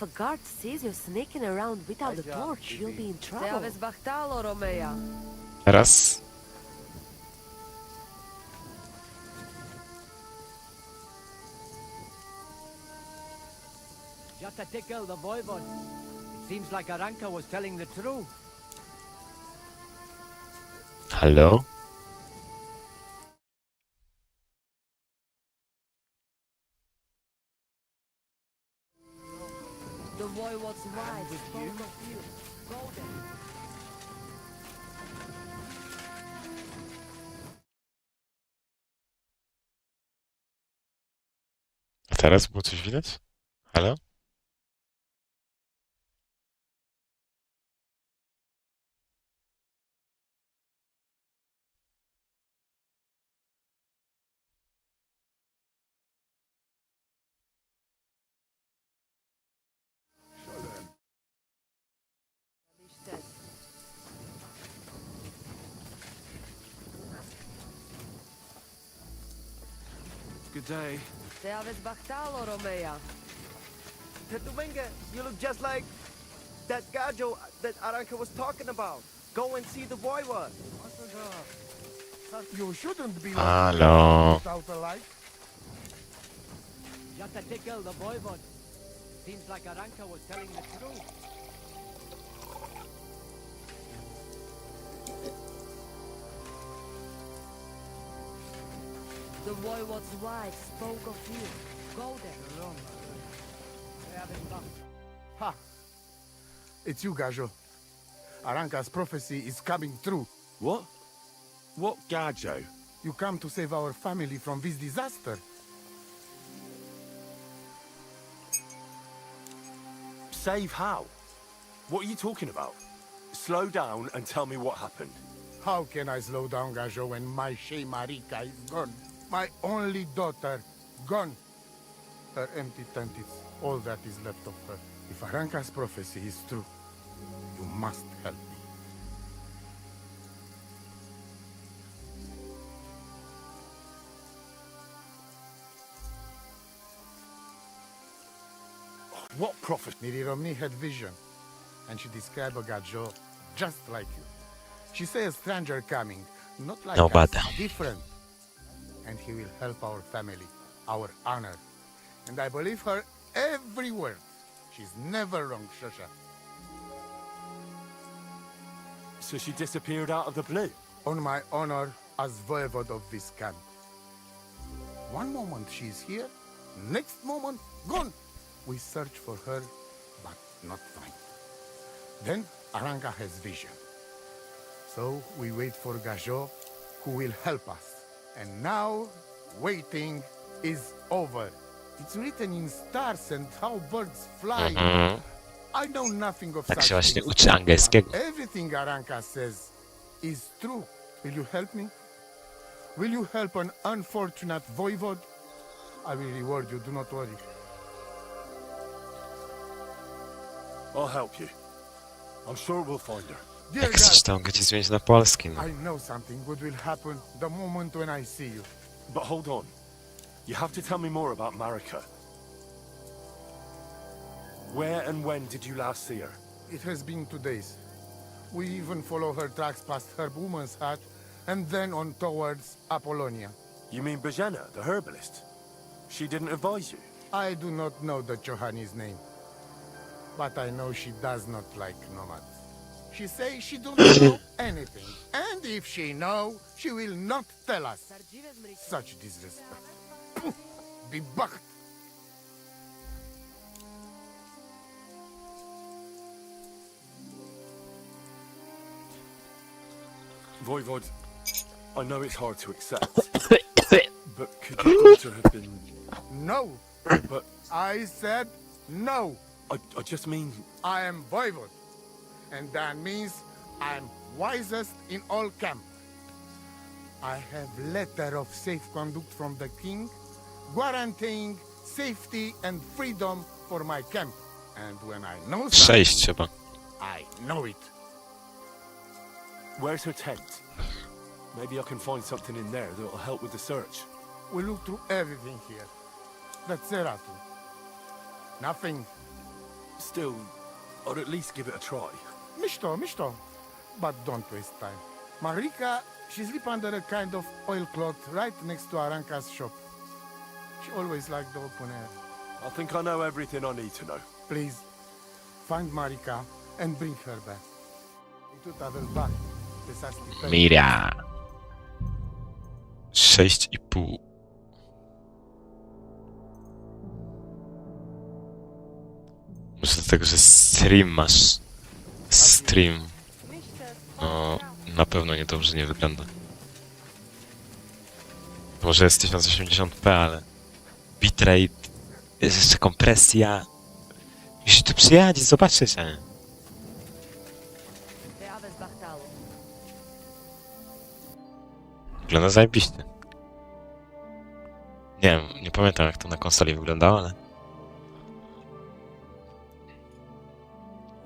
If a guard sees you sneaking around without a torch, you'll be in trouble. Teraz. Just to tickle the voivod. It seems like Aranka was telling the truth. Halo? The voivod's wife spoke of you. Go there. A teraz było coś widać? Halo? Good day. Tetumenga, you look just like that Gajo that Aranka was talking about. Go and see the voivod. You shouldn't be Halo? without a light. Just to tickle the voivod. Seems like Aranka was telling the truth. The voivod's wife spoke of you. Go there. Ha! It's you, Gajo. Aranka's prophecy is coming true. What? What Gajo? You come to save our family from this disaster. Save how? What are you talking about? Slow down and tell me what happened. How can I slow down, Gajo, when my Shea Marika is gone? My only daughter, gone. Her empty tent is all that is left of her. If Aranka's prophecy is true, you must help me. What prophet? Miri Romney had vision, and she described a Gajo just like you. She said a stranger coming, not like No us, bad. different. And he will help our family, our honor. And I believe her every word. She's never wrong, Shosha. So she disappeared out of the blue? On my honor as voivod of this camp. One moment she's here, next moment gone. We search for her, but not find. Then Aranka has vision. So we wait for Gajo, who will help us. And now, waiting is over. It's written in stars and how birds fly. I know nothing of Tak such się właśnie things. uczy angielskiego. Everything Aranka says is true. Will you help me? Will you help an unfortunate voivod? I will reward you, do not worry. I'll help you. I'm sure we'll find her. Dear Jak chcesz, God, to mogę ci zmienić na polski. No. I know something good will happen the moment when I see you. But hold on. You have to tell me more about Marika. Where and when did you last see her? It has been 2 days. We even follow her tracks past her woman's hut and then on towards Apollonia. You mean Bajana, the herbalist? She didn't advise you? I do not know the Johani's name, but I know she does not like nomads. She says she do not know anything, and if she know, she will not tell us. Such disrespect. Be bacht. Voivod, I know it's hard to accept, but could your daughter have been... No, But I said no. I just mean... I am voivod, and that means I am wisest in all camp. I have letter of safe conduct from the king, guaranteeing safety and freedom for my camp. And when I know 6 something, chyba. I know it. Where's her tent? Maybe I can find something in there that'll help with the search. We look through everything here. The Ceratu. Nothing. Still, I'd at least give it a try. Misto. But don't waste time. Marika, she sleep under a kind of oilcloth right next to Aranka's shop. She always liked the open air. I think I know everything I need to know. Please, find Marika and bring her back. I tu ta bak. Mira. 6,5. Może dlatego, że stream masz. Stream. No, na pewno niedobrze nie wygląda. Może jest 1080p, ale bitrate, jest jeszcze kompresja. Musisz tu przyjechać i zobaczyć, a nie? Wygląda zajebiście. Nie wiem, nie pamiętam jak to na konsoli wyglądało, ale...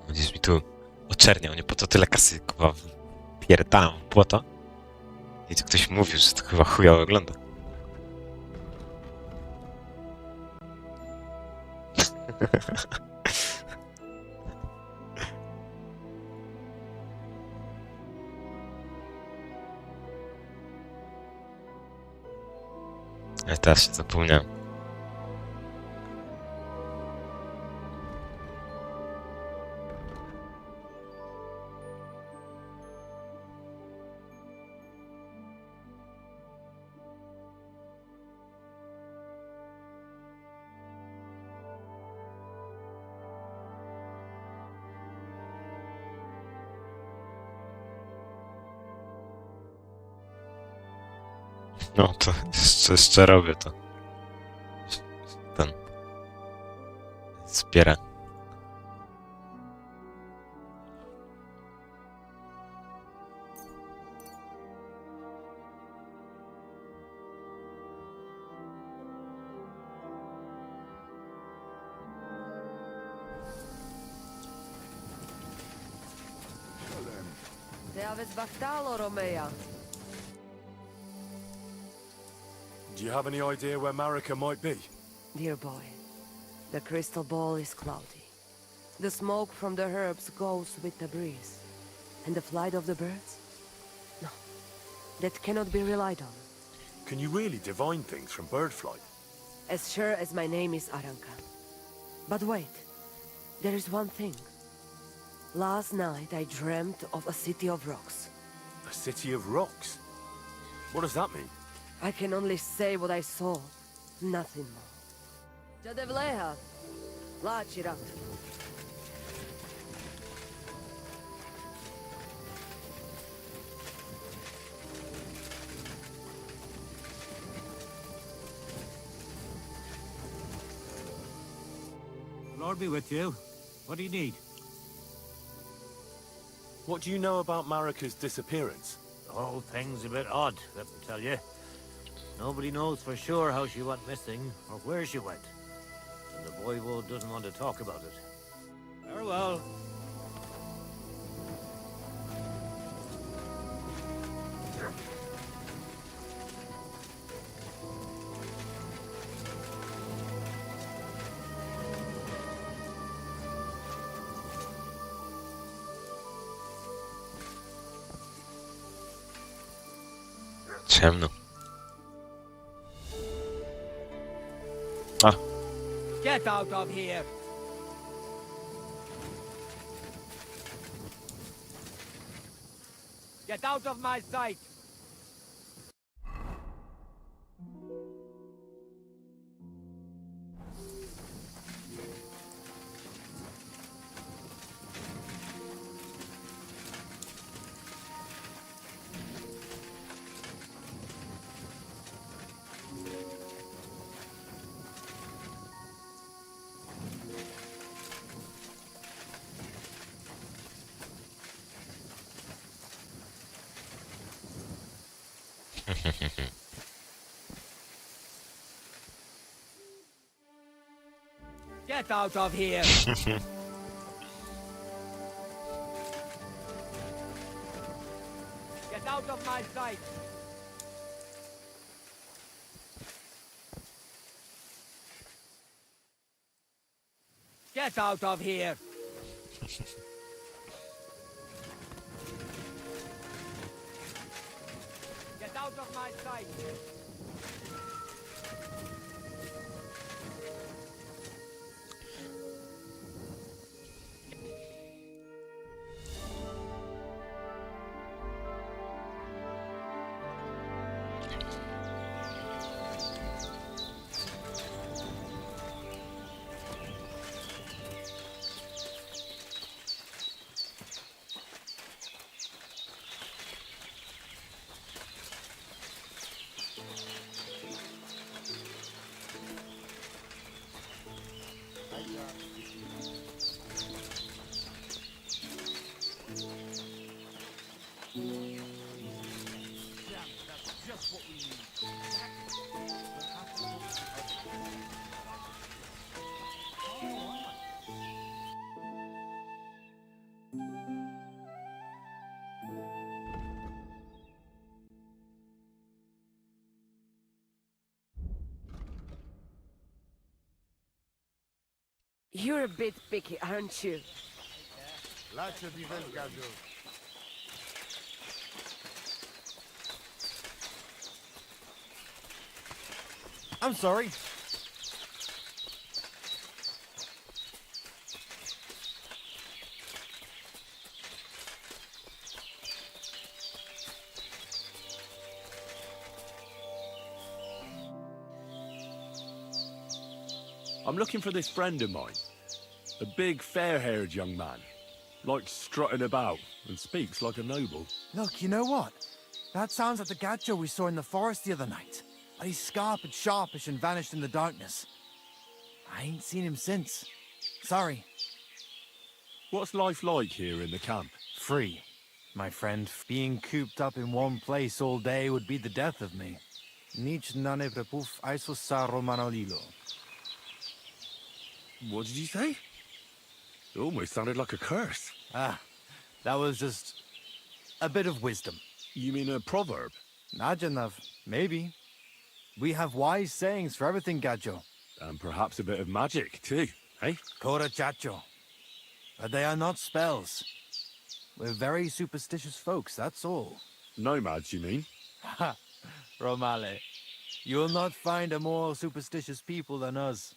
Gdzieś mi tu oczerniał, nie po to tyle kasy chyba pierdalam w błoto. I tu ktoś mówił, że to chyba chujowo wygląda. Ja teraz się zapomniałem. No to jeszcze robię to. Ten. Wspiera. Te aveți bahtalo, Romea. Do you have any idea where Marika might be? Dear boy, the crystal ball is cloudy. The smoke from the herbs goes with the breeze. And the flight of the birds? No, that cannot be relied on. Can you really divine things from bird flight? As sure as my name is Aranka. But wait, there is one thing. Last night I dreamt of a city of rocks. A city of rocks? What does that mean? I can only say what I saw, nothing more. Jadevleha, Lachirat. Lord be with you. What do you need? What do you know about Marika's disappearance? The whole thing's a bit odd, let me tell you. Nobody knows for sure how she went missing or where she went. And the voivode doesn't want to talk about it. Farewell. Ciemno. Get out of here! Get out of my sight! Get out of here! Get out of my sight! Get Get out of here! Get out of my sight! You're a bit picky, aren't you? Lascia di Velgaggio. I'm sorry. I'm looking for this friend of mine. A big, fair-haired young man. Likes strutting about and speaks like a noble. Look, you know what? That sounds like the Gacho we saw in the forest the other night. But he's scarp and sharpish and vanished in the darkness. I ain't seen him since. Sorry. What's life like here in the camp? Free, my friend. Being cooped up in one place all day would be the death of me. Nic nane prepuf aisus saro manolilo. What did you say? It almost sounded like a curse. Ah, that was just a bit of wisdom. You mean a proverb? Najanav, maybe. We have wise sayings for everything, Gajo. And perhaps a bit of magic, too, eh? Kora chacho. But they are not spells. We're very superstitious folks, that's all. Nomads, you mean? Ha! Romale. You'll not find a more superstitious people than us.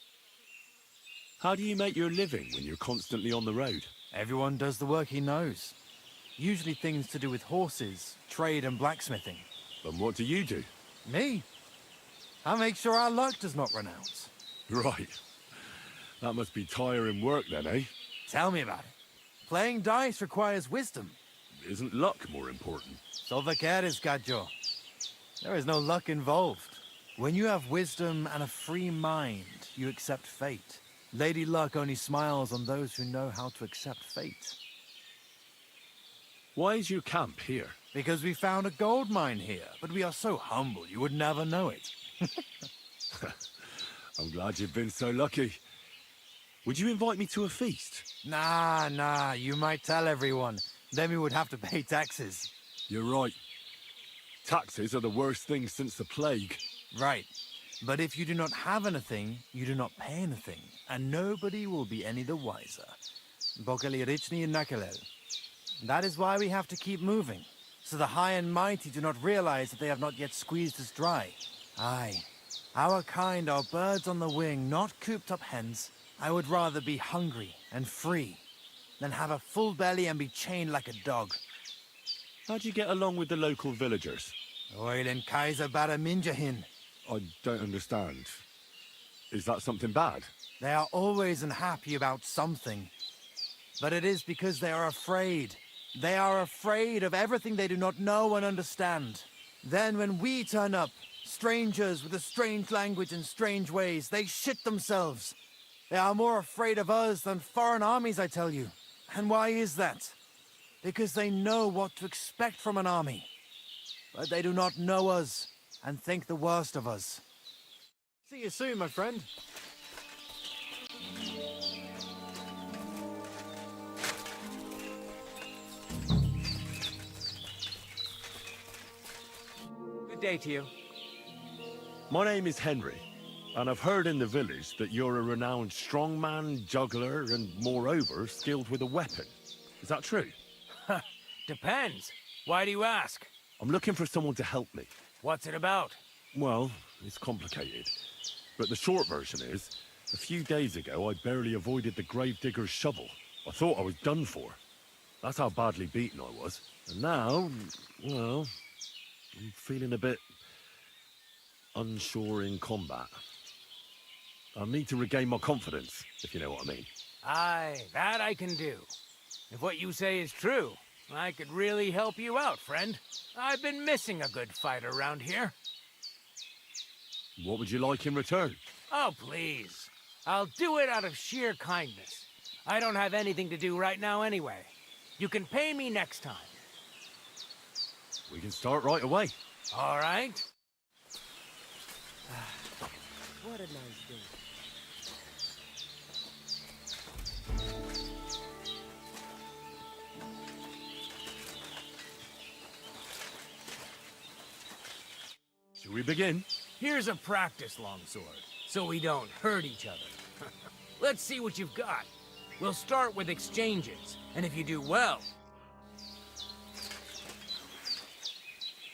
How do you make your living when you're constantly on the road? Everyone does the work he knows. Usually things to do with horses, trade and blacksmithing. And what do you do? Me? I make sure our luck does not run out. Right. That must be tiring work then, eh? Tell me about it. Playing dice requires wisdom. Isn't luck more important? So vaqueres, Gajo. There is no luck involved. When you have wisdom and a free mind, you accept fate. Lady Luck only smiles on those who know how to accept fate. Why is your camp here? Because we found a gold mine here, but we are so humble you would never know it. I'm glad you've been so lucky. Would you invite me to a feast? Nah, you might tell everyone. Then we would have to pay taxes. You're right. Taxes are the worst thing since the plague. Right. But if you do not have anything, you do not pay anything, and nobody will be any the wiser. Bokali Richni and Nakalel. That is why we have to keep moving, so the high and mighty do not realize that they have not yet squeezed us dry. Aye, our kind are birds on the wing, not cooped up hens. I would rather be hungry and free than have a full belly and be chained like a dog. How'd you get along with the local villagers? Oil and Kaiser Baraminjahin. I don't understand. Is that something bad? They are always unhappy about something. But it is because they are afraid. They are afraid of everything they do not know and understand. Then when we turn up, strangers with a strange language and strange ways, they shit themselves. They are more afraid of us than foreign armies, I tell you. And why is that? Because they know what to expect from an army. But they do not know us and think the worst of us. See you soon, my friend. Good day to you. My name is Henry. And I've heard in the village that you're a renowned strongman, juggler, and moreover, skilled with a weapon. Is that true? Depends. Why do you ask? I'm looking for someone to help me. What's it about? Well, it's complicated. But the short version is, a few days ago I barely avoided the gravedigger's shovel. I thought I was done for. That's how badly beaten I was. And now, well, I'm feeling a bit unsure in combat. I need to regain my confidence, if you know what I mean. Aye, that I can do. If what you say is true, I could really help you out, friend. I've been missing a good fight around here. What would you like in return? Oh, please. I'll do it out of sheer kindness. I don't have anything to do right now anyway. You can pay me next time. We can start right away. All right? What a nice day. Shall we begin? Here's a practice longsword, so we don't hurt each other. Let's see what you've got. We'll start with exchanges, and if you do well...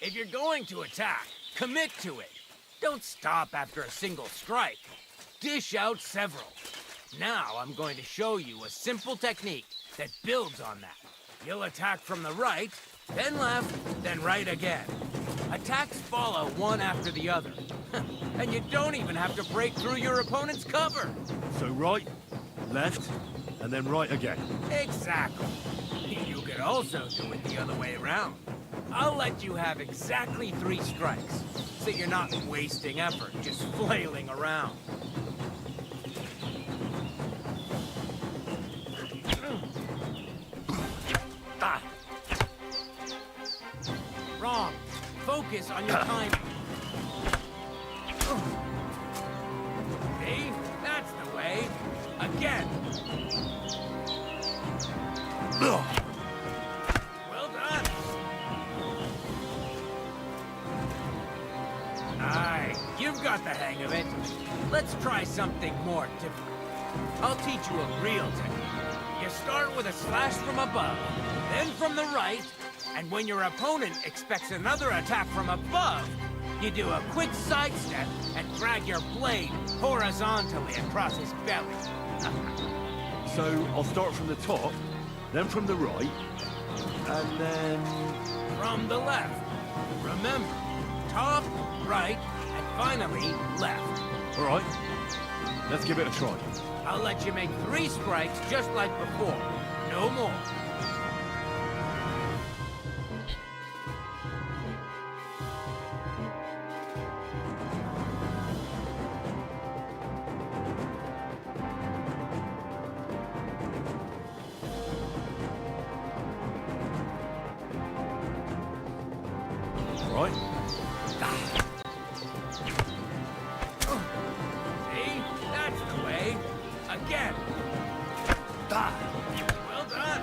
If you're going to attack, commit to it. Don't stop after a single strike. Dish out several. Now I'm going to show you a simple technique that builds on that. You'll attack from the right, then left, then right again. Attacks follow one after the other. And you don't even have to break through your opponent's cover. So right, left, and then right again. Exactly. You could also do it the other way around. I'll let you have exactly 3 strikes, so you're not wasting effort just flailing around. Ah. Wrong. Focus on your time. See? That's the way. Again. Well done. Aye, you've got the hang of it. Let's try something more difficult. I'll teach you a real technique. You start with a slash from above, then from the right, and when your opponent expects another attack from above, you do a quick sidestep and drag your blade horizontally across his belly. So I'll start from the top, then from the right, and then... From the left. Remember, top, right, and finally left. All right, let's give it a try. I'll let you make 3 strikes just like before. No more. All right? See? That's the way. Again. Well done.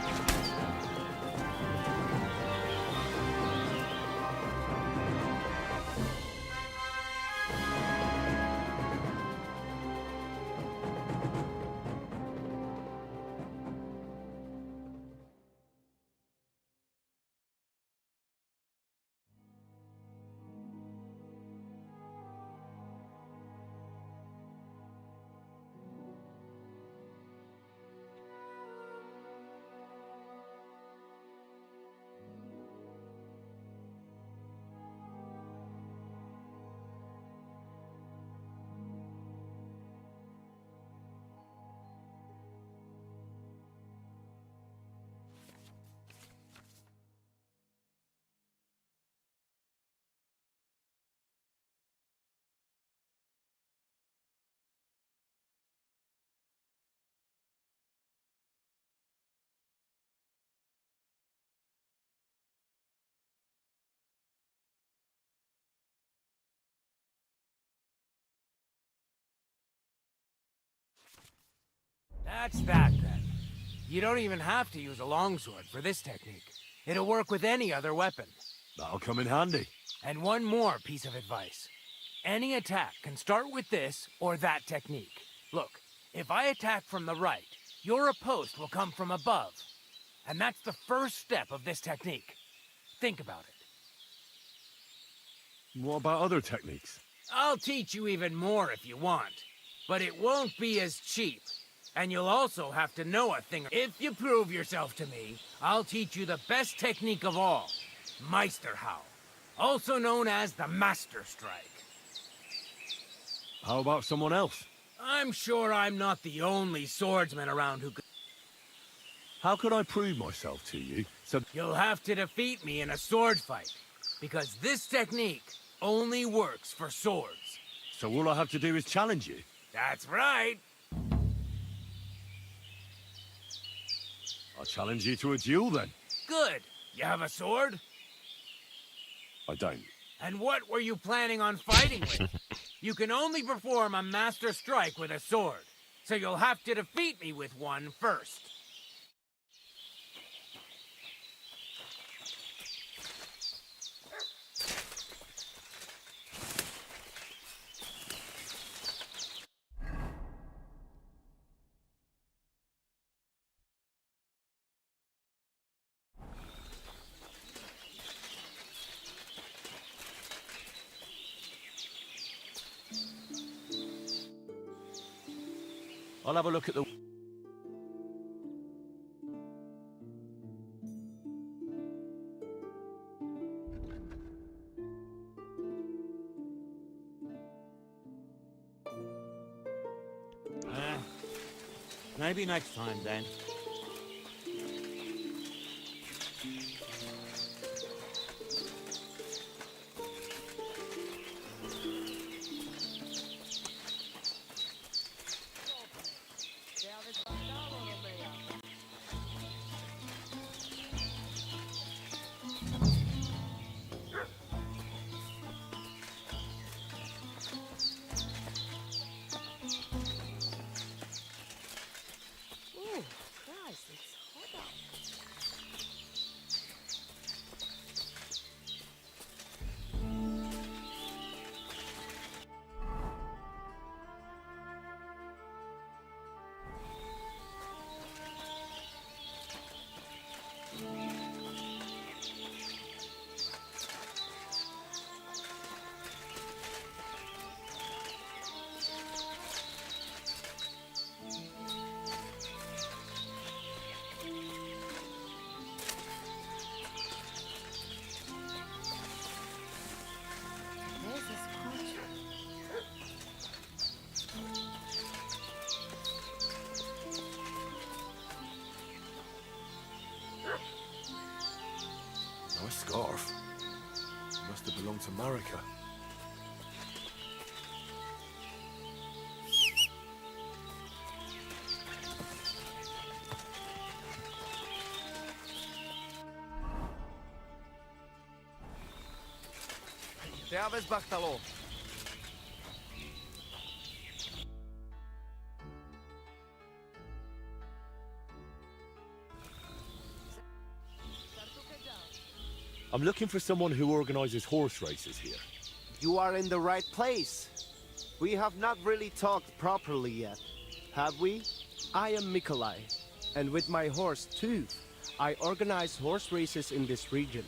That's that, then. You don't even have to use a longsword for this technique. It'll work with any other weapon. That'll come in handy. And one more piece of advice. Any attack can start with this or that technique. Look, if I attack from the right, your riposte will come from above. And that's the first step of this technique. Think about it. What about other techniques? I'll teach you even more if you want. But it won't be as cheap. And you'll also have to know a thing. If you prove yourself to me, I'll teach you the best technique of all. Meisterhau. Also known as the Master Strike. How about someone else? I'm sure I'm not the only swordsman around who could... How could I prove myself to you so... You'll have to defeat me in a sword fight. Because this technique only works for swords. So all I have to do is challenge you? That's right. I'll challenge you to a duel then. Good. You have a sword? I don't. And what were you planning on fighting with? You can only perform a master strike with a sword. So you'll have to defeat me with one first. I'll have a look at the... Maybe next time then. Ooh, Christ, it's hot out. There's a scotch. Nice scarf. Must have belonged to Marika. Der grzybach talo. I'm looking for someone who organizes horse races here. You are in the right place. We have not really talked properly yet, have we? I am Mikolai, and with my horse Tooth, I organize horse races in this region.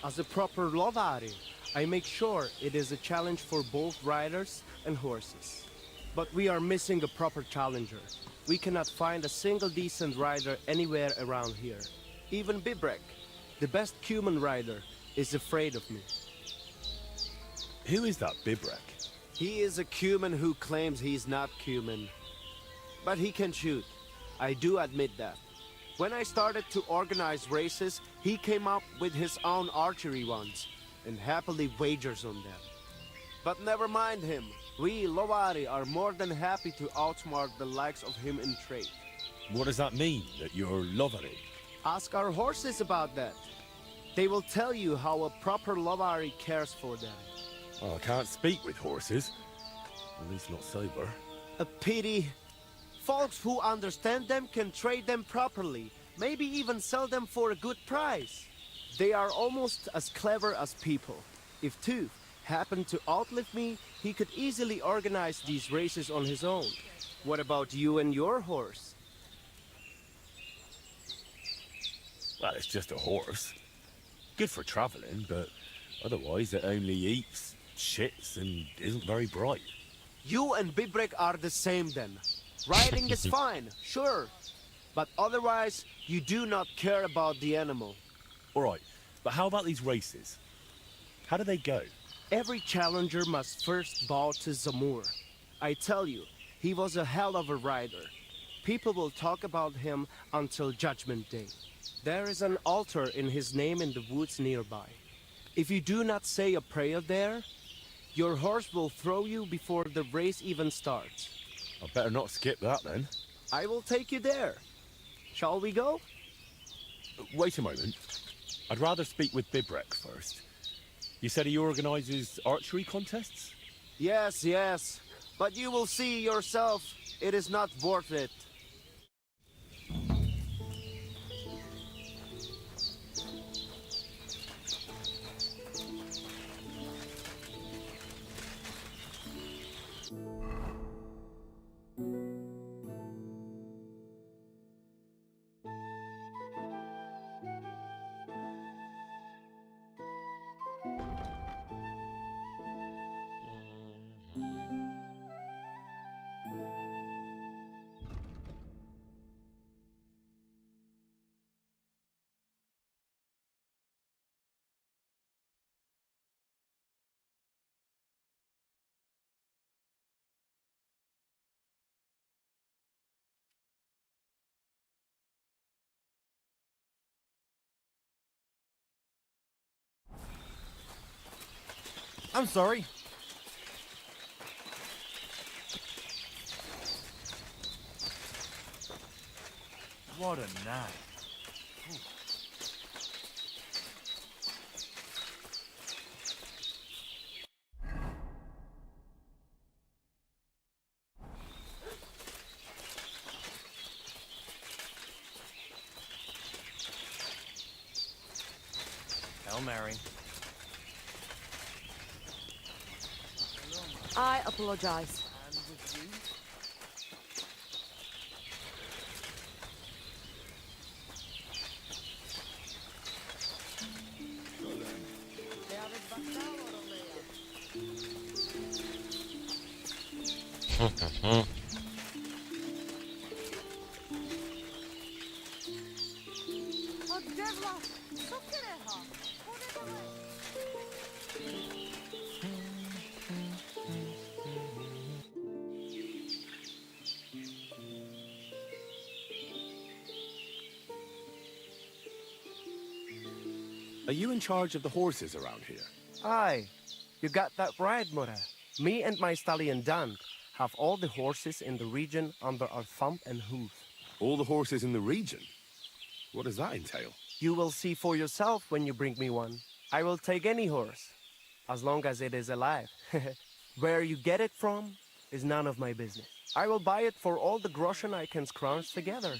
As a proper Lovari, I make sure it is a challenge for both riders and horses. But we are missing a proper challenger. We cannot find a single decent rider anywhere around here. Even Bibrek, the best human rider, is afraid of me. Who is that Bibrek? He is a Cuman who claims he's not Cuman. But he can shoot. I do admit that. When I started to organize races, he came up with his own archery ones, and happily wagers on them. But never mind him. We, Lovari, are more than happy to outsmart the likes of him in trade. What does that mean, that you're Lovari? Ask our horses about that. They will tell you how a proper Lovari cares for them. Oh, I can't speak with horses. At least not sober. A pity. Folks who understand them can trade them properly, maybe even sell them for a good price. They are almost as clever as people. If Tooth happened to outlive me, he could easily organize these races on his own. What about you and your horse? Well, it's just a horse. Good for traveling, but otherwise it only eats, shits, and isn't very bright. You and Bibrek are the same then. Riding is fine, sure. But otherwise, you do not care about the animal. All right, but how about these races? How do they go? Every challenger must first bow to Zamur. I tell you, he was a hell of a rider. People will talk about him until Judgment Day. There is an altar in his name in the woods nearby. If you do not say a prayer there, your horse will throw you before the race even starts. I better not skip that then. I will take you there. Shall we go? Wait a moment. I'd rather speak with Bibrek first. You said he organizes archery contests? Yes, yes. But you will see yourself, it is not worth it. I'm sorry. What a night. Hail Mary. I apologize. And with you? Are you in charge of the horses around here? Aye, you got that right, Mura. Me and my stallion Dan have all the horses in the region under our thumb and hoof. All the horses in the region? What does that entail? You will see for yourself when you bring me one. I will take any horse, as long as it is alive. Where you get it from is none of my business. I will buy it for all the groschen I can scrounge together.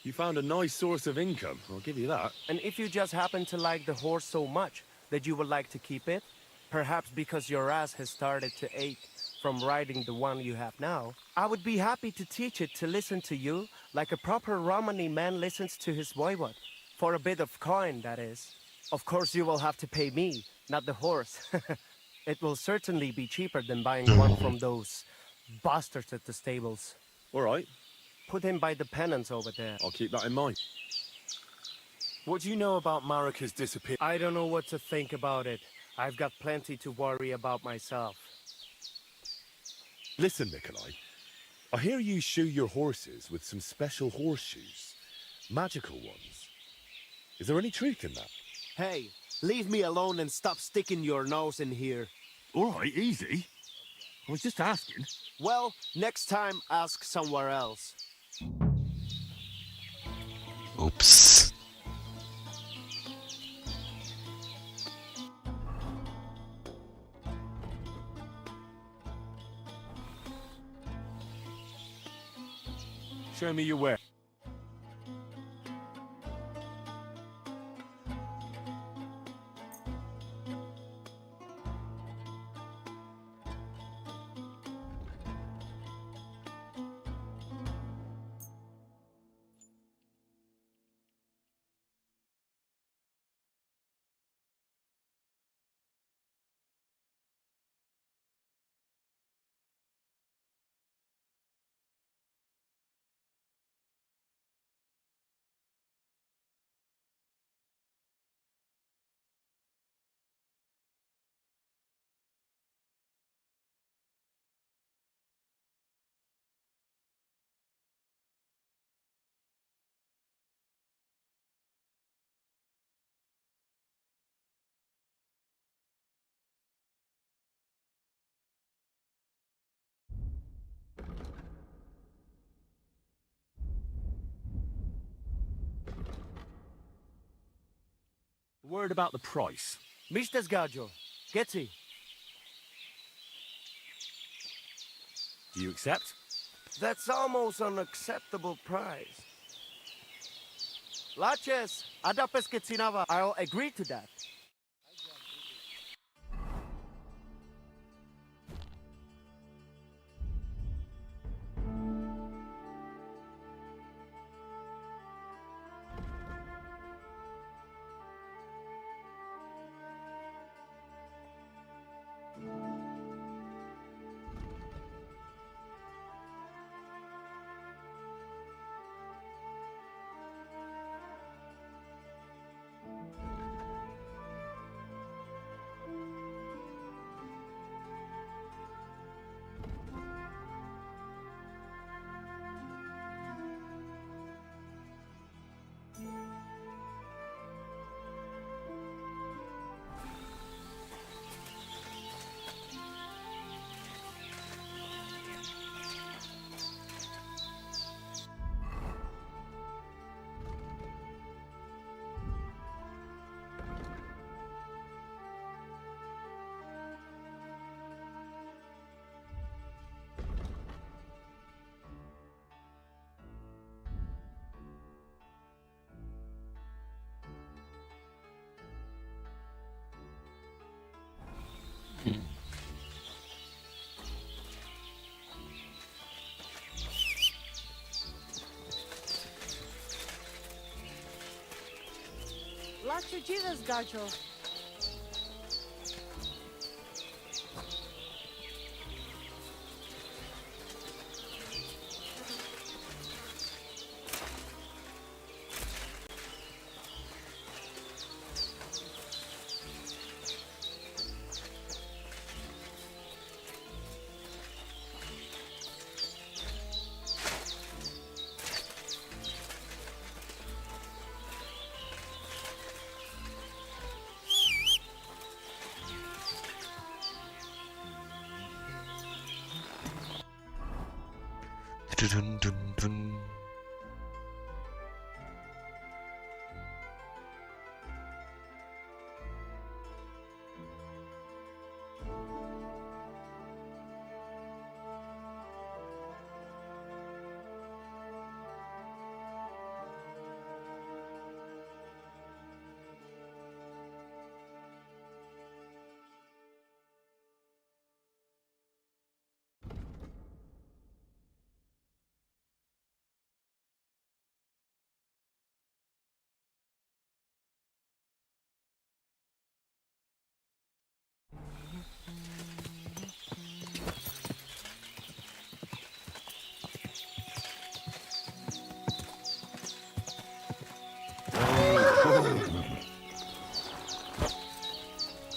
You found a nice source of income, I'll give you that. And if you just happen to like the horse so much that you would like to keep it, perhaps because your ass has started to ache from riding the one you have now, I would be happy to teach it to listen to you like a proper Romani man listens to his voivod. For a bit of coin, that is. Of course you will have to pay me, not the horse. It will certainly be cheaper than buying one from those bastards at the stables. All right, Put him by the pennants over there. I'll keep that in mind. What do you know about Marika's disappearance? I don't know what to think about it. I've got plenty to worry about myself. Listen, Nikolai. I hear you shoe your horses with some special horseshoes. Magical ones. Is there any truth in that? Hey, leave me alone and stop sticking your nose in here. All right, easy. I was just asking. Well, next time ask somewhere else. Oops. Show me your way. Word about the price. Mr. Sgaggio, get he. Do you accept? That's almost an acceptable price. Laches, adapes Ketsinava. I'll agree to that. Lacie dziwę, Sgaggio. Dun, dun, dun.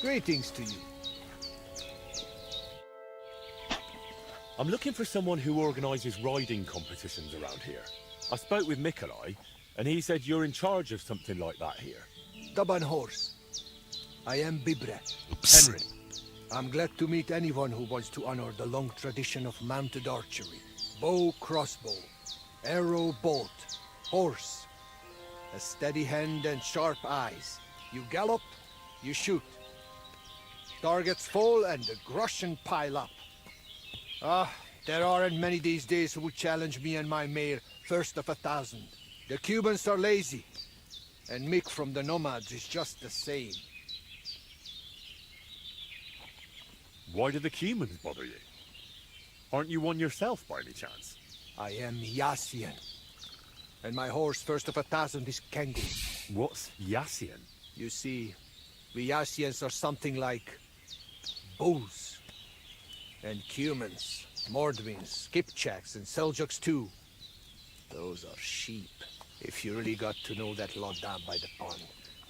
Greetings to you. I'm looking for someone who organises riding competitions around here. I spoke with Mikolai, and he said you're in charge of something like that here. Stubborn horse. I am Bibre, Oops. Henry. I'm glad to meet anyone who wants to honor the long tradition of mounted archery. Bow, crossbow, arrow, bolt, horse. A steady hand and sharp eyes. You gallop, you shoot. Targets fall and the groschen pile up. There aren't many these days who would challenge me and my mare first of 1,000. The Cubans are lazy, and Mick from the Nomads is just the same. Why do the Cumans bother you? Aren't you one yourself by any chance? I am Yassian, and my horse first of 1,000 is Kengu. What's Yassian? You see, we Yassians are something like bulls. And Cumans, Mordvins, Skipchaks, and Seljuks too. Those are sheep. If you really got to know that lot down by the pond,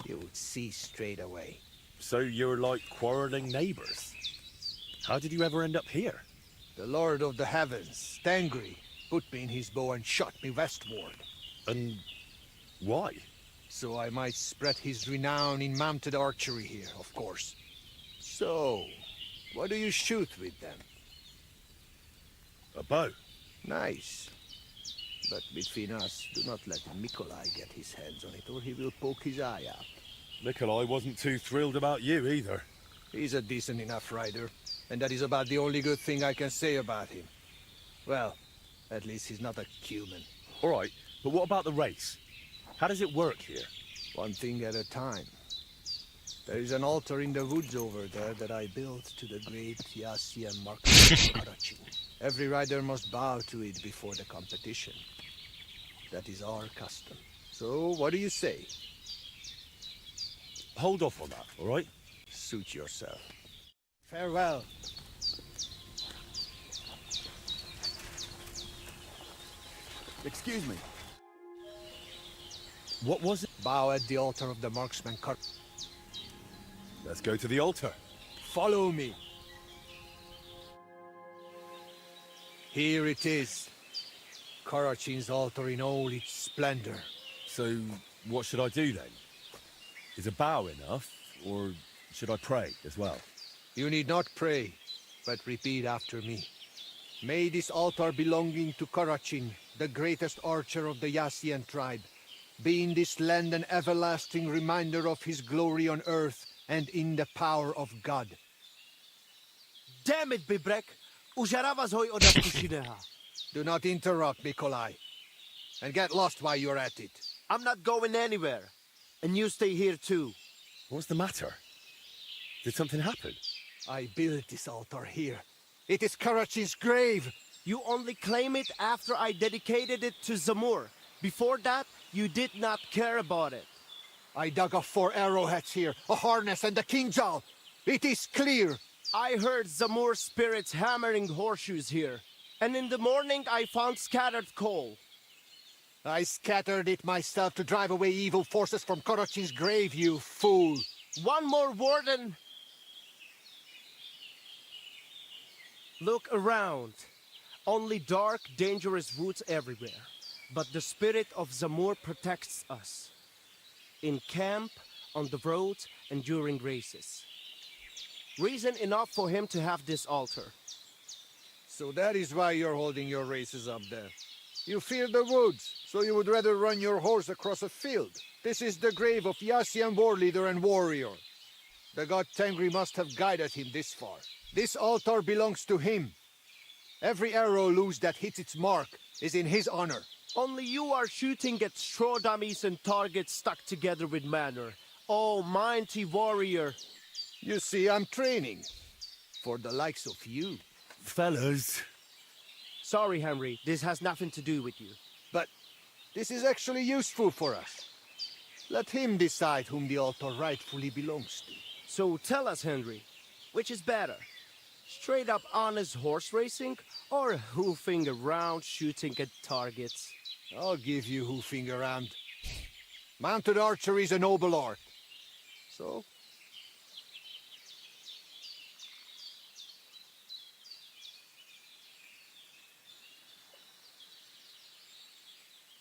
you would see straight away. So you're like quarrelling neighbours. How did you ever end up here? The Lord of the Heavens, Tangri, put me in his bow and shot me westward. And why? So I might spread his renown in mounted archery here, of course. So, what do you shoot with them? A bow. Nice. But between us, do not let Mikolai get his hands on it, or he will poke his eye out. Nikolai wasn't too thrilled about you either. He's a decent enough rider, and that is about the only good thing I can say about him. Well, at least he's not a human. All right, but what about the race? How does it work here? One thing at a time. There is an altar in the woods over there that I built to the great Yassian marksman Karachin. Every rider must bow to it before the competition. That is our custom. So, what do you say? Hold off on that, all right? Suit yourself. Farewell. Excuse me. What was it? Bow at the altar of the marksman Kar... Let's go to the altar. Follow me. Here it is. Karachin's altar in all its splendor. So, what should I do then? Is a bow enough, or should I pray as well? You need not pray, but repeat after me. May this altar belonging to Karachin, the greatest archer of the Yassian tribe, be in this land an everlasting reminder of his glory on earth and in the power of God. Damn it, Bibrek! Użarawaz hoj od Apusineha. Do not interrupt, Nikolai. And get lost while you're at it. I'm not going anywhere. And you stay here too. What's the matter? Did something happen? I built this altar here. It is Karachin's grave. You only claim it after I dedicated it to Zamur. Before that, you did not care about it. I dug up 4 arrowheads here, a harness and a kingjal. It is clear. I heard Zamur spirits hammering horseshoes here. And in the morning, I found scattered coal. I scattered it myself to drive away evil forces from Karachin's grave, you fool. One more word and... Look around. Only dark, dangerous woods everywhere. But the spirit of Zamur protects us. In camp, on the roads, and during races. Reason enough for him to have this altar. So that is why you're holding your races up there. You fear the woods, so you would rather run your horse across a field. This is the grave of Yassian war leader and warrior. The god Tengri must have guided him this far. This altar belongs to him. Every arrow loose that hits its mark is in his honor. Only you are shooting at straw dummies and targets stuck together with manner. Oh, mighty warrior. You see, I'm training. For the likes of you. Fellas. Sorry, Henry. This has nothing to do with you. But this is actually useful for us. Let him decide whom the altar rightfully belongs to. So tell us, Henry, which is better? Straight up honest horse racing, or hoofing around shooting at targets? I'll give you hoofing around. Mounted archery is a noble art. So?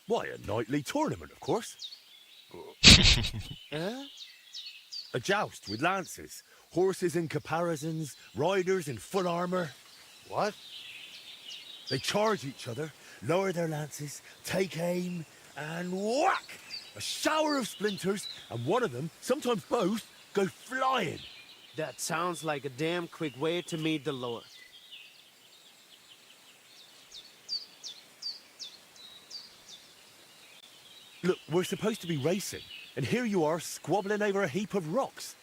Why, a nightly tournament, of course. A joust with lances, horses in caparisons, riders in full armor. What? They charge each other, lower their lances, take aim, and whack! A shower of splinters, and one of them, sometimes both, go flying. That sounds like a damn quick way to meet the Lord. Look, we're supposed to be racing, and here you are squabbling over a heap of rocks.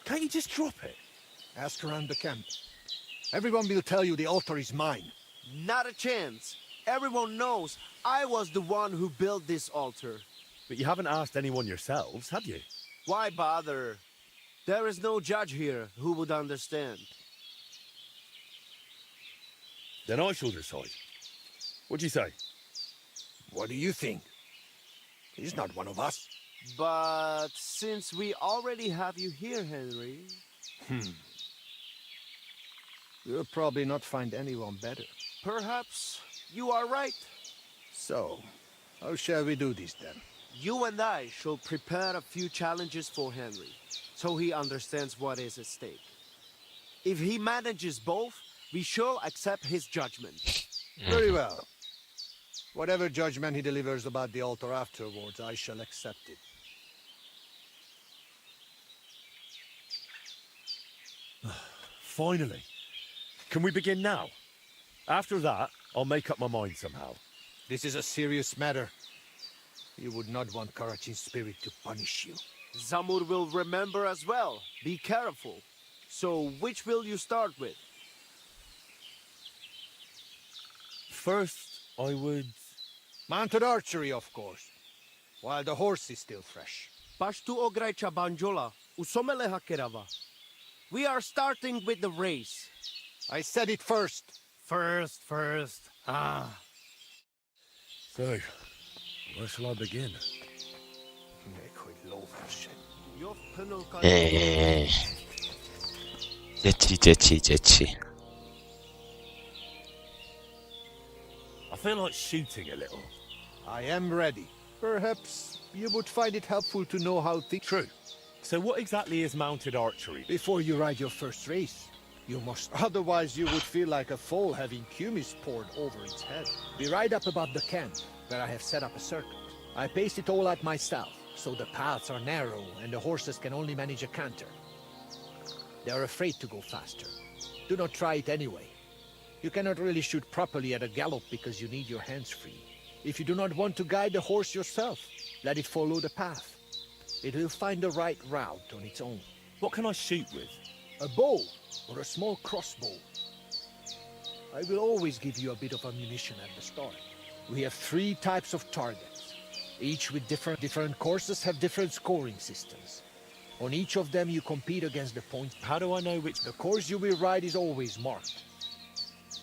Can't you just drop it? Ask around the camp. Everyone will tell you the altar is mine. Not a chance. Everyone knows I was the one who built this altar. But you haven't asked anyone yourselves, have you? Why bother? There is no judge here who would understand. Then I shall decide. What do you say? What do you think? He's not one of us. But since we already have you here, Henry... You'll probably not find anyone better. Perhaps you are right. So, how shall we do this then? You and I shall prepare a few challenges for Henry, so he understands what is at stake. If he manages both, we shall accept his judgment. Very well. Whatever judgment he delivers about the altar afterwards, I shall accept it. finally. Can we begin now? After that, I'll make up my mind somehow. This is a serious matter. You would not want Karachin's spirit to punish you. Zamur will remember as well. Be careful. So, which will you start with? First, I would... Mounted archery, of course. While the horse is still fresh. Pashtu ograjcha banjola, usomele hakerava. We are starting with the race. I said it first. First. Ah. So, where shall I begin? Dzieci. I feel like shooting a little. I am ready. Perhaps you would find it helpful to know how things... True. So what exactly is mounted archery? Before you ride your first race, you must. Otherwise, you would feel like a foal having kumis poured over its head. We ride up above the camp, where I have set up a circuit. I pace it all out myself, so the paths are narrow and the horses can only manage a canter. They are afraid to go faster. Do not try it anyway. You cannot really shoot properly at a gallop because you need your hands free. If you do not want to guide the horse yourself, let it follow the path. It will find the right route on its own. What can I shoot with? A bow or a small crossbow. I will always give you a bit of ammunition at the start. We have 3 types of targets. Each with different courses have different scoring systems. On each of them you compete against the points. How do I know which... The course you will ride is always marked.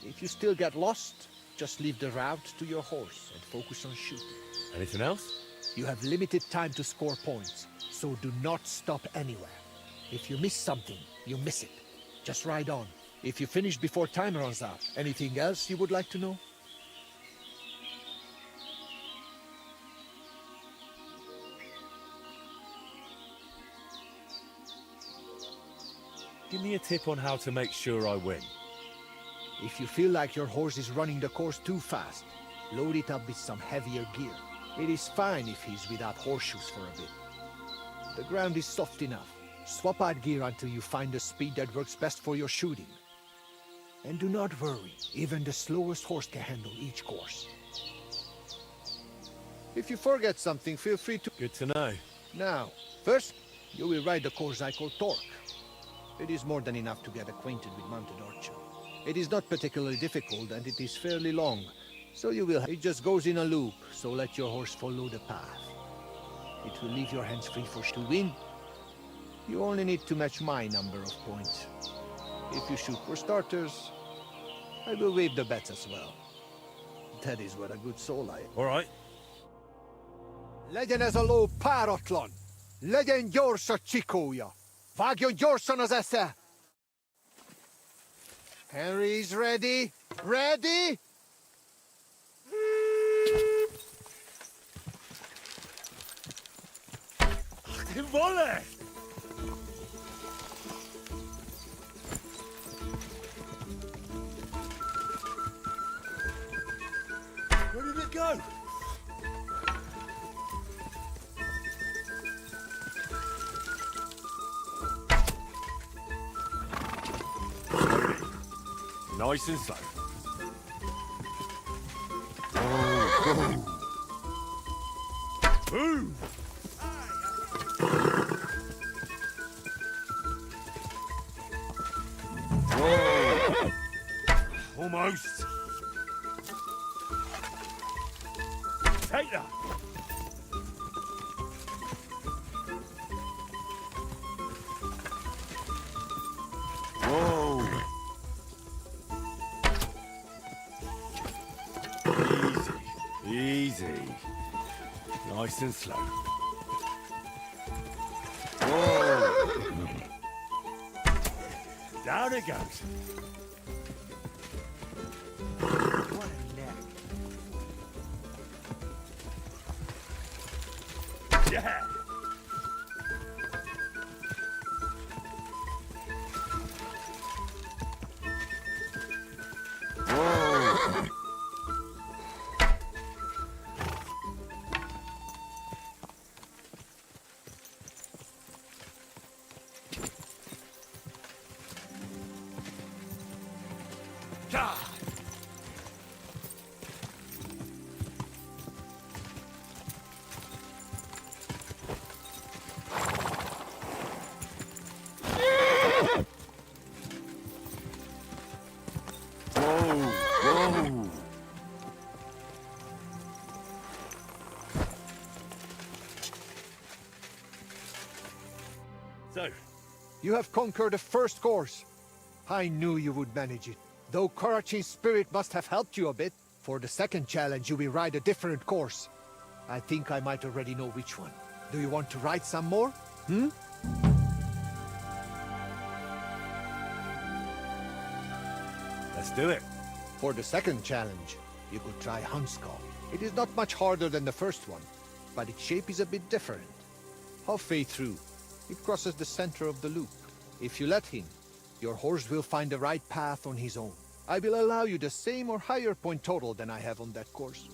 If you still get lost, just leave the route to your horse and focus on shooting. Anything else? You have limited time to score points, so do not stop anywhere. If you miss something, you miss it. Just ride on. If you finish before time runs out, anything else you would like to know? Give me a tip on how to make sure I win. If you feel like your horse is running the course too fast, load it up with some heavier gear. It is fine if he's without horseshoes for a bit. The ground is soft enough. Swap out gear until you find the speed that works best for your shooting. And do not worry, even the slowest horse can handle each course. If you forget something, feel free to... Good to know. Now, first, you will ride the course I call Torque. It is more than enough to get acquainted with mounted archery. It is not particularly difficult and it is fairly long, so you will... It just goes in a loop, so let your horse follow the path. It will leave your hands free to win. You only need to match my number of points. If you shoot for starters, I will waive the bets as well. That is what a good soul I am. All right. Legyen ez a ló páratlan! Legyen gyors a csikója! Vágjon gyorsan az esze! Henry's ready? Ready? Volley! Where did it go? Nice and slow. Move! Whoa. Almost. Take that. Whoa. Easy. Nice and slow. Whoa. Down it goes. What a neck. Yeah. Whoa. So, You have conquered the first course. I knew you would manage it. Though Korachin's spirit must have helped you a bit. For the second challenge, you will ride a different course. I think I might already know which one. Do you want to ride some more? let's do it. For the second challenge, you could try Hunskall. It is not much harder than the first one, but its shape is a bit different. Halfway through, it crosses the center of the loop. If you let him, your horse will find the right path on his own. I will allow you the same or higher point total than I have on that course.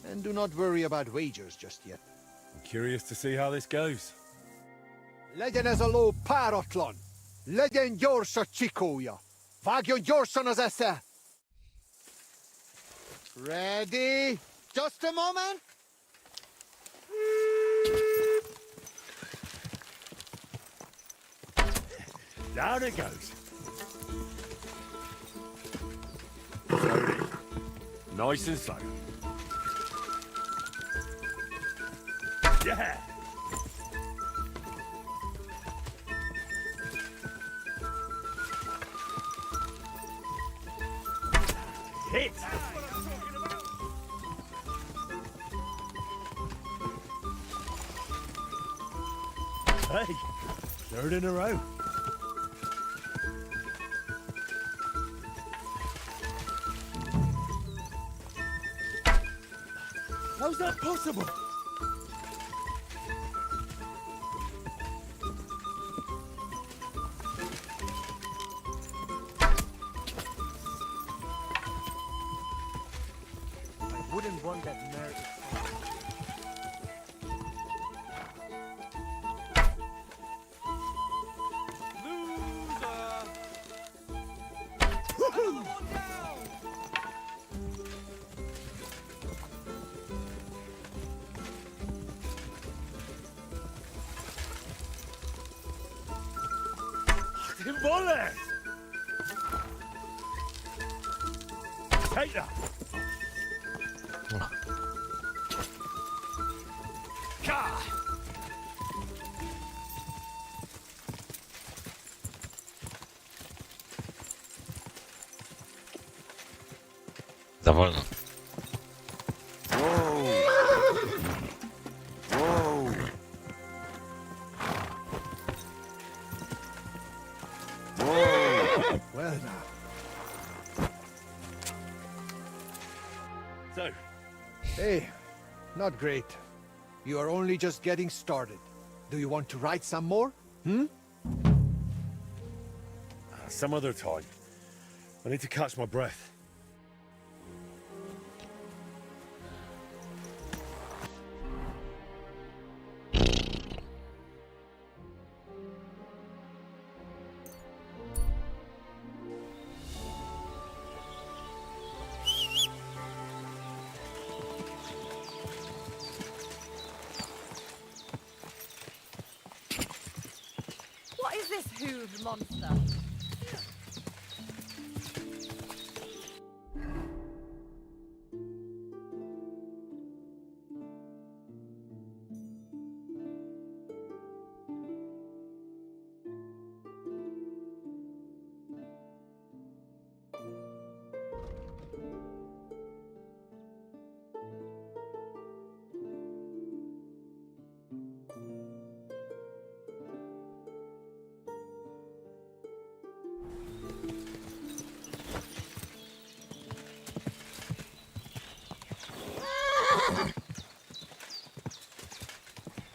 And do not worry about wagers just yet. I'm curious to see how this goes. Legyen ez a ló páratlan! Legyen gyors a csikója! Vágjon gyorsan az esze! Ready? Just a moment! Down it goes. Slowly. Nice and slow. Yeah! Hit! Hey, third in a row. How's that possible? I wouldn't want that mare. Volley! Take that! Ka! Za wolno. Well now. So, Hey, not great. You are only just getting started. Do you want to ride some more? some other time. I need to catch my breath. What is this hooved monster?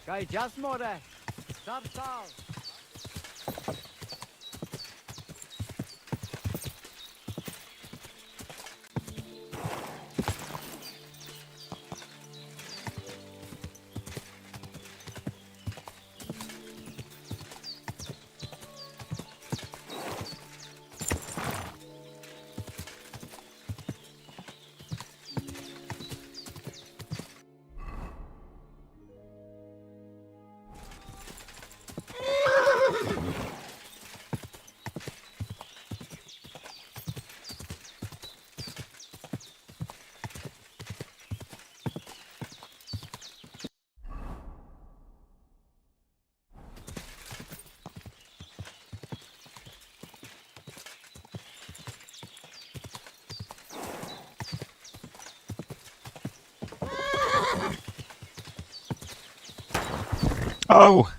Kaj čas more? Star. Oh!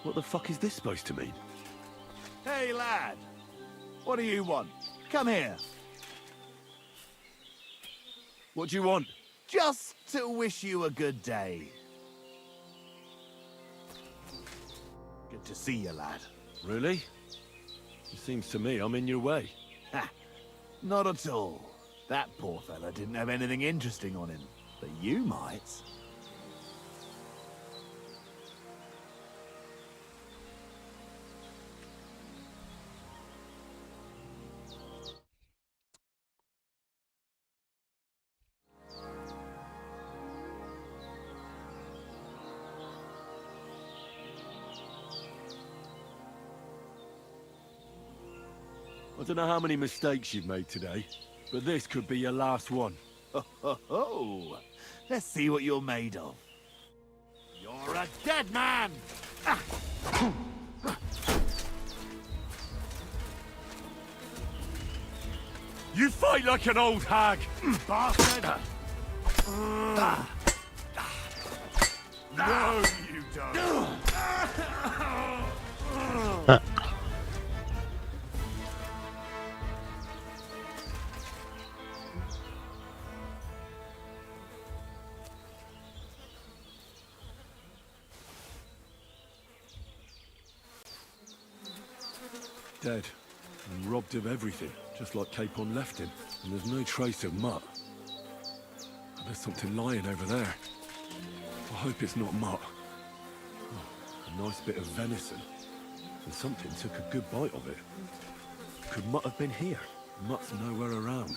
What the fuck is this supposed to mean? Hey, lad. What do you want? Come here. What do you want? Just to wish you a good day. Good to see you, lad. Really? It seems to me I'm in your way. Ha! Not at all. That poor fella didn't have anything interesting on him. But you might. I don't know how many mistakes you've made today, but this could be your last one. Ho, ho, ho. Let's see what you're made of. You're a dead man! Ah. You fight like an old hag! Bastard! No, you don't. Dead. And robbed of everything, just like Capon left him. And there's no trace of Mutt. But there's something lying over there. I hope it's not Mutt. Oh, a nice bit of venison. And something took a good bite of it. Could Mutt have been here? Mutt's nowhere around.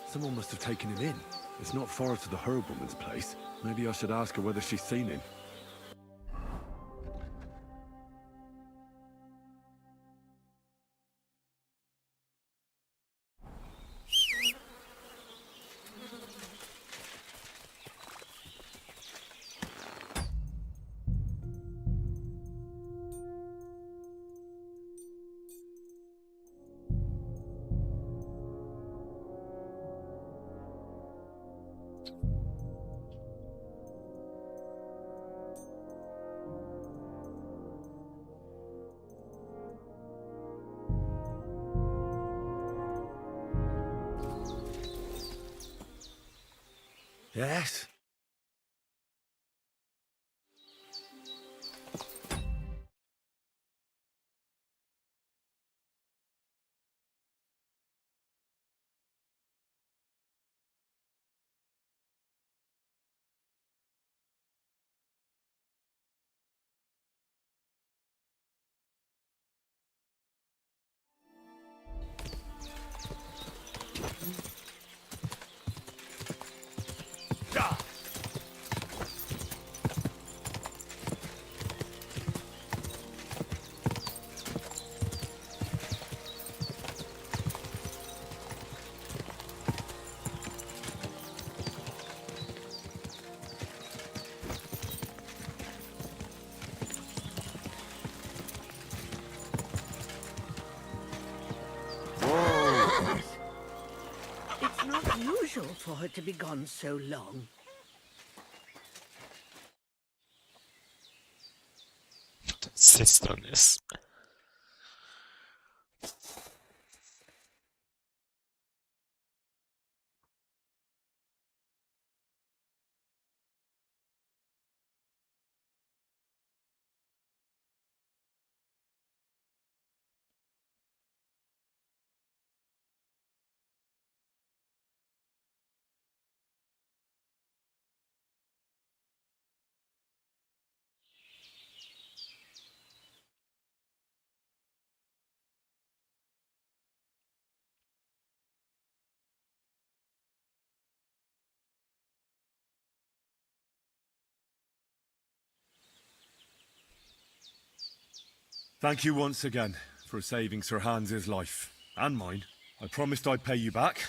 Someone must have taken him in. It's not far to the herb-woman's place. Maybe I should ask her whether she's seen him. Yes? It's not usual for her to be gone so long. z tej strony jest. Thank you once again for saving Sir Hans's life and mine. I promised I'd pay you back,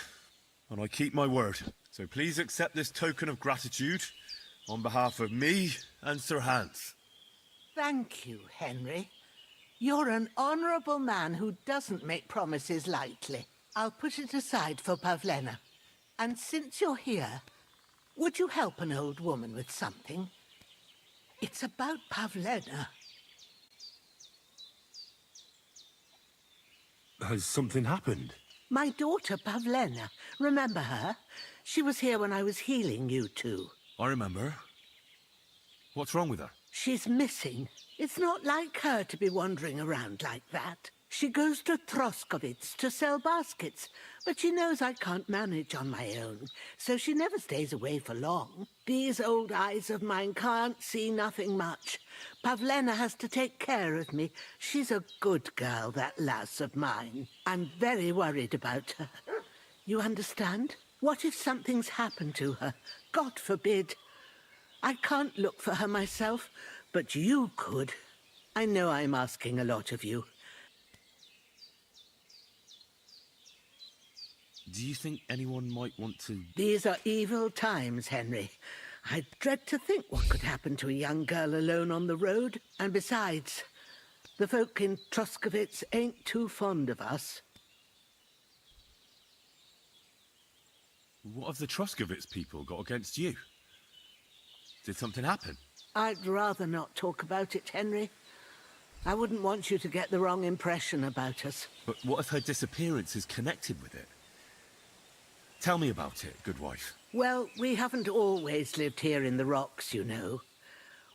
and I keep my word. So please accept this token of gratitude on behalf of me and Sir Hans. Thank you, Henry. You're an honorable man who doesn't make promises lightly. I'll put it aside for Pavlena. And since you're here, would you help an old woman with something? It's about Pavlena. Has something happened? My daughter, Pavlena. Remember her? She was here when I was healing you two. I remember. What's wrong with her? She's missing. It's not like her to be wandering around like that. She goes to Troskovitz to sell baskets, but she knows I can't manage on my own, so she never stays away for long. These old eyes of mine can't see nothing much. Pavlena has to take care of me. She's a good girl, that lass of mine. I'm very worried about her. You understand? What if something's happened to her? God forbid. I can't look for her myself, but you could. I know I'm asking a lot of you. Do you think anyone might want to... These are evil times, Henry. I dread to think what could happen to a young girl alone on the road. And besides, the folk in Troskovitz ain't too fond of us. What have the Troskovitz people got against you? Did something happen? I'd rather not talk about it, Henry. I wouldn't want you to get the wrong impression about us. But what if her disappearance is connected with it? Tell me about it, good wife. Well, we haven't always lived here in the rocks, you know.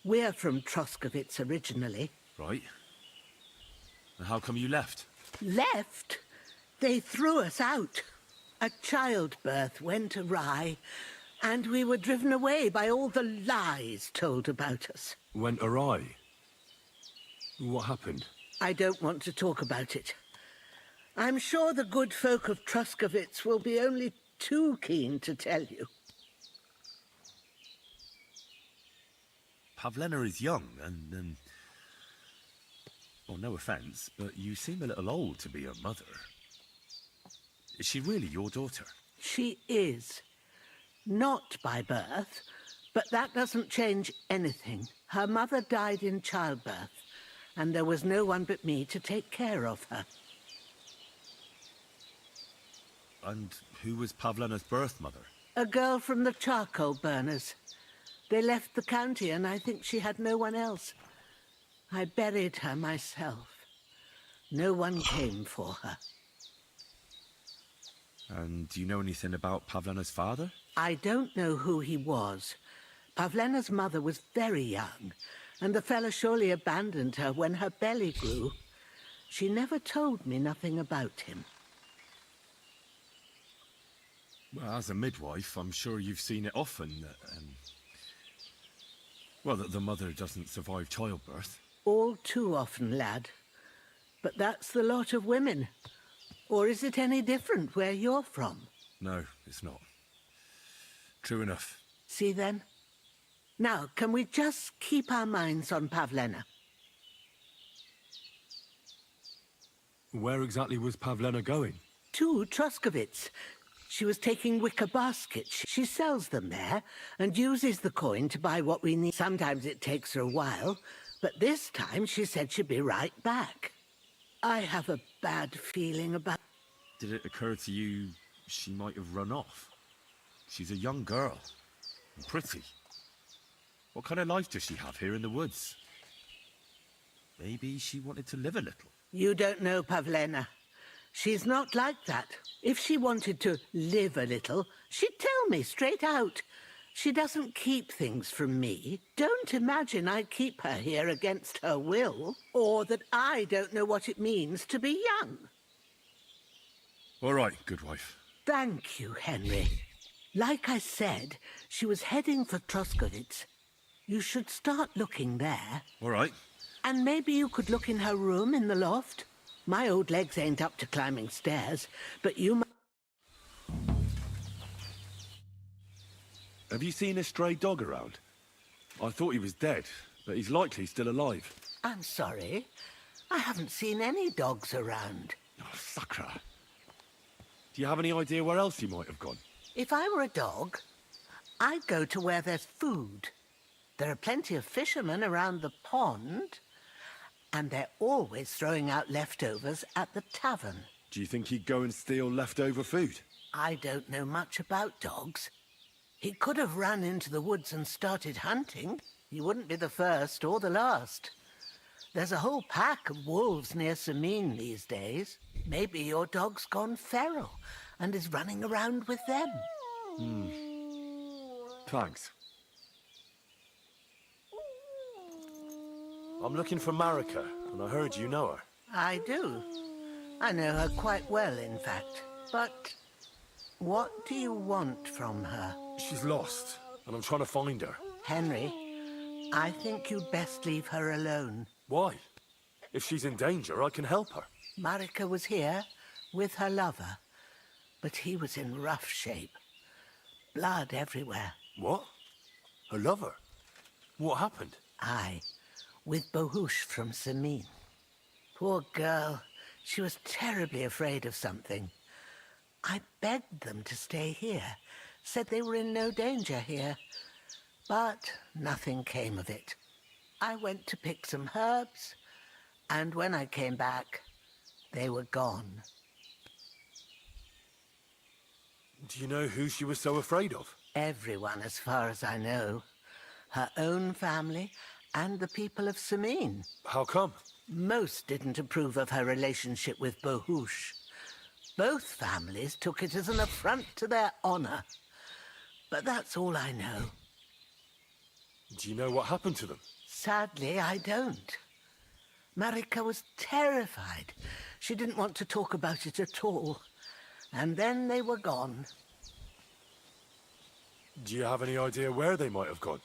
We're from Troskovitz originally. Right. And how come you left? Left? They threw us out. A childbirth went awry, and we were driven away by all the lies told about us. Went awry? What happened? I don't want to talk about it. I'm sure the good folk of Troskovitz will be only too keen to tell you. Pavlena is young, and, well, no offence, but you seem a little old to be a mother. Is she really your daughter? She is. Not by birth, but that doesn't change anything. Her mother died in childbirth, and there was no one but me to take care of her. And who was Pavlena's birth mother? A girl from the charcoal burners. They left the county, and I think she had no one else. I buried her myself. No one came for her. And do you know anything about Pavlena's father? I don't know who he was. Pavlena's mother was very young, and the fella surely abandoned her when her belly grew. She never told me nothing about him. Well, as a midwife, I'm sure you've seen it often well, that the mother doesn't survive childbirth. All too often, lad. But that's the lot of women. Or is it any different where you're from? No, it's not. True enough. See then? Now, can we just keep our minds on Pavlena? Where exactly was Pavlena going? To Troskovitz. She was taking wicker baskets. She sells them there and uses the coin to buy what we need. Sometimes it takes her a while, but this time she said she'd be right back. I have a bad feeling about... Did it occur to you she might have run off? She's a young girl. And pretty. What kind of life does she have here in the woods? Maybe she wanted to live a little. You don't know Pavlena. She's not like that. If she wanted to live a little, she'd tell me straight out. She doesn't keep things from me. Don't imagine I keep her here against her will, or that I don't know what it means to be young. All right, good wife. Thank you, Henry. Like I said, she was heading for Troskovitz. You should start looking there. All right. And maybe you could look in her room in the loft. My old legs ain't up to climbing stairs, but you might. Have you seen a stray dog around? I thought he was dead, but he's likely still alive. I'm sorry. I haven't seen any dogs around. Oh, sucker. Do you have any idea where else he might have gone? If I were a dog, I'd go to where there's food. There are plenty of fishermen around the pond, and they're always throwing out leftovers at the tavern. Do you think he'd go and steal leftover food? I don't know much about dogs. He could have run into the woods and started hunting. He wouldn't be the first or the last. There's a whole pack of wolves near Samin these days. Maybe your dog's gone feral and is running around with them. Thanks. I'm looking for Marika, and I heard you know her. I do. I know her quite well, in fact. But what do you want from her? She's lost, and I'm trying to find her. Henry, I think you'd best leave her alone. Why? If she's in danger, I can help her. Marika was here with her lover, but he was in rough shape. Blood everywhere. What? Her lover? What happened? Aye, with Bohush from Samin. Poor girl. She was terribly afraid of something. I begged them to stay here, said they were in no danger here. But nothing came of it. I went to pick some herbs, and when I came back, they were gone. Do you know who she was so afraid of? Everyone, as far as I know. Her own family and the people of Samin. How come? Most didn't approve of her relationship with Bohush. Both families took it as an affront to their honor. But that's all I know. Do you know what happened to them? Sadly, I don't. Marika was terrified. She didn't want to talk about it at all. And then they were gone. Do you have any idea where they might have gone?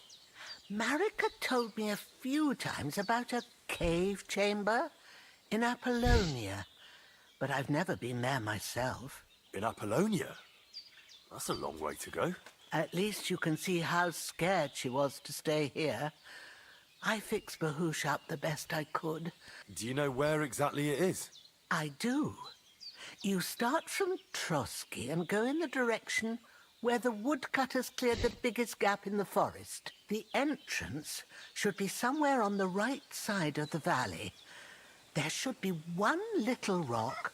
Marika told me a few times about a cave chamber in Apollonia, but I've never been there myself. In Apollonia? That's a long way to go. At least you can see how scared she was to stay here. I fixed Bohush up the best I could. Do you know where exactly it is? I do. You start from Trotsky and go in the direction where the woodcutters cleared the biggest gap in the forest. The entrance should be somewhere on the right side of the valley. There should be one little rock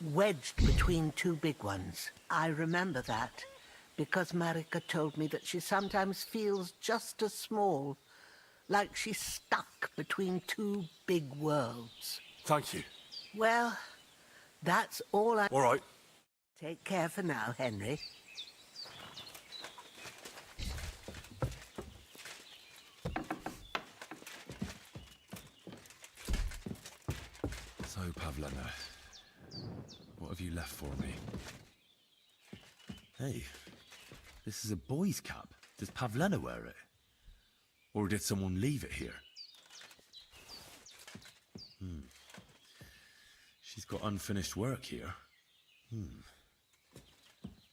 wedged between two big ones. I remember that because Marika told me that she sometimes feels just as small, like she's stuck between two big worlds. Thank you. Well, that's all I... All right. Take care for now, Henry. So, Pavlena, what have you left for me? Hey, this is a boy's cap. Does Pavlena wear it? Or did someone leave it here? She's got unfinished work here.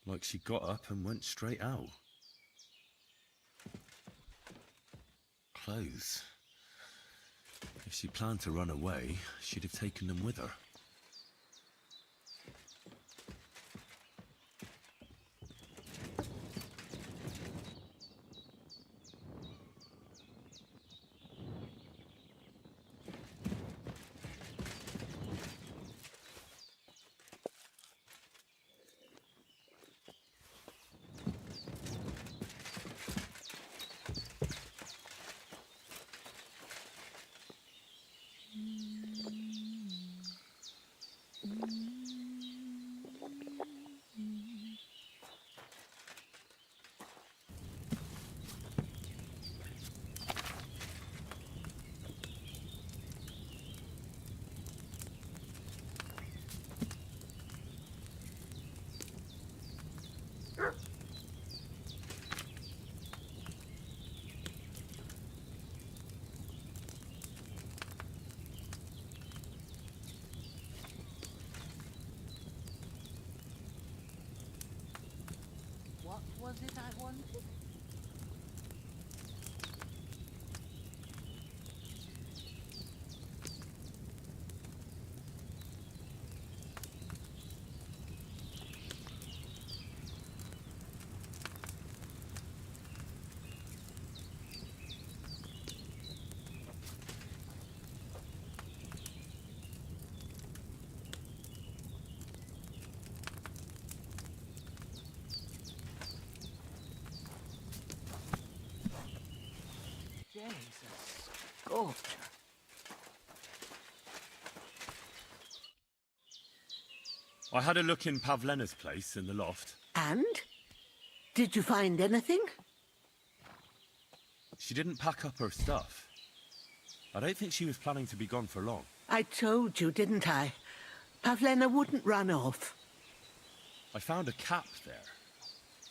Like she got up and went straight out. Clothes. If she planned to run away, she'd have taken them with her. was it I wanted? Jesus, sculpture. I had a look in Pavlena's place in the loft. And? Did you find anything? She didn't pack up her stuff. I don't think she was planning to be gone for long. I told you, didn't I? Pavlena wouldn't run off. I found a cap there.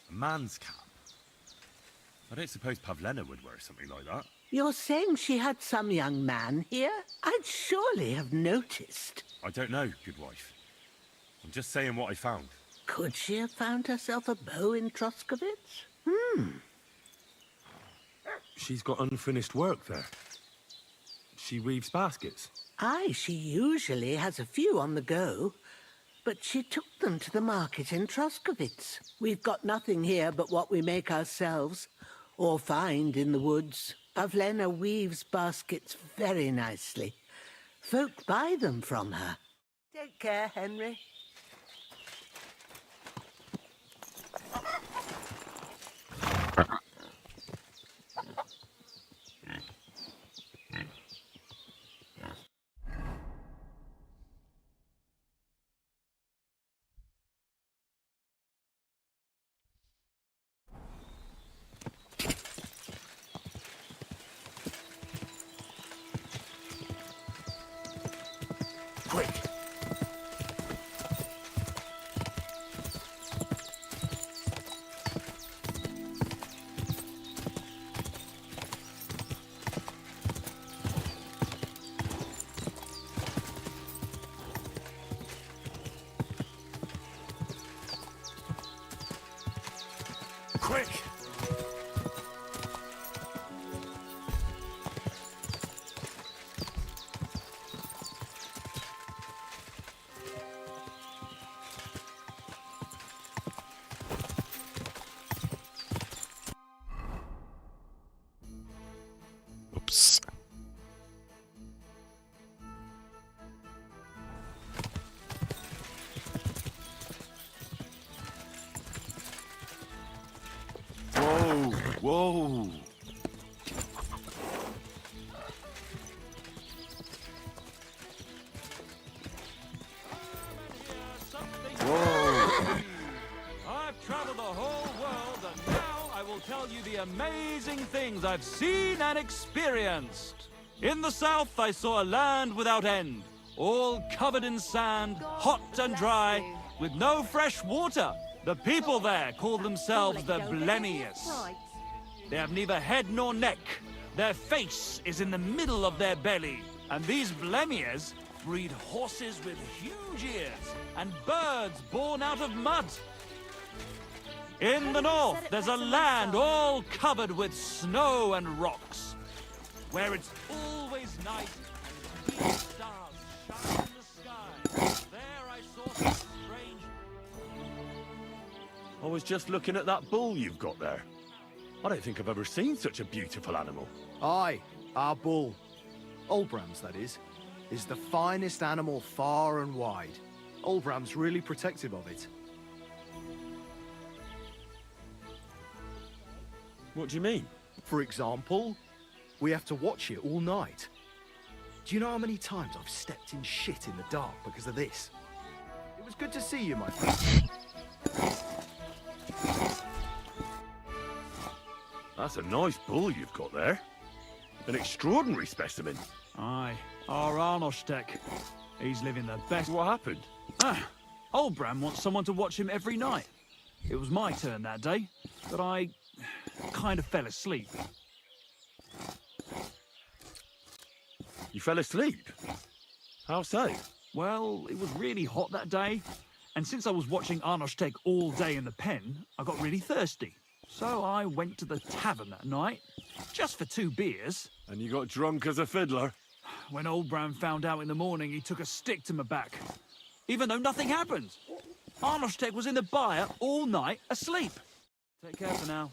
A man's cap. I don't suppose Pavlena would wear something like that. You're saying she had some young man here? I'd surely have noticed. I don't know, good wife. I'm just saying what I found. Could she have found herself a bow in Troskovitz? She's got unfinished work there. She weaves baskets. Aye, she usually has a few on the go. But she took them to the market in Troskovitz. We've got nothing here but what we make ourselves, or find in the woods. Pavlena weaves baskets very nicely. Folk buy them from her. Take care, Henry. Quick! Quick! Oops. Whoa! Whoa! I've traveled the whole world, and now I will tell you the amazing things I've seen and experienced. In the south, I saw a land without end, all covered in sand, hot and dry, with no fresh water. The people there call themselves the Blemius. They have neither head nor neck. Their face is in the middle of their belly. And these Blemius breed horses with huge ears and birds born out of mud. In the north, there's a land all covered with snow and rocks, where it's always night and green stars shine in the sky. There I saw some strange... I was just looking at that bull you've got there. I don't think I've ever seen such a beautiful animal. Aye, our bull. Olbram's, that is the finest animal far and wide. Olbram's really protective of it. What do you mean? For example, we have to watch it all night. Do you know how many times I've stepped in shit in the dark because of this? It was good to see you, my friend. That's a nice bull you've got there. An extraordinary specimen. Aye, our Arnostek. He's living the best. What happened? Olbram wants someone to watch him every night. It was my turn that day, but I kind of fell asleep. You fell asleep? How so? Well, it was really hot that day, and since I was watching Arnostek all day in the pen, I got really thirsty. So I went to the tavern that night, just for 2 beers. And you got drunk as a fiddler? When old Bram found out in the morning, he took a stick to my back, even though nothing happened. Arnoshtek was in the byre all night, asleep. Take care for now.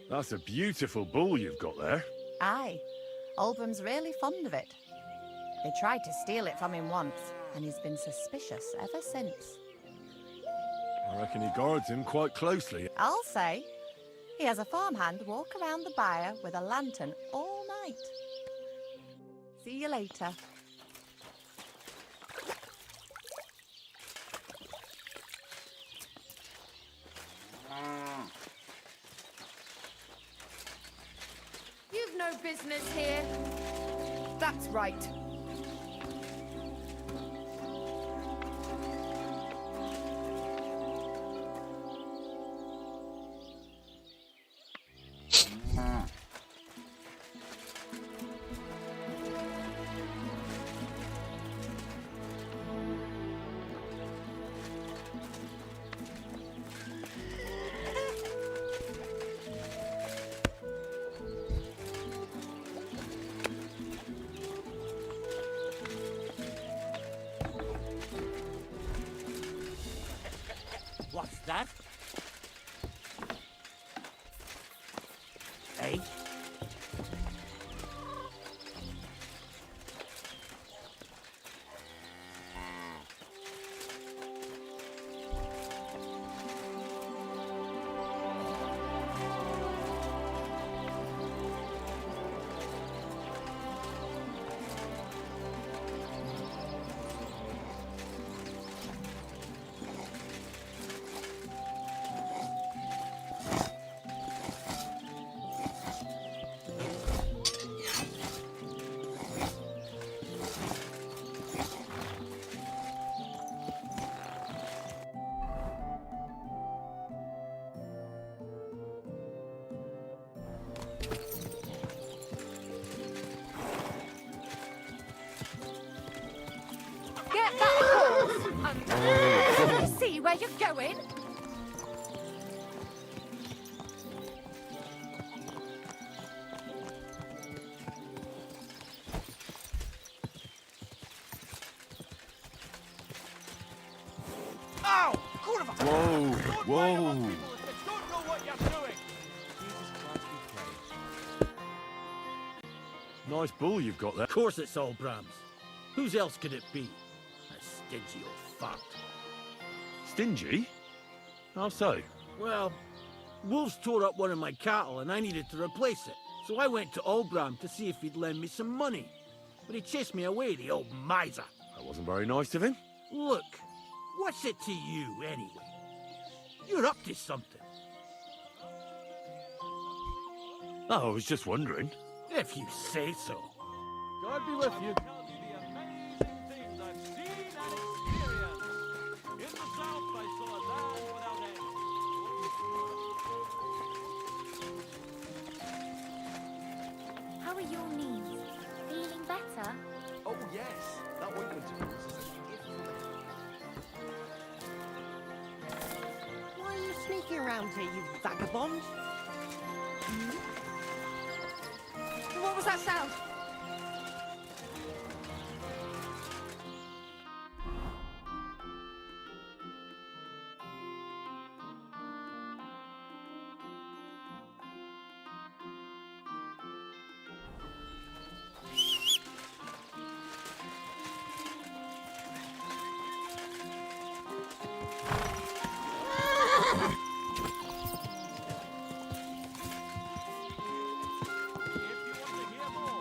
That's a beautiful bull you've got there. Aye. Oldbram's really fond of it. They tried to steal it from him once, and he's been suspicious ever since. I reckon he guards him quite closely. I'll say. He has a farmhand walk around the byre with a lantern all night. See you later. You've no business here. That's right. What's that? Hey? Get that horse! Can you see where you're going? Ow! Whoa, whoa. Don't know what you're doing. Nice bull you've got there. Of course it's all Bram's. Whose else could it be? A stingy old fart. Stingy? How so? Well, wolves tore up one of my cattle and I needed to replace it. So I went to Olbram to see if he'd lend me some money. But he chased me away, the old miser. That wasn't very nice of him. Look, what's it to you, anyway? You're up to something. Oh, I was just wondering. If you say so. God be with you. Tell you the amazing things I've seen and experienced. In the south, I saw a land without end. How are your knees? Feeling better? Oh, yes. That ointment of yours is a gift. Why are you sneaking around here, you vagabond? What was that sound? If you want to hear more,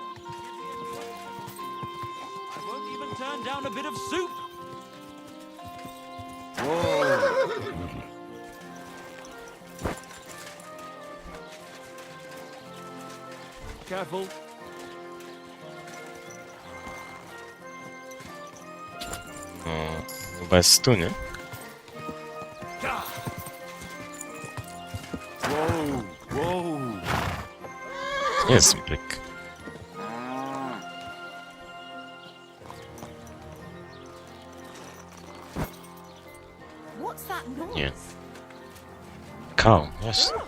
turn down a bit of soup. Careful. No, chyba jest stu, nie? Whoa, whoa. Nie jest Simplik. What's that noise? Nie. Cow, właśnie.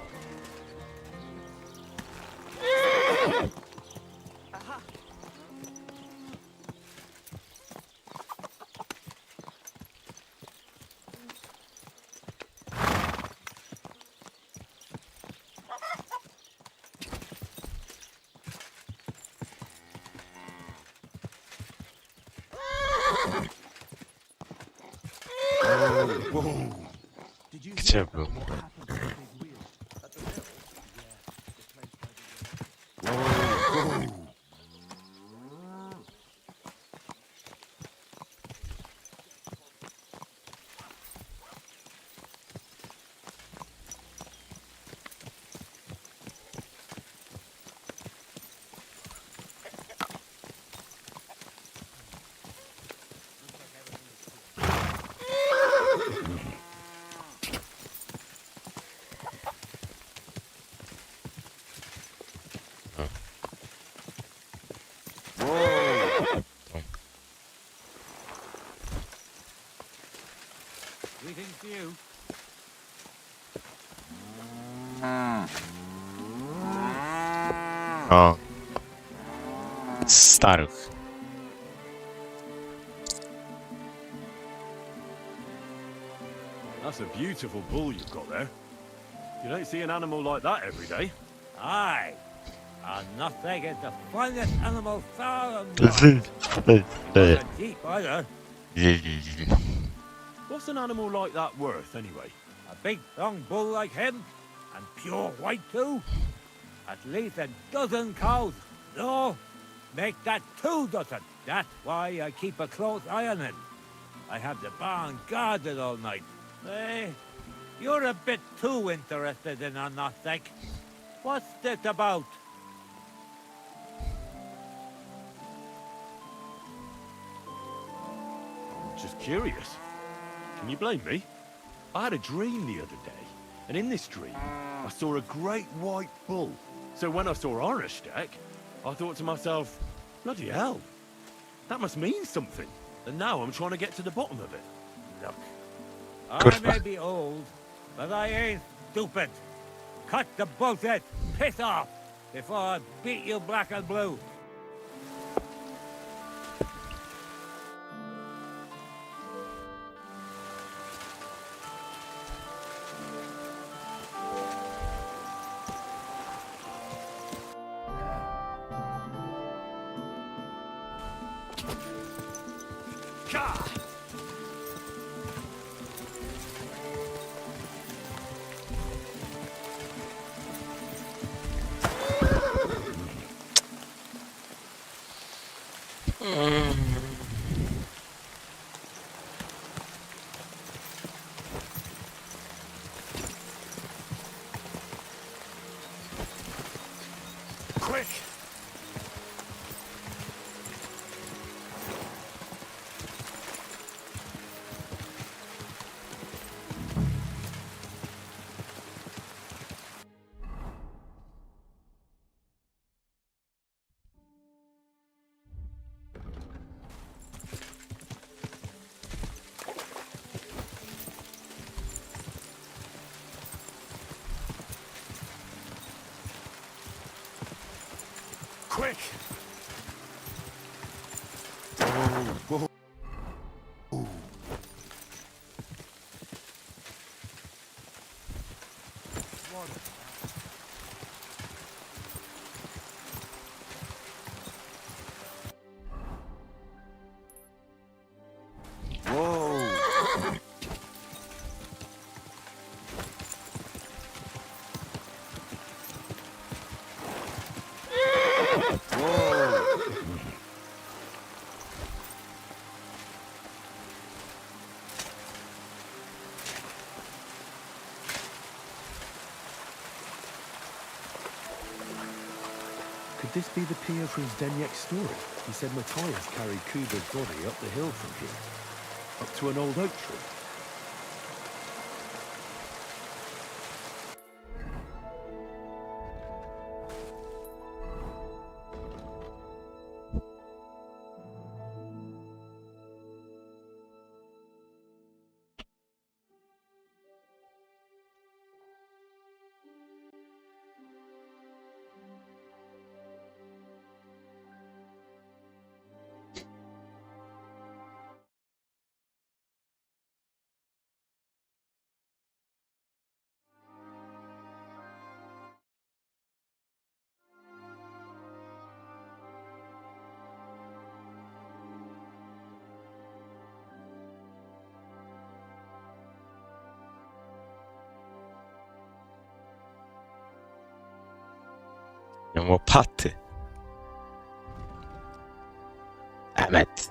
Gdzie był? Greetings to you. O. Staruch. That's a beautiful bull you've got there. You don't see an animal like that every day. Aye. And nothing is the finest animal found. A deep either. What's an animal like that worth, anyway? A big strong bull like him, and pure white too. At least a dozen cows. No, make that 2 dozen. That's why I keep a close eye on him. I have the barn guarded all night. You're a bit too interested in a nothing. What's this about? I'm just curious. Can you blame me? I had a dream the other day, and in this dream, I saw a great white bull. So when I saw Arnesteck, I thought to myself, bloody hell, that must mean something. And now I'm trying to get to the bottom of it. Look, I may be old, but I ain't stupid. Cut the bullshit, piss off, before I beat you black and blue. Quick! Quick! Whoa, whoa. Whoa! this be the pier from Zdeněk's story? He said Matthias carried Kuba's body up the hill from here, up to an old oak tree. Łopaty. Emet.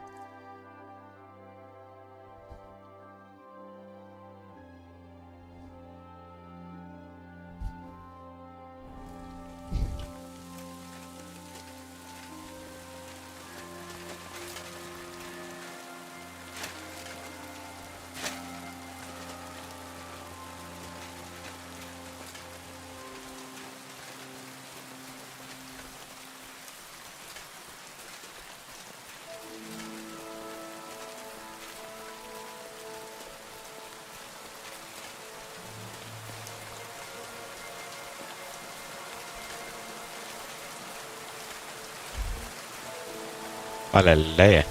Ale leje.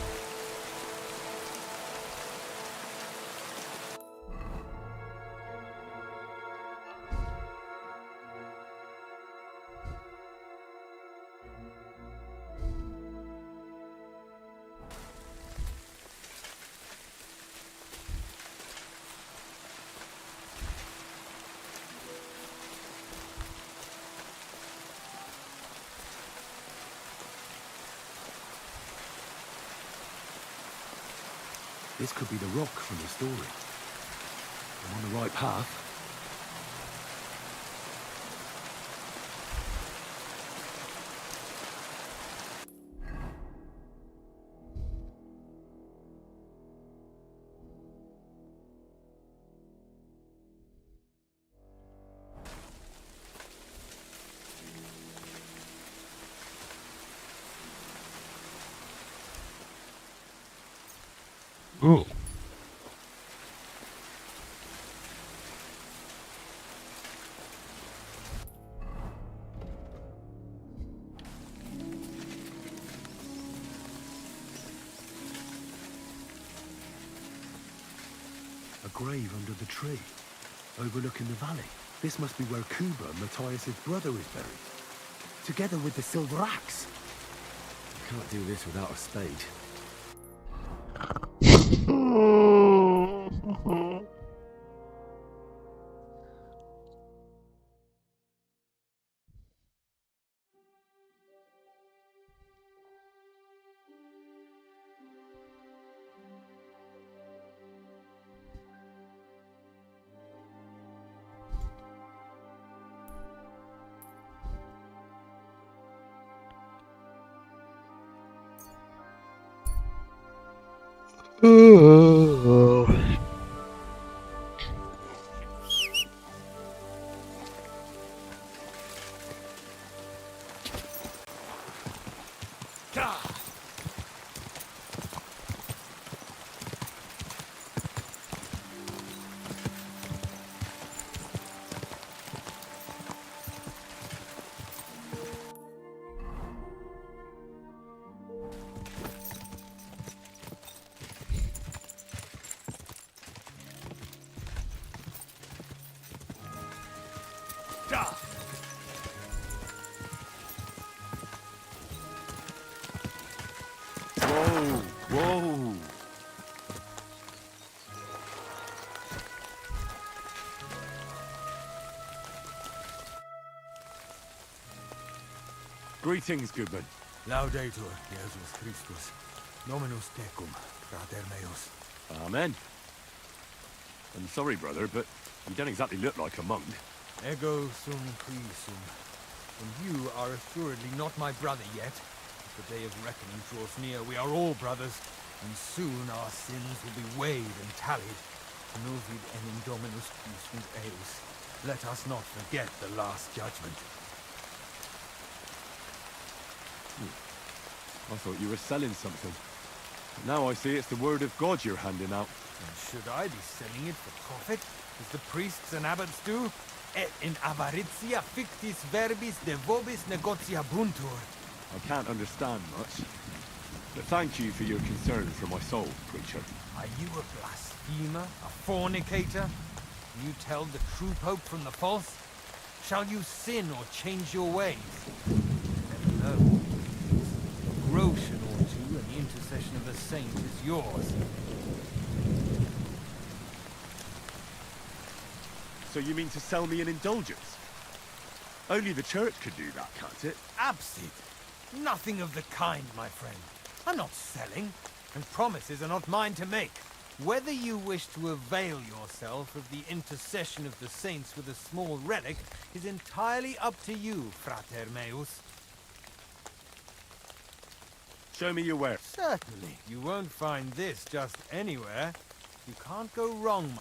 This could be the rock from the story. I'm on the right path. Ooh. A grave under the tree, overlooking the valley. This must be where Kuba, Matthias's brother, is buried, together with the silver axe. Can't do this without a spade. Ooh. Whoa! Greetings, goodman. Laudetur, Jesus Christus. Nominus tecum, frater meus. Amen. I'm sorry, brother, but you don't exactly look like a monk. Ego sum qui sum. And you are assuredly not my brother yet. As the day of reckoning draws near, we are all brothers, and soon our sins will be weighed and tallied. Novid enim Dominus quis sunt eis. Let us not forget the last judgment. I thought you were selling something. But now I see it's the word of God you're handing out. And should I be selling it for profit, as the priests and abbots do? Et in avaritia fictis verbis de vobis negociabuntur. I can't understand much. But thank you for your concern for my soul, preacher. Are you a blasphemer? A fornicator? You tell the true pope from the false? Shall you sin or change your ways? Never know. A groschen or two, and the intercession of the saint is yours. So you mean to sell me an indulgence? Only the church could do that, can't it? Absit! Nothing of the kind, my friend. I'm not selling, and promises are not mine to make. Whether you wish to avail yourself of the intercession of the saints with a small relic is entirely up to you, Frater meus. Show me your wares. Certainly. You won't find this just anywhere. You can't go wrong.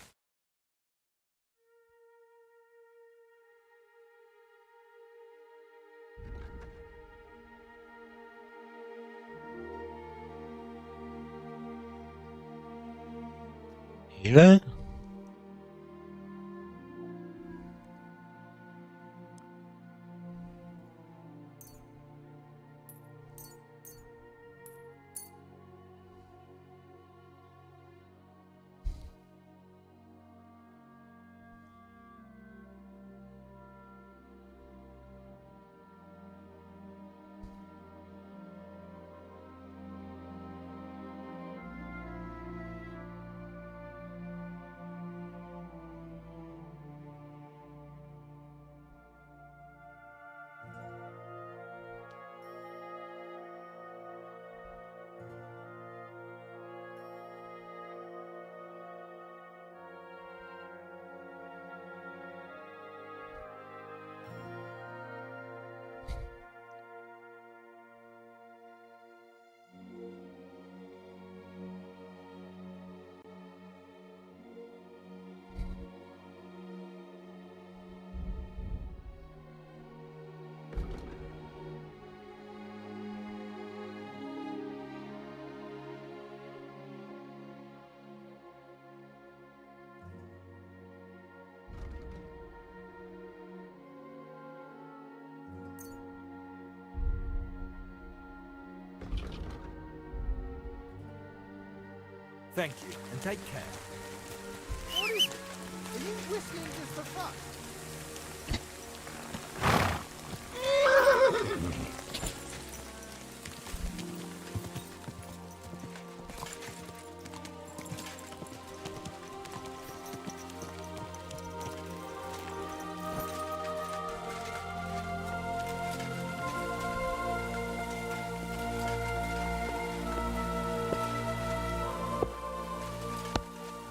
Ile? Thank you, and take care. What is it? Are you whistling just for fun?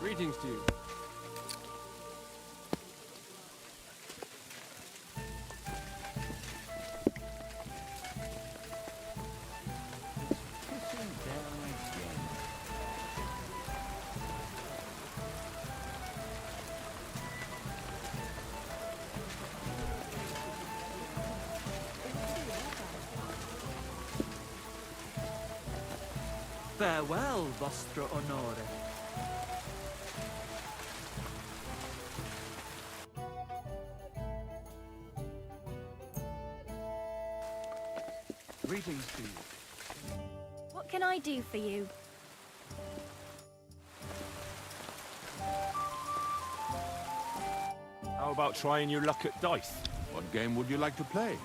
Greetings to you. Farewell, vostro onore. Greetings to you. What can I do for you? How about trying your luck at dice? What game would you like to play?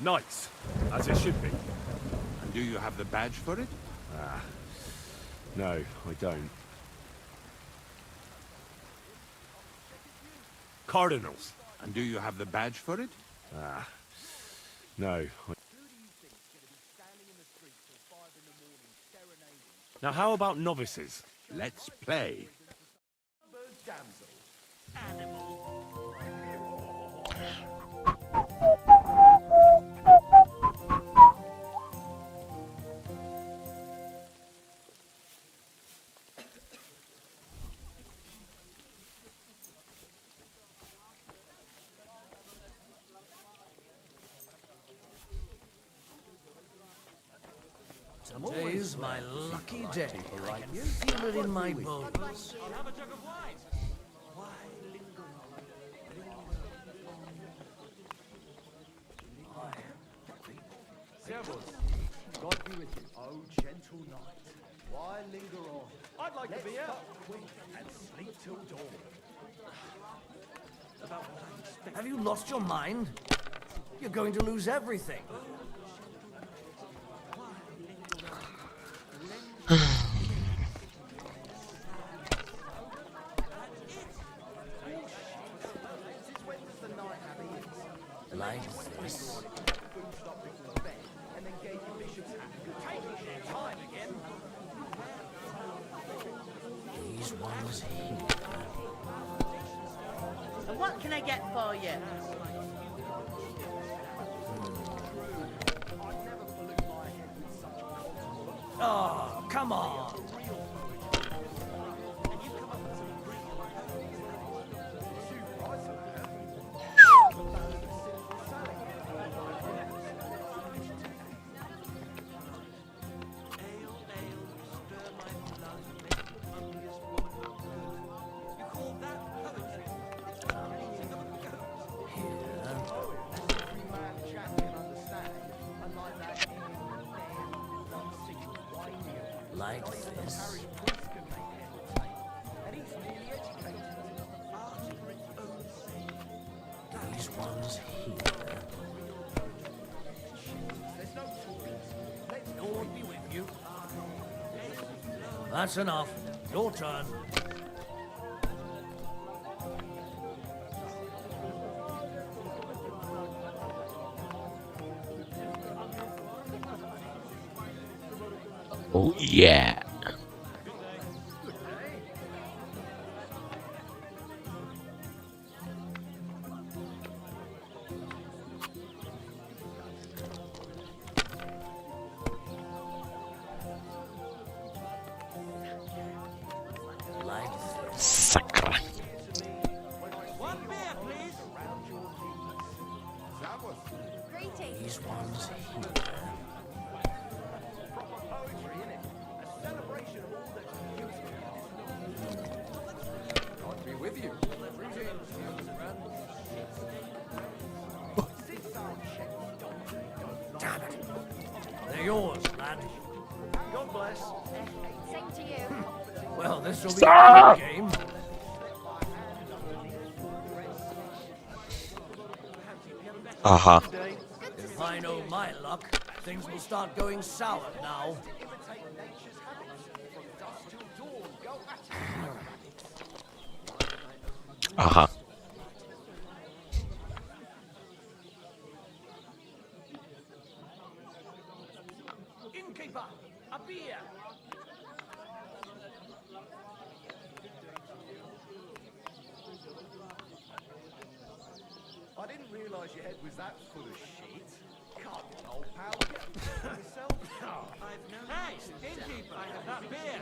Nice, as it should be. And do you have the badge for it? No, I don't. Cardinals. And do you have the badge for it? No. Now, how about novices? Let's play. Today's my lucky day. I can feel it in my bones. God be with you. Oh, gentle knight. Why linger on? I'd like to be out quick and sleep till dawn. Have you lost your mind? You're going to lose everything. Like this. These ones here. And what can I get for you? Oh, come on. Like this. These ones here. Lord be with you. That's enough. Your turn. Oh yeah. Sakra. These ones here. God be with you. Damn it. They're yours, lad. God bless. Same to you. Well, this will be Stop! a good game. Aha. If I know my luck, things will start going sour now. Aha. Innkeeper, a beer. I didn't realise your head was that full of shit. Come on, old pal. Get yourself. Hey, innkeeper, that beer.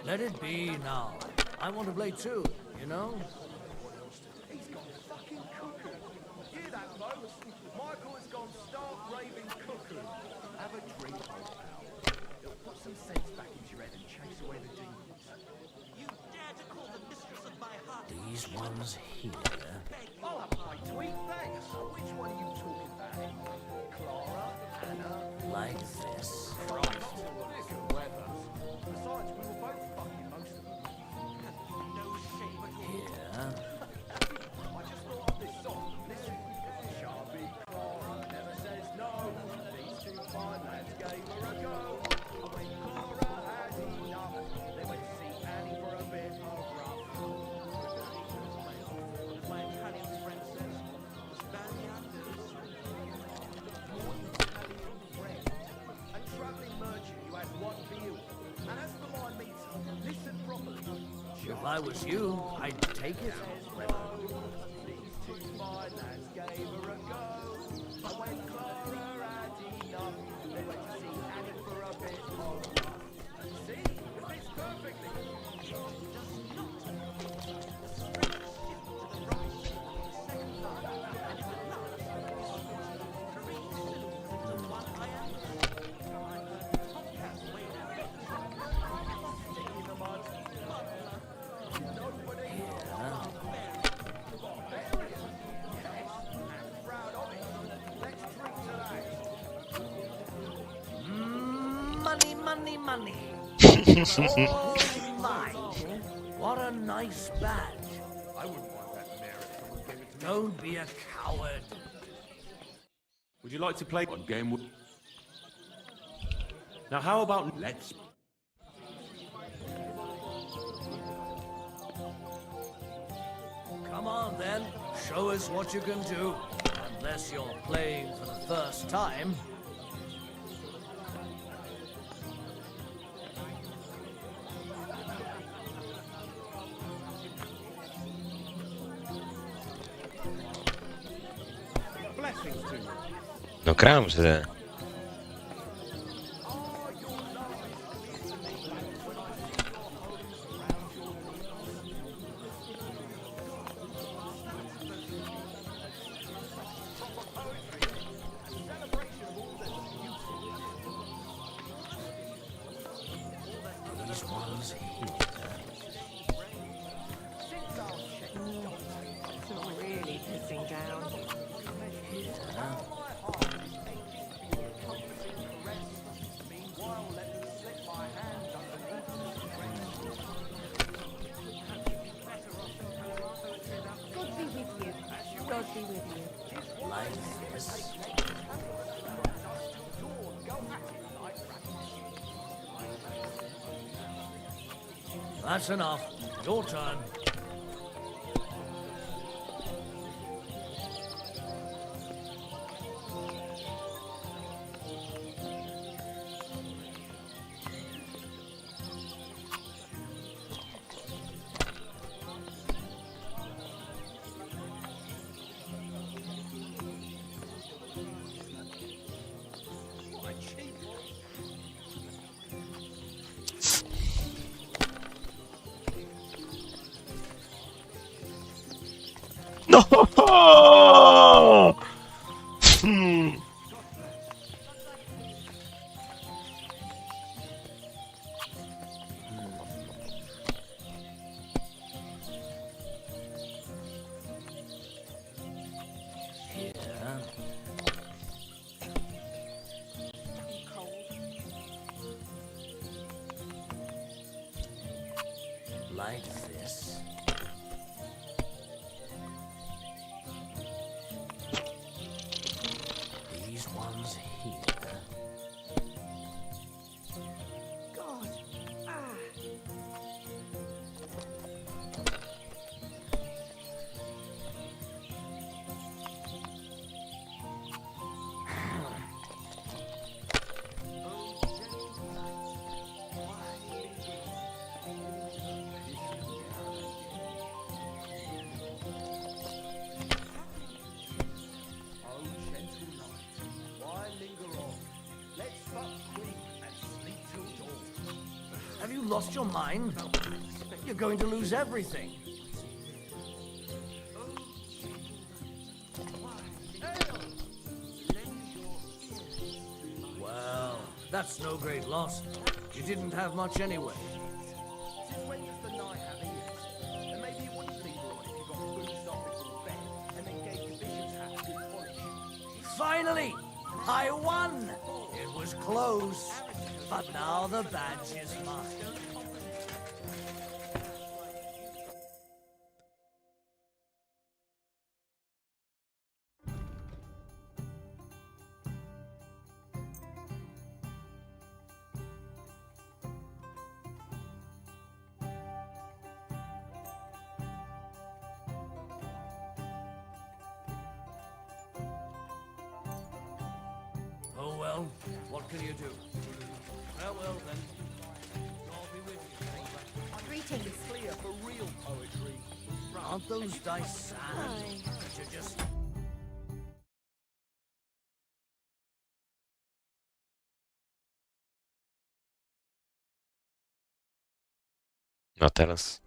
Let it be now. I want to play too, you know? He's gone fucking cuckoo. Hear that, folks? Michael has gone stark raving cuckoo. Have a drink, old pal. It'll put some sense back into your head and chase away the demons. You dare to call the mistress of my heart? These ones here. I'll have my tweet, thanks. Which one are you talking about? Clara, Anna, Like this. Christ. Good weather. Besides, we were both fucking most of them. Here. I just thought of this song. Listen. Sharpie, Clara never says no. These two fine lads gave her a go. And when Clara had enough, they went to see Annie for a bit of rough. If I was you, I'd take it. Money, money, money. It's all mine. What a nice badge. I wouldn't want that mare if someone gave it to me. Don't be a coward. Would you like to play one game? Now, how about let's... Come on, then. Show us what you can do. Unless you're playing for the first time. No grałem, że... These ones here. It's not really pissing down. God be with you. God be with you. Like this. That's enough. Your turn. No! Hmm. Like this. These ones here. God. Ah. Have you lost your mind? You're going to lose everything. Well, that's no great loss. You didn't have much anyway. Since when does the knight have ears? And maybe you wouldn't leave her on if you got boots off before bed, and then gave your bishop's hat a good polish. Finally! I won! It was close, but now the badge is mine. Oh well, what can you do? Farewell then. God be with you. greetings. Clear for real poetry. Aren't those dice sad? You should just... No teraz.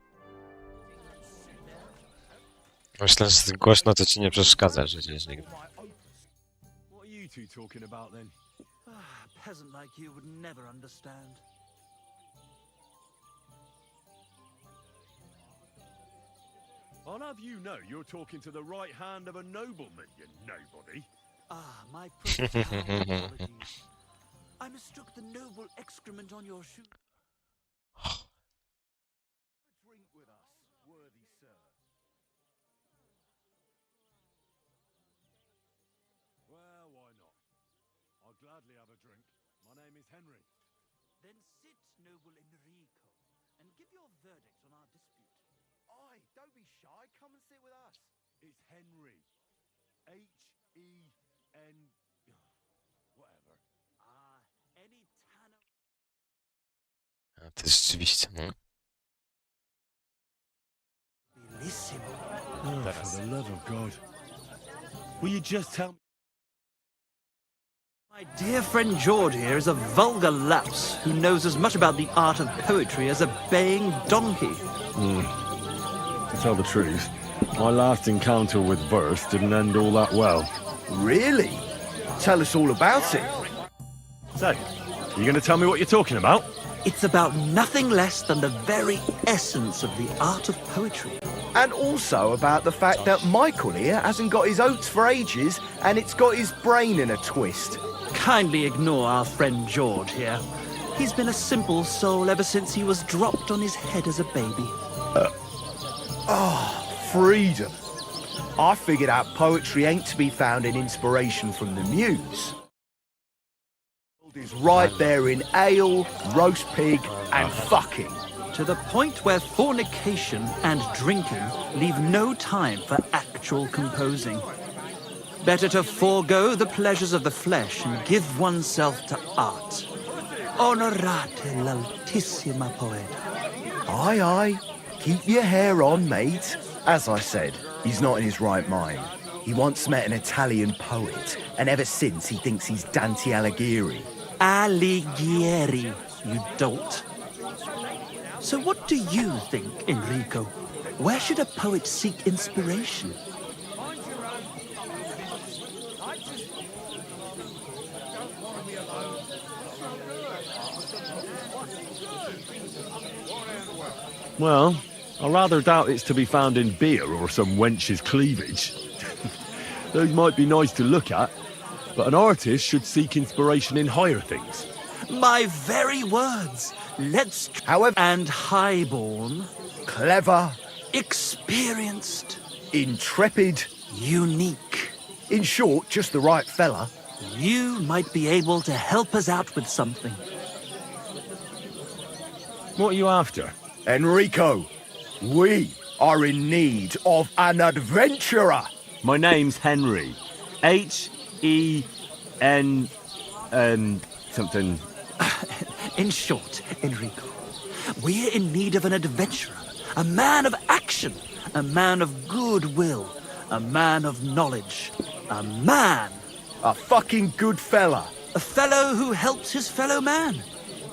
Myślę, że głośno to ci nie przeszkadza, że gdzieś nigdy. What are you two talking about then? A peasant like you would never understand. I'll have you know you're talking to the right hand of a nobleman, you nobody. Ah, my profound apologies. I mistook the noble excrement on your shoe. Drink with us, worthy sir. Well, why not? I'll gladly have a drink. My name is Henry. Then sit, noble Enrico, and give your verdict on our dispute. Aye, don't be shy. Come and sit with us. It's Henry. H-E-N... Whatever. Ah, any tanner... A to rzeczywiście, no. Bellissimo. Oh, for the love of God. Will you just tell me... My dear friend George here is a vulgar louse who knows as much about the art of poetry as a baying donkey. To tell the truth, my last encounter with verse didn't end all that well. Really? Tell us all about it. So, you going to tell me what you're talking about? It's about nothing less than the very essence of the art of poetry. And also about the fact that Michael here hasn't got his oats for ages and it's got his brain in a twist. Kindly ignore our friend George here. He's been a simple soul ever since he was dropped on his head as a baby. Freedom. I figured out poetry ain't to be found in inspiration from the muse. Is right there in ale, roast pig, and fucking. To the point where fornication and drinking leave no time for actual composing. Better to forego the pleasures of the flesh and give oneself to art. Onorate l'altissima poeta. Aye, aye. Keep your hair on, mate. As I said, he's not in his right mind. He once met an Italian poet, and ever since he thinks he's Dante Alighieri. Alighieri, you dolt. So what do you think, Enrico? Where should a poet seek inspiration? Well, I rather doubt it's to be found in beer or some wench's cleavage. Those might be nice to look at, but an artist should seek inspiration in higher things. My very words. Let's... However... And highborn. Clever. Experienced. Intrepid. Unique. In short, just the right fella. You might be able to help us out with something. What are you after? Enrico, we are in need of an adventurer. My name's Henry. H-E-N... something... In short, Enrico, we're in need of an adventurer, a man of action, a man of goodwill, a man of knowledge, a man. A fucking good fella. A fellow who helps his fellow man.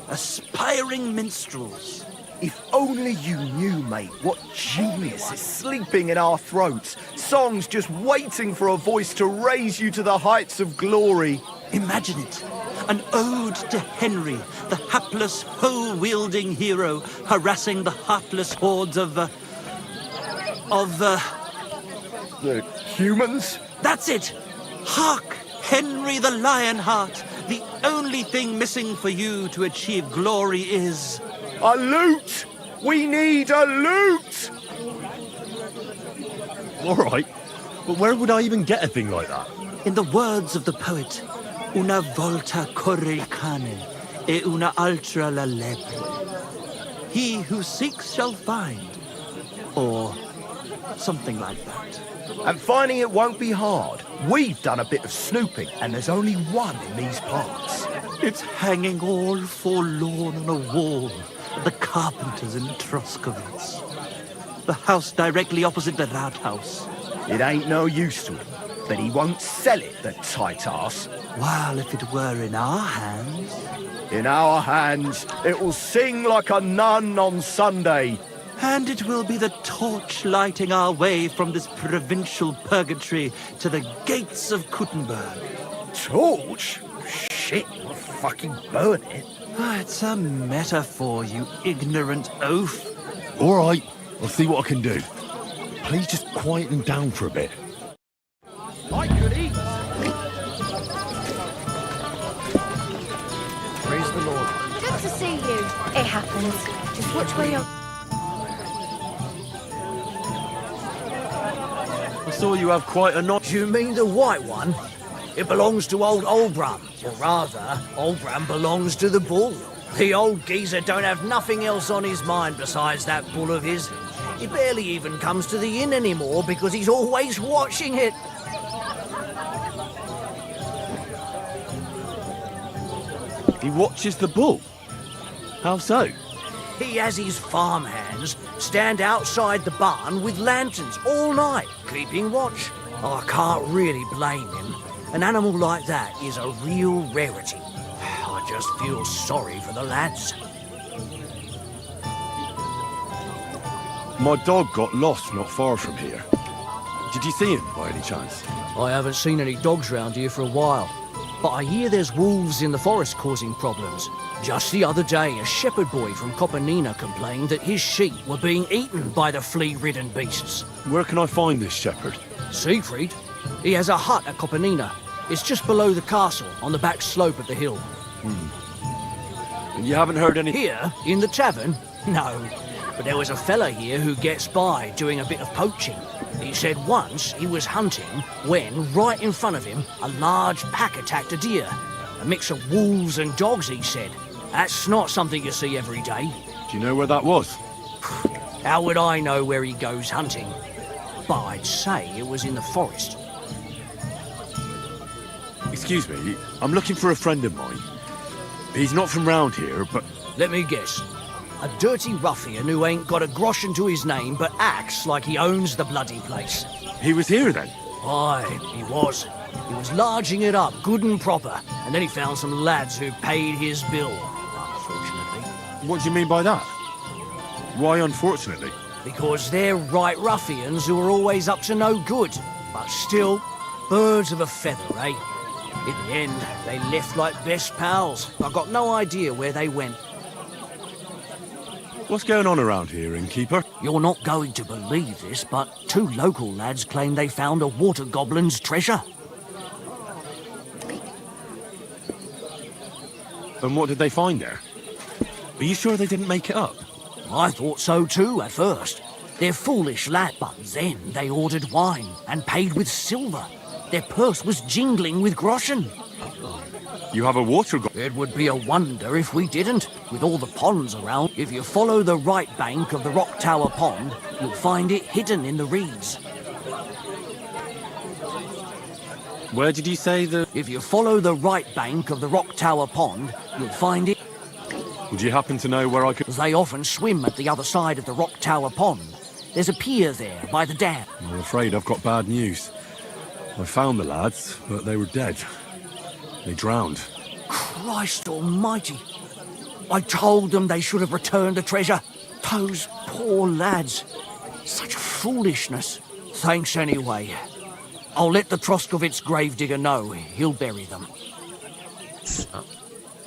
Aspiring minstrels. If only you knew, mate, what genius is sleeping in our throats. Songs just waiting for a voice to raise you to the heights of glory. Imagine it. An ode to Henry, the hapless, hoe-wielding hero, harassing the heartless hordes of The humans? That's it! Hark! Henry the Lionheart! The only thing missing for you to achieve glory is... A loot! We need a loot! All right, but where would I even get a thing like that? In the words of the poet, una volta corre il cane, e una altra la lepre. He who seeks shall find. Or something like that. And finding it won't be hard. We've done a bit of snooping, and there's only one in these parts. It's hanging all forlorn on a wall, The carpenters in Troskovitz. The house directly opposite the outhouse. It ain't no use to him, but he won't sell it, the tight ass. Well, if it were in our hands... In our hands, it will sing like a nun on Sunday. And it will be the torch lighting our way from this provincial purgatory to the gates of Kuttenberg. Torch? Shit, we'll fucking burn it. It's a metaphor, you ignorant oaf. All right, I'll see what I can do. Please just quieten down for a bit. I could eat. Praise the Lord. Good to see you. It happens. Just watch where you're... I saw you have quite a knot. You mean the white one? It belongs to old Olbram. Or rather, Olbram belongs to the bull. The old geezer don't have nothing else on his mind besides that bull of his. He barely even comes to the inn anymore because he's always watching it. He watches the bull? How so? He has his farmhands stand outside the barn with lanterns all night, keeping watch. I can't really blame him. An animal like that is a real rarity. I just feel sorry for the lads. My dog got lost not far from here. Did you see him by any chance? I haven't seen any dogs round here for a while, but I hear there's wolves in the forest causing problems. Just the other day, a shepherd boy from Kopanina complained that his sheep were being eaten by the flea-ridden beasts. Where can I find this shepherd? Siegfried? He has a hut at Kopanina. It's just below the castle, on the back slope of the hill. And you haven't heard any... Here, in the tavern? No. But there was a fella here who gets by doing a bit of poaching. He said once he was hunting when, right in front of him, a large pack attacked a deer. A mix of wolves and dogs, he said. That's not something you see every day. Do you know where that was? How would I know where he goes hunting? But I'd say it was in the forest. Excuse me, I'm looking for a friend of mine. He's not from round here, but... Let me guess. A dirty ruffian who ain't got a groschen to his name but acts like he owns the bloody place. He was here then? Aye, he was. He was larging it up good and proper, and then he found some lads who paid his bill, unfortunately. What do you mean by that? Why unfortunately? Because they're right ruffians who are always up to no good. But still, birds of a feather, eh? In the end, they left like best pals. I've got no idea where they went. What's going on around here, innkeeper? You're not going to believe this, but 2 local lads claim they found a water goblin's treasure. And what did they find there? Are you sure they didn't make it up? I thought so too, at first. They're foolish lads, but then they ordered wine and paid with silver. Their purse was jingling with groschen. You have a water goblin? It would be a wonder if we didn't. With all the ponds around, if you follow the right bank of the Rock Tower Pond, you'll find it hidden in the reeds. Where did you say the... If you follow the right bank of the Rock Tower Pond, you'll find it... Would you happen to know where I could... They often swim at the other side of the Rock Tower Pond. There's a pier there, by the dam. I'm afraid I've got bad news. I found the lads, but they were dead. They drowned. Christ almighty! I told them they should have returned the treasure. Those poor lads. Such foolishness. Thanks anyway. I'll let the Troskovitz gravedigger know. He'll bury them.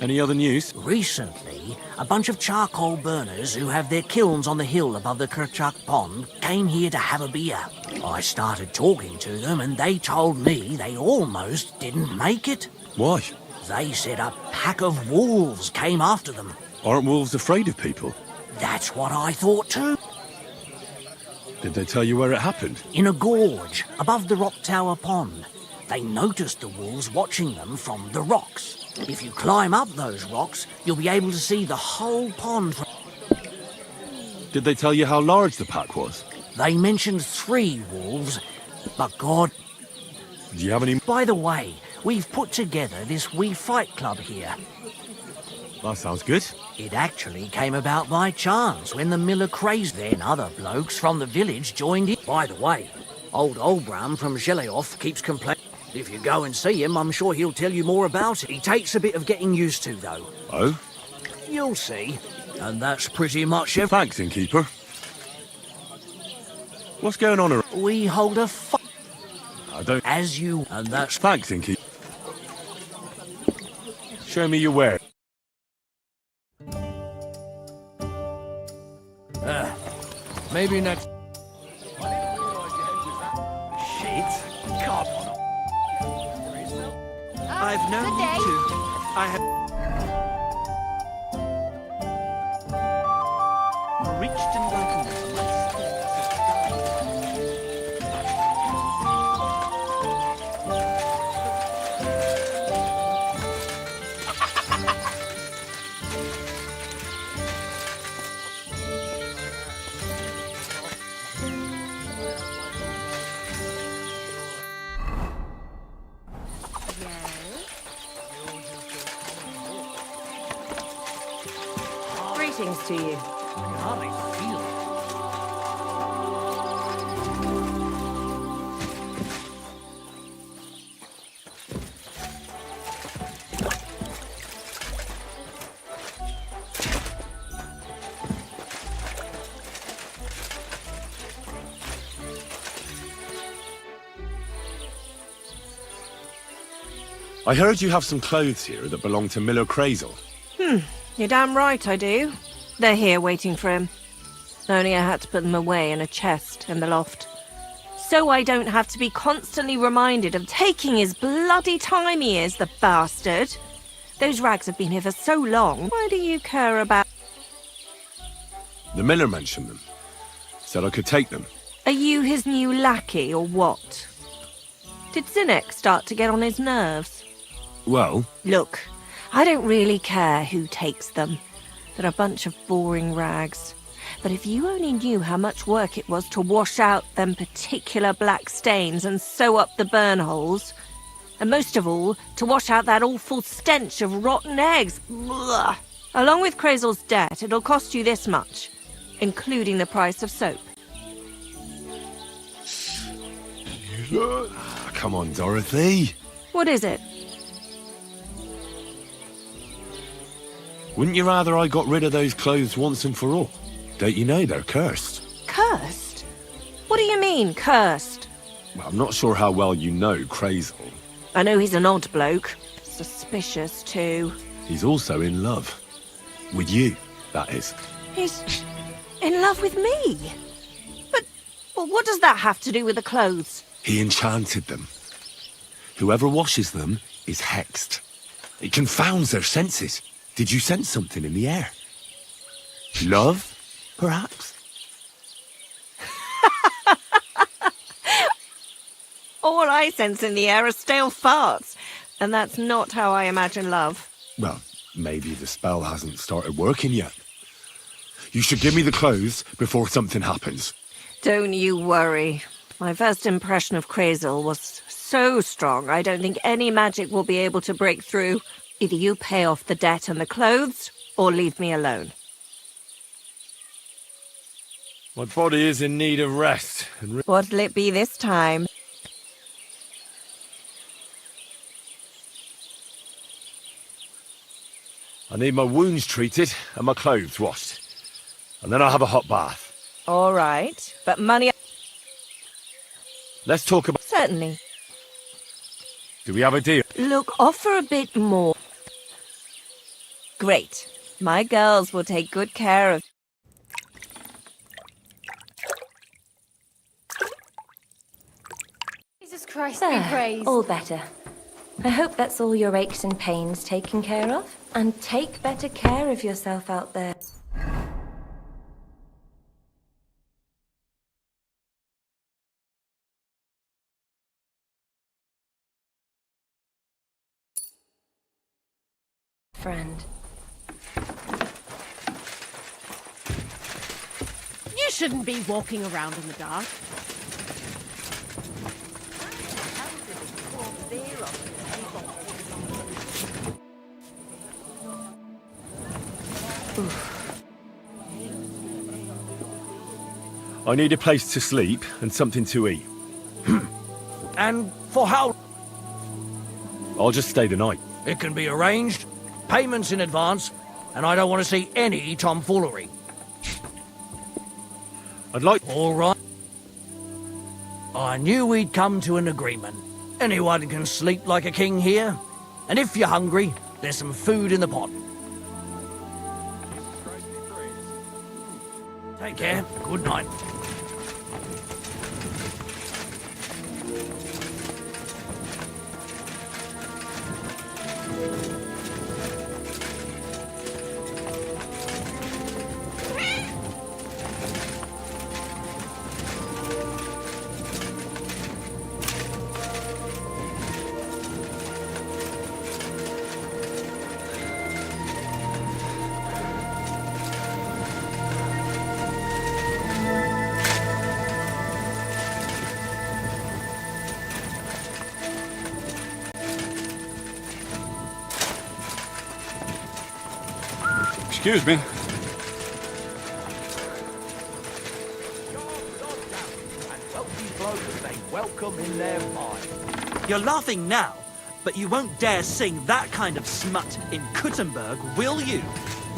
Any other news? Recently, a bunch of charcoal burners who have their kilns on the hill above the Kerchak Pond came here to have a beer. I started talking to them and they told me they almost didn't make it. Why? They said a pack of wolves came after them. Aren't wolves afraid of people? That's what I thought too. Did they tell you where it happened? In a gorge above the Rock Tower Pond. They noticed the wolves watching them from the rocks. If you climb up those rocks, you'll be able to see the whole pond. Did they tell you how large the pack was? They mentioned 3 wolves, but God... Do you have any... By the way, we've put together this wee fight club here. That sounds good. It actually came about by chance when the miller crazed. Then other blokes from the village joined in. By the way, old Olbram from Zhelioff keeps complaining. If you go and see him, I'm sure he'll tell you more about it. He takes a bit of getting used to, though. Oh? You'll see. And that's pretty much it. Thanks, innkeeper. What's going on around? We hold a I don't... As you... And that's... Thanks, innkeeper. Show me your ware. Maybe next... Shit. Come on. I've known you to. I have reached enlightenment. Greetings to you. I heard you have some clothes here that belong to Miller Crazel. You're damn right I do. They're here waiting for him. Only I had to put them away in a chest in the loft. So I don't have to be constantly reminded of taking his bloody time he is, the bastard. Those rags have been here for so long. Why do you care about... The miller mentioned them. Said I could take them. Are you his new lackey or what? Did Zinnek start to get on his nerves? Well... Look, I don't really care who takes them. They're a bunch of boring rags. But if you only knew how much work it was to wash out them particular black stains and sew up the burn holes, and most of all, to wash out that awful stench of rotten eggs. Blah. Along with Crazel's debt, it'll cost you this much, including the price of soap. Come on, Dorothy. What is it? Wouldn't you rather I got rid of those clothes once and for all? Don't you know they're cursed? Cursed? What do you mean, cursed? Well, I'm not sure how well you know Crazel. I know he's an odd bloke. Suspicious, too. He's also in love. With you, that is. He's in love with me? But well, what does that have to do with the clothes? He enchanted them. Whoever washes them is hexed. It confounds their senses. Did you sense something in the air? Love, perhaps? All I sense in the air are stale farts. And that's not how I imagine love. Well, maybe the spell hasn't started working yet. You should give me the clothes before something happens. Don't you worry. My first impression of Crazel was so strong, I don't think any magic will be able to break through. Either you pay off the debt and the clothes, or leave me alone. My body is in need of rest. What'll it be this time? I need my wounds treated and my clothes washed. And then I'll have a hot bath. All right, but money... Let's talk about... Certainly. Do we have a deal? Look, offer a bit more. Great. My girls will take good care of... Jesus Christ, be praised. All better. I hope that's all your aches and pains taken care of. And take better care of yourself out there. Friend. You shouldn't be walking around in the dark. I need a place to sleep and something to eat. And for how? I'll just stay the night. It can be arranged. Payments in advance, and I don't want to see any tomfoolery. I'd like... All right. I knew we'd come to an agreement. Anyone can sleep like a king here. And if you're hungry, there's some food in the pot. Take care. Good night. Excuse me. Welcome in their mind. You're laughing now, but you won't dare sing that kind of smut in Kuttenberg, will you?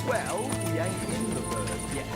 Well, we ain't in the bird yet.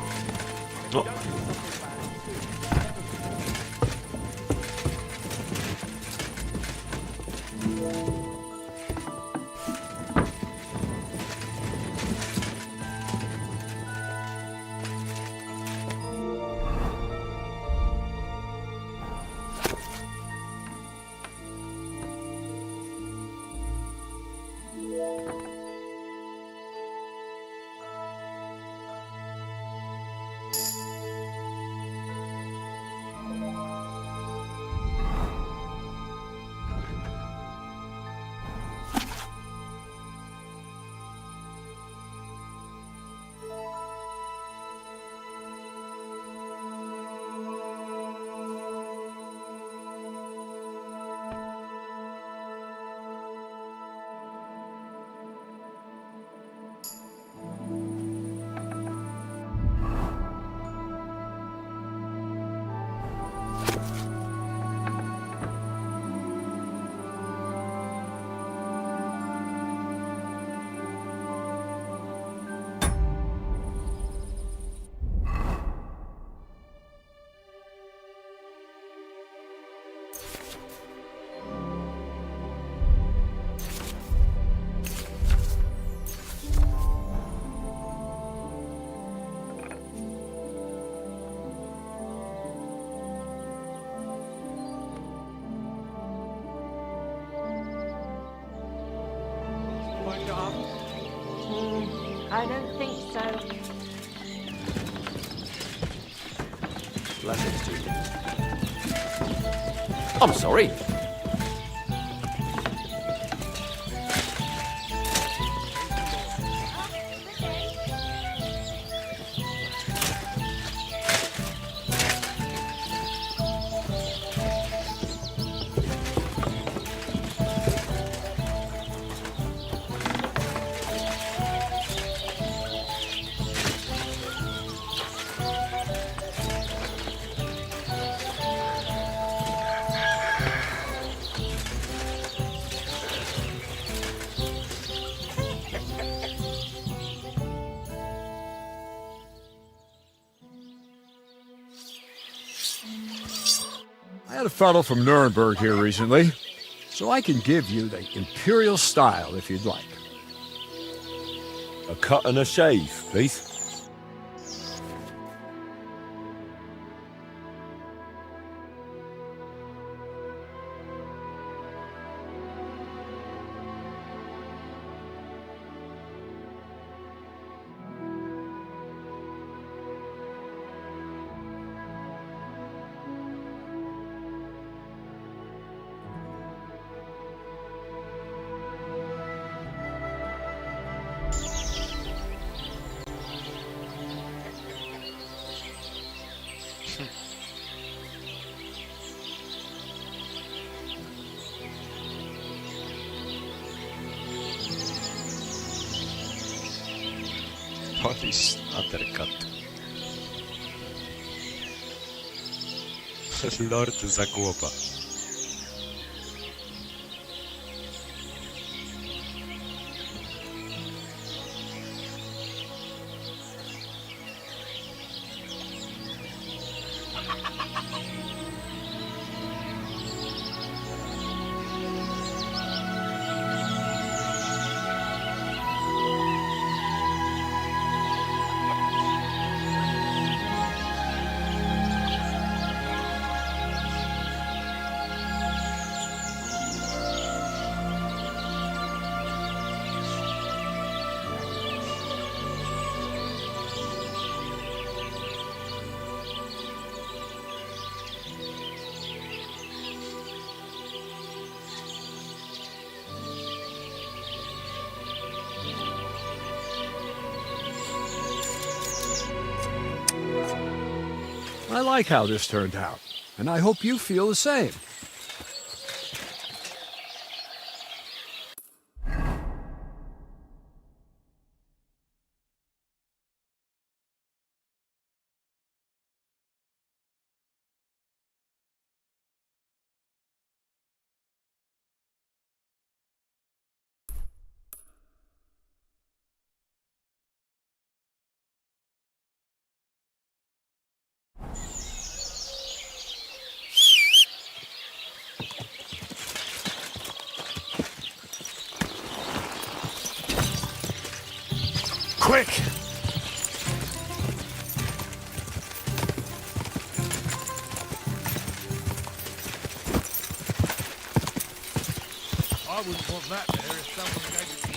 I don't think so. Blessings to you. I'm sorry. I had a fellow from Nuremberg here recently, so I can give you the imperial style if you'd like. A cut and a shave, please. Polish undercut. Lord Zagłoba. I like how this turned out, and I hope you feel the same. Quick! I wouldn't want that there if someone gave it to me.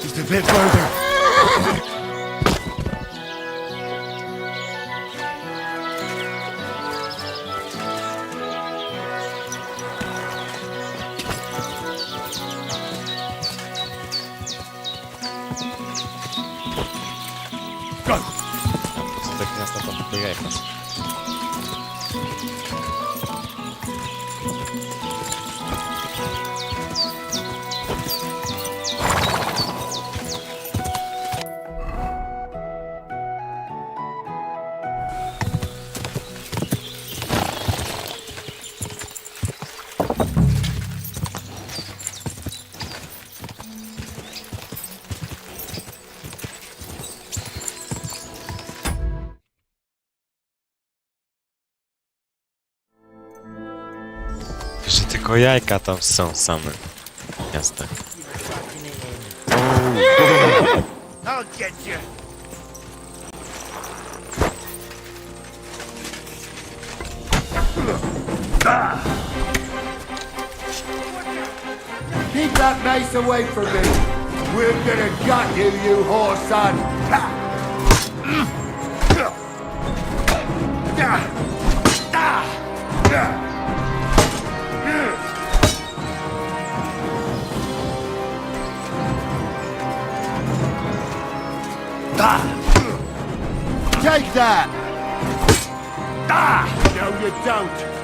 Just a bit further. Tak miasta to pojechać. Że tylko jajka tam są same. Jasne. I'll get you. Keep that mace away from me. We're gonna gut you, you whore son. Take that! No, you don't.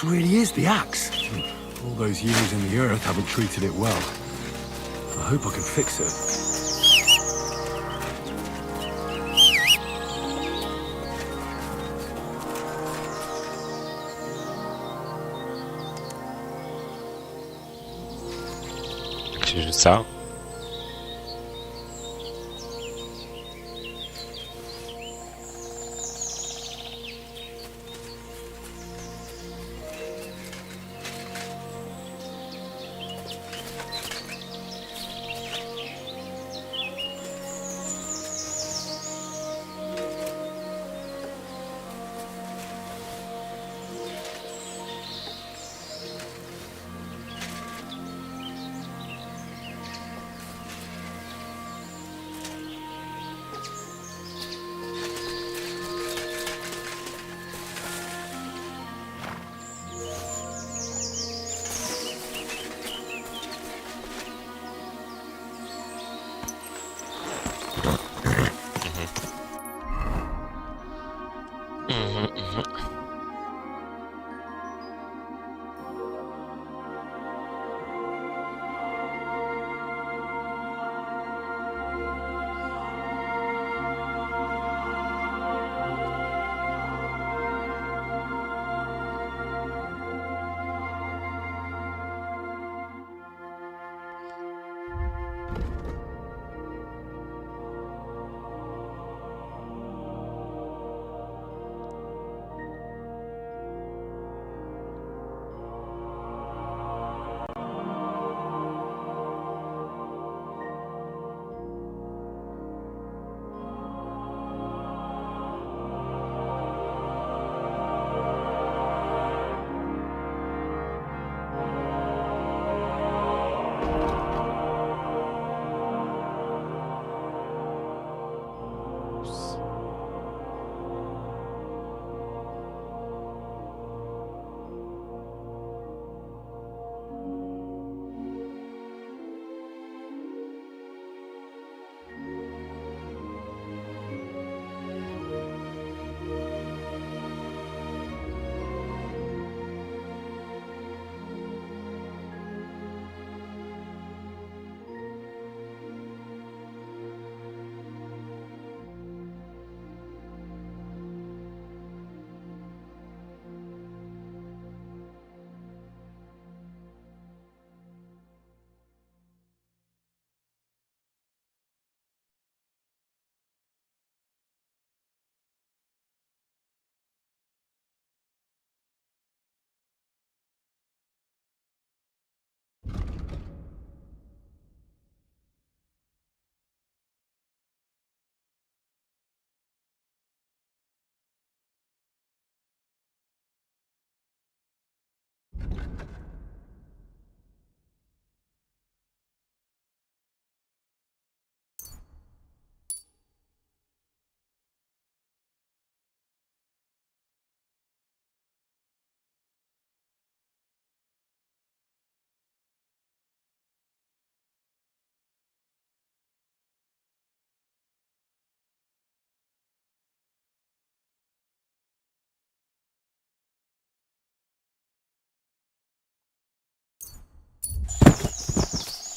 This really is the axe. All those years in the earth haven't treated it well. I hope I can fix it. Jak się rzuca?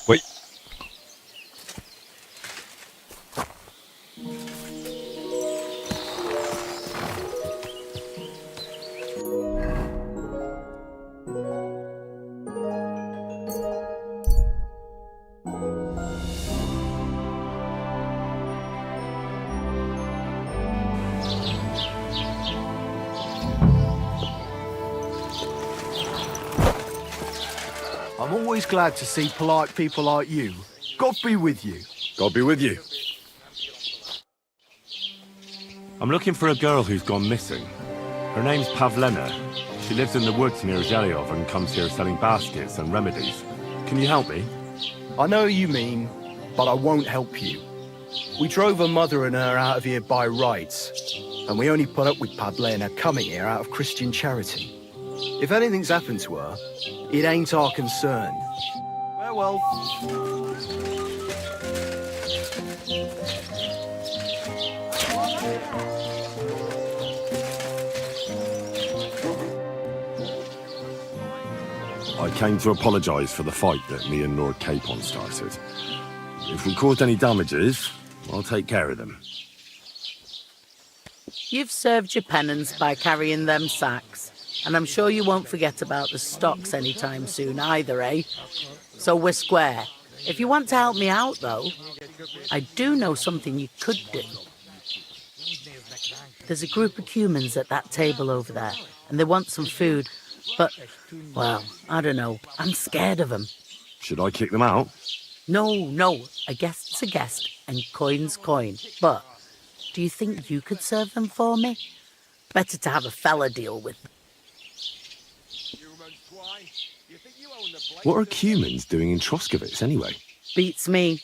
Wait. I'm always glad to see polite people like you. God be with you. God be with you. I'm looking for a girl who's gone missing. Her name's Pavlena. She lives in the woods near Zhelyov and comes here selling baskets and remedies. Can you help me? I know what you mean, but I won't help you. We drove her mother and her out of here by rights, and we only put up with Pavlena coming here out of Christian charity. If anything's happened to her, it ain't our concern. Farewell. came to apologise for the fight that me and Lord Capon started. If we caused any damages, I'll take care of them. You've served your penance by carrying them sacks, and I'm sure you won't forget about the stocks anytime soon either, eh? So we're square. If you want to help me out, though, I do know something you could do. There's a group of humans at that table over there, and they want some food, but, well, I don't know. I'm scared of them. Should I kick them out? No. A guest's a guest, and coin's coin. But do you think you could serve them for me? Better to have a fella deal with them. What are humans doing in Troskovitz anyway? Beats me.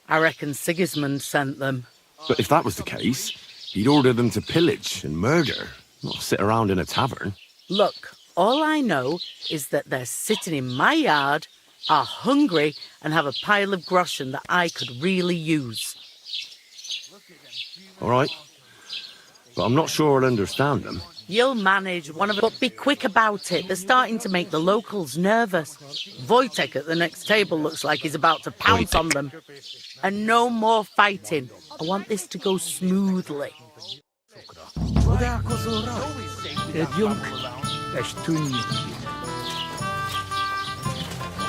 I reckon Sigismund sent them. But if that was the case, he'd order them to pillage and murder, not sit around in a tavern. Look, all I know is that they're sitting in my yard, are hungry, and have a pile of groschen that I could really use. All right. But I'm not sure I'll understand them. You'll manage one of them, but be quick about it. They're starting to make the locals nervous. Wojtek at the next table looks like he's about to pounce on them. And no more fighting. I want this to go smoothly.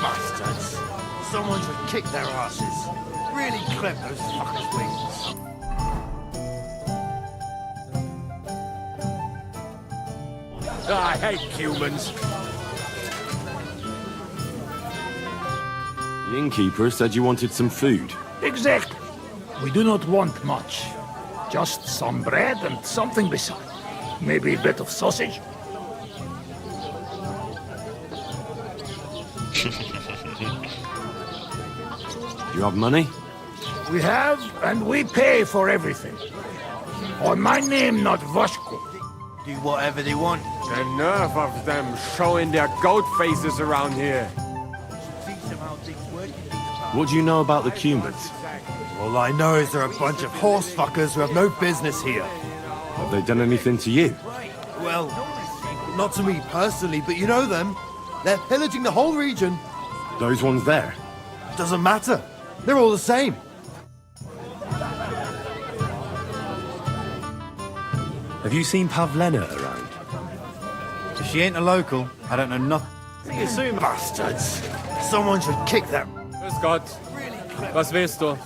Bastards. Someone should kick their asses. Really clip those fuckers' wings. I hate humans. The innkeeper said you wanted some food. Exactly. We do not want much. Just some bread and something beside. Maybe a bit of sausage. You have money? We have, and we pay for everything. On my name, not Voshko. Do whatever they want. The nerve of them showing their goat faces around here. What do you know about the Cumans? All I know is they're a bunch of horse fuckers who have no business here. Have they done anything to you? Well, not to me personally, but you know them. They're pillaging the whole region. Those ones there? Doesn't matter. They're all the same. Have you seen Pavlena around? If she ain't a local, I don't know nothing. See you soon, bastards. Someone should kick them. Grüß Gott. Was willst du?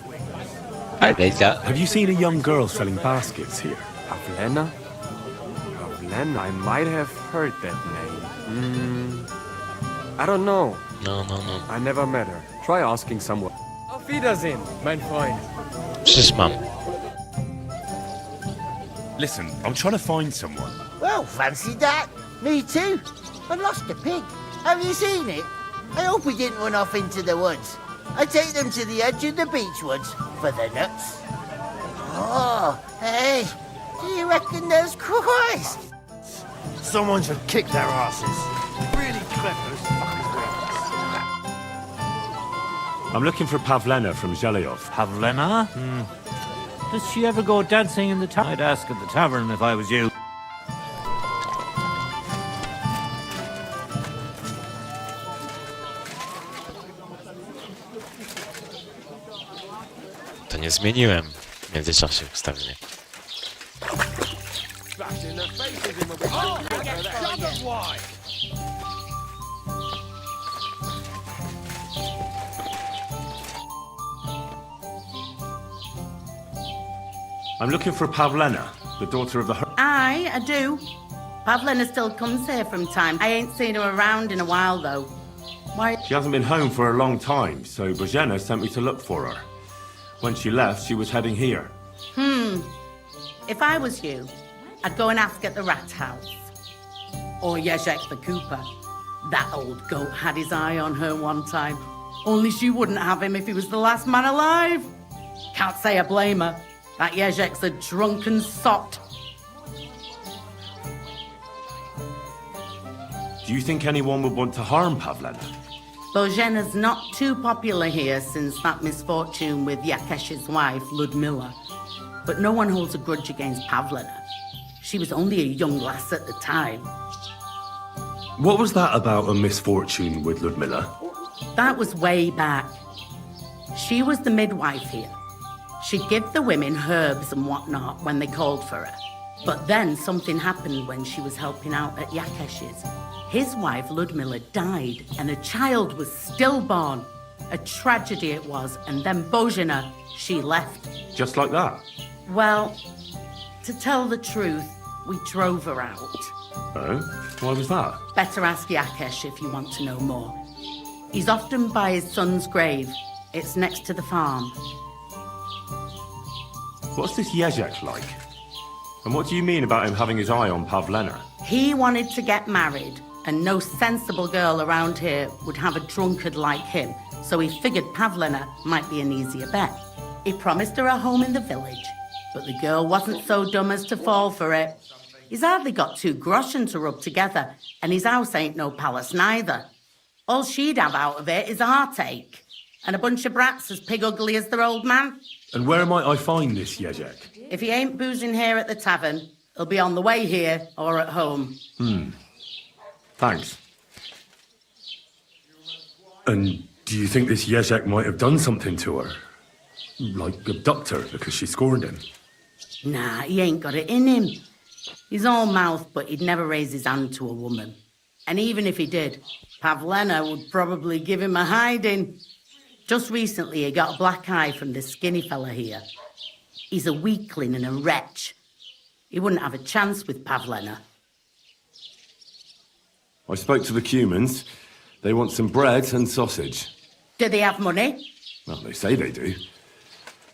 Have you seen a young girl selling baskets here? Pavlena? Pavlena? I might have heard that name. I don't know. No. I never met her. Try asking someone. Auf Wiedersehen, mein Freund. Przecież mam. Listen, I'm trying to find someone. Well, fancy that. Me too. I lost a pig. Have you seen it? I hope he didn't run off into the woods. I take them to the edge of the beech woods for the nuts. Oh, hey, do you reckon there's Christ? Someone should kick their asses. Really clip those fuckers' wings. I'm looking for Pavlena from Zhelyov. Pavlena? Does she ever go dancing in the town? I'd ask at the tavern if I was you. To nie zmieniłem w międzyczasie ustawienia. I'm looking for Pavlena, the daughter of the... Aye, I do. Pavlena still comes here from time. I ain't seen her around in a while, though. Why? She hasn't been home for a long time, so Bozhena sent me to look for her. When she left, she was heading here. If I was you, I'd go and ask at the rat house. Or Jezek the cooper. That old goat had his eye on her one time. Only she wouldn't have him if he was the last man alive. Can't say I blame her. That Jezek's a drunken sot. Do you think anyone would want to harm Pavlena? Bozhena's not too popular here since that misfortune with Yakesh's wife, Ludmilla. But no one holds a grudge against Pavlena. She was only a young lass at the time. What was that about a misfortune with Ludmilla? That was way back. She was the midwife here. She'd give the women herbs and whatnot when they called for her. But then something happened when she was helping out at Yakesh's. His wife, Ludmilla, died and a child was stillborn. A tragedy it was, and then Bozhena, she left. Just like that? Well, to tell the truth, we drove her out. Oh? Why was that? Better ask Yakesh if you want to know more. He's often by his son's grave. It's next to the farm. What's this Yezhek like? And what do you mean about him having his eye on Pavlena? He wanted to get married, and no sensible girl around here would have a drunkard like him, so he figured Pavlena might be an easier bet. He promised her a home in the village, but the girl wasn't so dumb as to fall for it. He's hardly got 2 groschen to rub together, and his house ain't no palace neither. All she'd have out of it is a heartache, and a bunch of brats as pig ugly as their old man. And where might I find this Yezhek? If he ain't boozing here at the tavern, he'll be on the way here or at home. Thanks. And do you think this Yezhek might have done something to her? Like abduct her because she scorned him? Nah, he ain't got it in him. He's all mouth, but he'd never raise his hand to a woman. And even if he did, Pavlena would probably give him a hiding. Just recently, he got a black eye from this skinny fella here. He's a weakling and a wretch. He wouldn't have a chance with Pavlena. I spoke to the Cumans. They want some bread and sausage. Do they have money? Well, they say they do.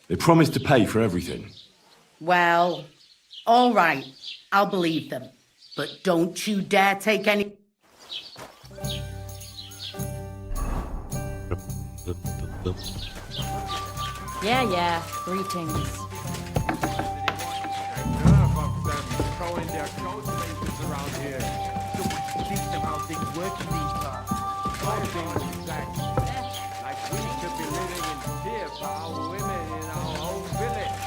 They promised to pay for everything. Well, all right. I'll believe them. But don't you dare take any... Yeah. Greetings. Throwing their coat faces around here. So we can teach them how things work in these parts. Like we could be living in fear for our women in our own village.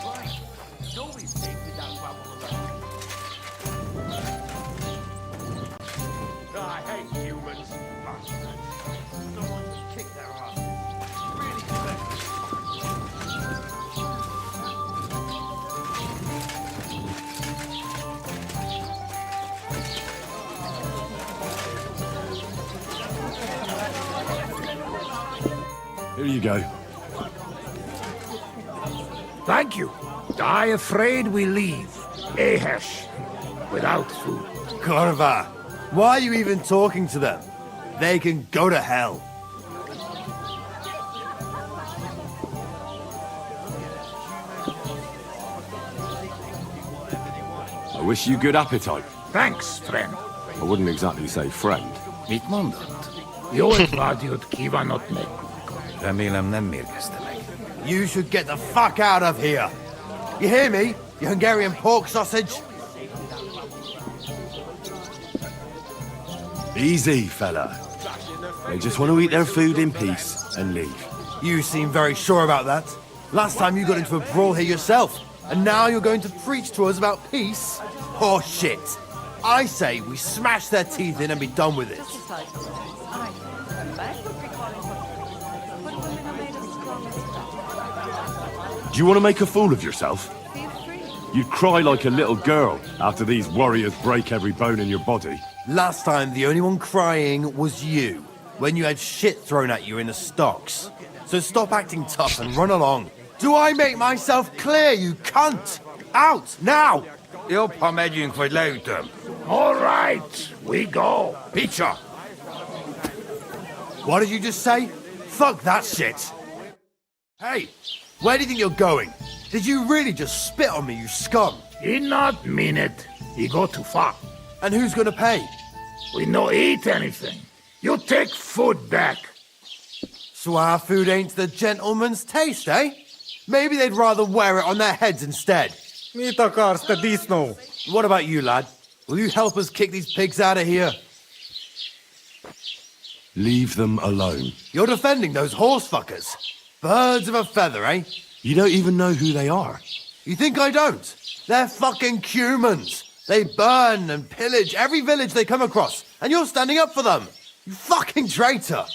Right. Nobody's safe without babble around. I hate humans. Someone just kick their asses. Really Here you go. Thank you. I afraid we leave. Ahesh. Without food. Korva, why are you even talking to them? They can go to hell. I wish you good appetite. Thanks, friend. I wouldn't exactly say friend. Mit mondott? Jó ötvágyút kívánok meg. Remélem nem mérgezte meg. You should get the fuck out of here. You hear me, you Hungarian pork sausage? Easy, fella. They just want to eat their food in peace and leave. You seem very sure about that. Last time you got into a brawl here yourself, and now you're going to preach to us about peace? Oh shit. I say we smash their teeth in and be done with it. Do you want to make a fool of yourself? You'd cry like a little girl after these warriors break every bone in your body. Last time, the only one crying was you, when you had shit thrown at you in the stocks. So stop acting tough and run along. Do I make myself clear, you cunt? Out, now! Jobb, ha megyünk, vagy leütöm. All right, we go. Pecha! What did you just say? Fuck that shit! Hey, where do you think you're going? Did you really just spit on me, you scum? He not mean it. He go too far. And who's gonna pay? We no eat anything. You take food back. So our food ain't the gentleman's taste, eh? Maybe they'd rather wear it on their heads instead. What about you, lad? Will you help us kick these pigs out of here? Leave them alone. You're defending those horse fuckers. Birds of a feather, eh? You don't even know who they are. You think I don't? They're fucking Cumans. They burn and pillage every village they come across, And you're standing up for them! You fucking traitor!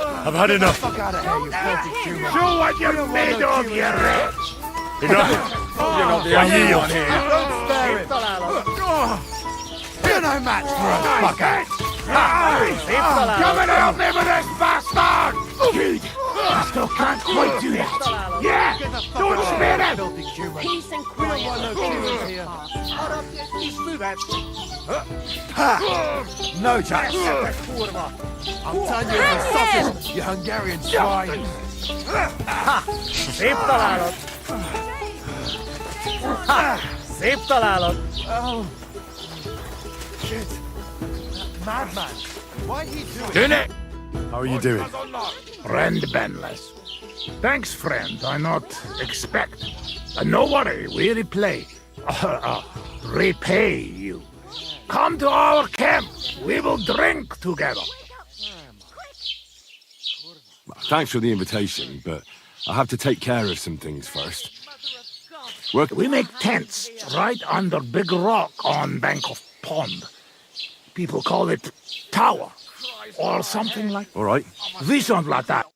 I've had enough. Fuck out of here, you filthy human. Show what you're made of, you wretch! Enough. You're not the only one here. Don't spare him. You're no match for a fucker! Come and help me with this bastard! Good. I still can't quite do that. Yeah! Don't spare him! Filthy human. Peace and We don't quiet. want no humans here. No chance. I'll turn you into sausage, you Hungarian swine. Szép találod! Szép találod! Oh. Shit. That madman. Why'd he do it? Doing it! How are you doing? Friend Benless. Thanks, friend. I not expect. No worry, we repay. Repay you. Come to our camp. We will drink together. Thanks for the invitation, but I have to take care of some things first. We make tents right under big rock on bank of pond. People call it tower or something like. All right. We sound like that.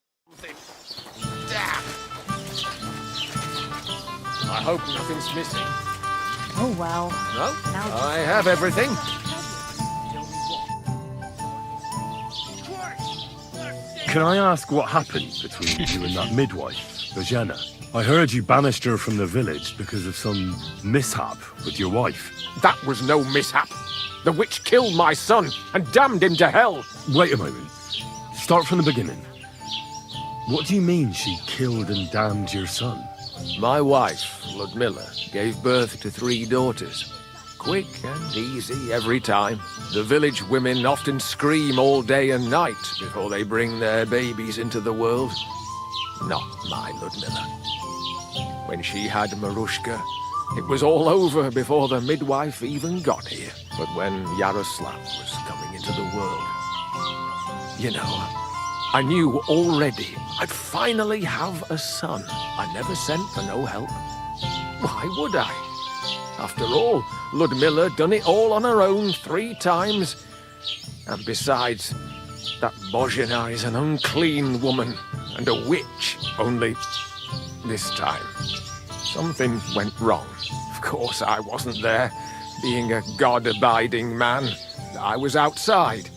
I hope nothing's missing. Oh well. No? Now I have everything. Can I ask what happened between you and that midwife, Bojana? I heard you banished her from the village because of some mishap with your wife. That was no mishap. The witch killed my son and damned him to hell. Wait a moment. Start from the beginning. What do you mean she killed and damned your son? My wife, Ludmilla, gave birth to 3 daughters. Quick and easy every time. The village women often scream all day and night before they bring their babies into the world. Not my Ludmilla. When she had Marushka, it was all over before the midwife even got here. But when Yaroslav was coming into the world, you know, I knew already I'd finally have a son. I never sent for no help. Why would I? After all, Ludmilla done it all on her own 3 times. And besides, that Bozhina is an unclean woman and a witch, only this time something went wrong. Of course, I wasn't there. Being a God-abiding man, I was outside.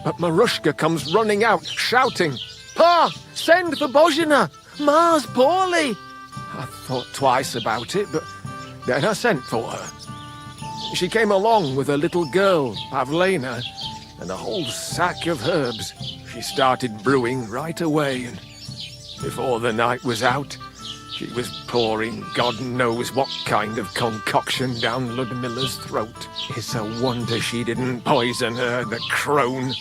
But Marushka comes running out, shouting, "Pa, send for Bozhina! Ma's poorly!" I thought twice about it, but then I sent for her. She came along with a little girl, Pavlena, and a whole sack of herbs. She started brewing right away, and before the night was out, she was pouring God knows what kind of concoction down Ludmilla's throat. It's a wonder she didn't poison her, the crone.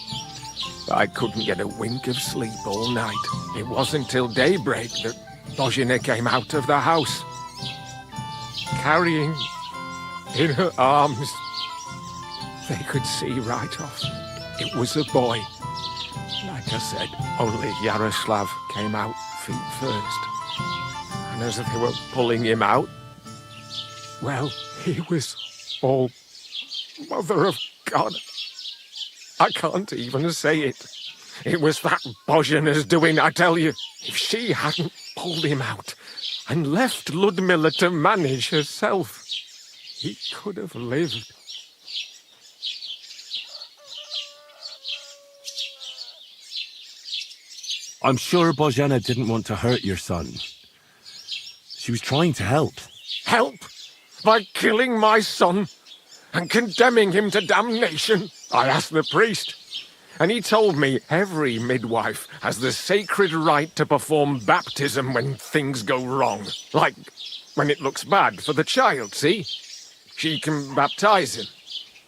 I couldn't get a wink of sleep all night. It wasn't till daybreak that Bozhina came out of the house, carrying in her arms. They could see right off. It was a boy. Like I said, only Yaroslav came out feet first. And as they were pulling him out, well, he was all Mother of God. I can't even say it. It was that Bozhina's doing, I tell you. If she hadn't pulled him out and left Ludmilla to manage herself, he could have lived. I'm sure Bozhena didn't want to hurt your son. She was trying to help. Help? By killing my son and condemning him to damnation? I asked the priest, and he told me every midwife has the sacred right to perform baptism when things go wrong. Like when it looks bad for the child, see? She can baptize him,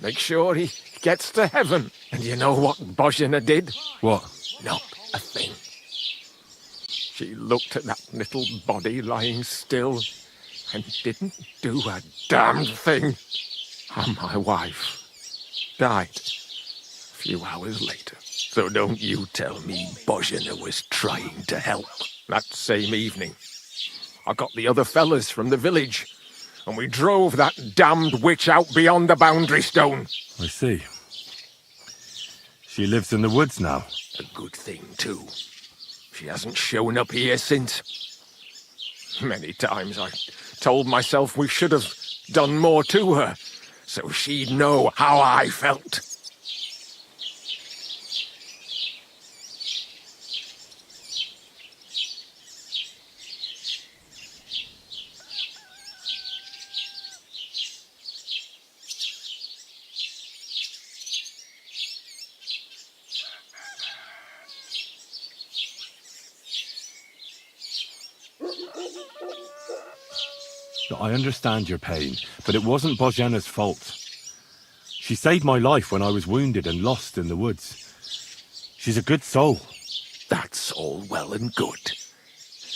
make sure he gets to heaven. And you know what Bozhina did? What? Not a thing. She looked at that little body lying still and didn't do a damned thing. And my wife died a few hours later. So don't you tell me Bozhina was trying to help. That same evening, I got the other fellas from the village, and we drove that damned witch out beyond the boundary stone. I see. She lives in the woods now. A good thing, too. She hasn't shown up here since. Many times I told myself we should have done more to her, so she'd know how I felt. I understand your pain, but it wasn't Bozhena's fault. She saved my life when I was wounded and lost in the woods. She's a good soul. That's all well and good.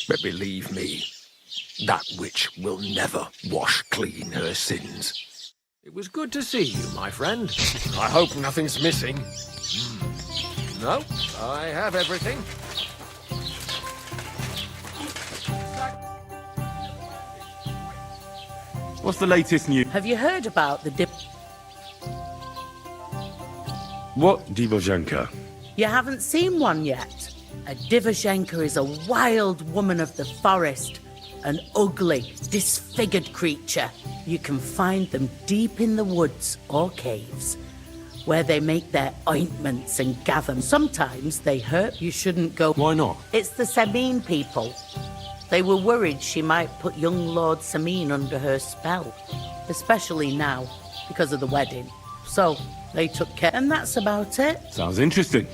But believe me, that witch will never wash clean her sins. It was good to see you, my friend. I hope nothing's missing. No, I have everything. What's the latest news? Have you heard about the What Divozhenka? You haven't seen one yet? A Divozhenka is a wild woman of the forest. An ugly, disfigured creature. You can find them deep in the woods or caves, where they make their ointments and gather them. Sometimes they hurt. You shouldn't go. Why not? It's the Samine people. They were worried she might put young Lord Samine under her spell, especially now, because of the wedding. So, they took care, and that's about it. Sounds interesting.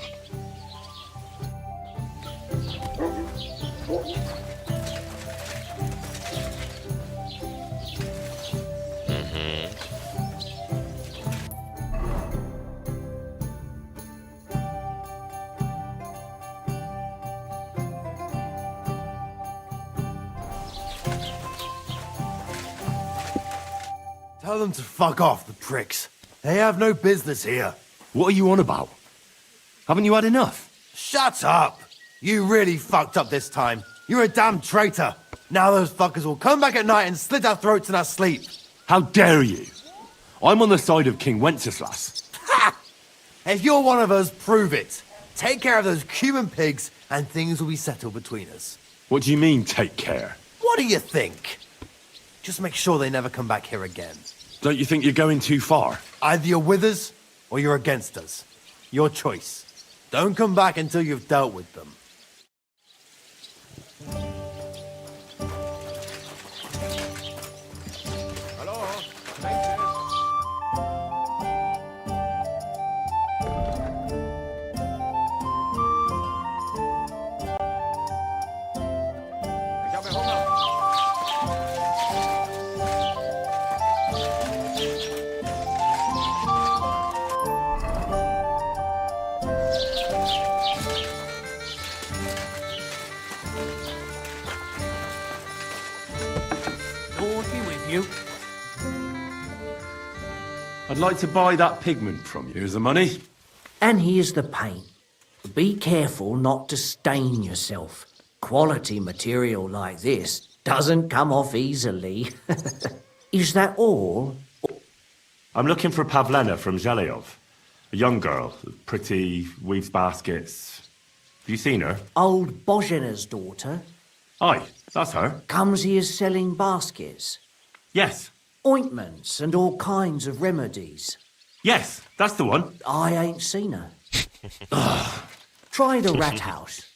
Tell them to fuck off, the pricks. They have no business here. What are you on about? Haven't you had enough? Shut up! You really fucked up this time. You're a damn traitor. Now those fuckers will come back at night and slit our throats in our sleep. How dare you? I'm on the side of King Wenceslas. Ha! If you're one of us, prove it. Take care of those Cuban pigs and things will be settled between us. What do you mean, take care? What do you think? Just make sure they never come back here again. Don't you think you're going too far? Either you're with us or you're against us. Your choice. Don't come back until you've dealt with them. Lord be with you. I'd like to buy that pigment from you. Here's the money. And here's the paint. Be careful not to stain yourself. Quality material like this doesn't come off easily. Is that all? I'm looking for Pavlena from Zhelyov. A young girl, pretty, weaves baskets. Have you seen her? Old Bozhena's daughter Aye, that's her. comes here selling baskets. Yes. Ointments and all kinds of remedies. Yes, that's the one. I ain't seen her. Try the rat house.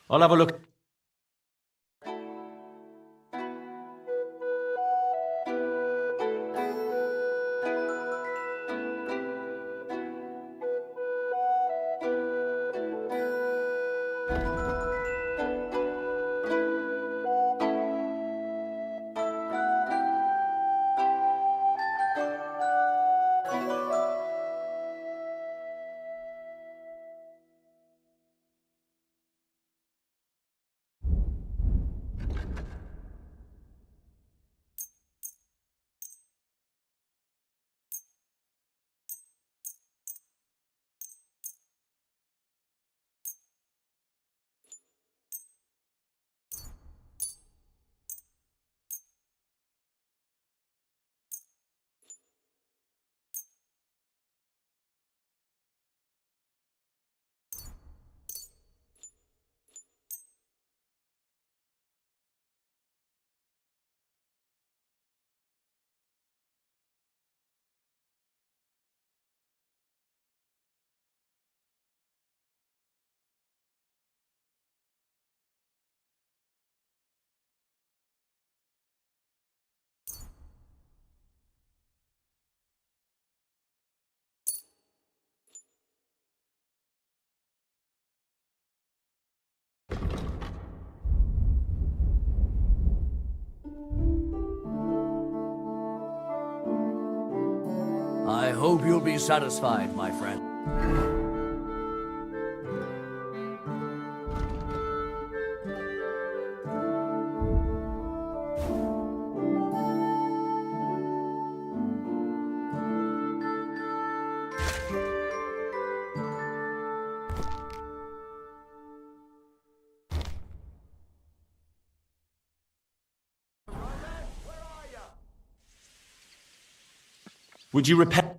I'll have a look. I hope you'll be satisfied, my friend. Would you repent?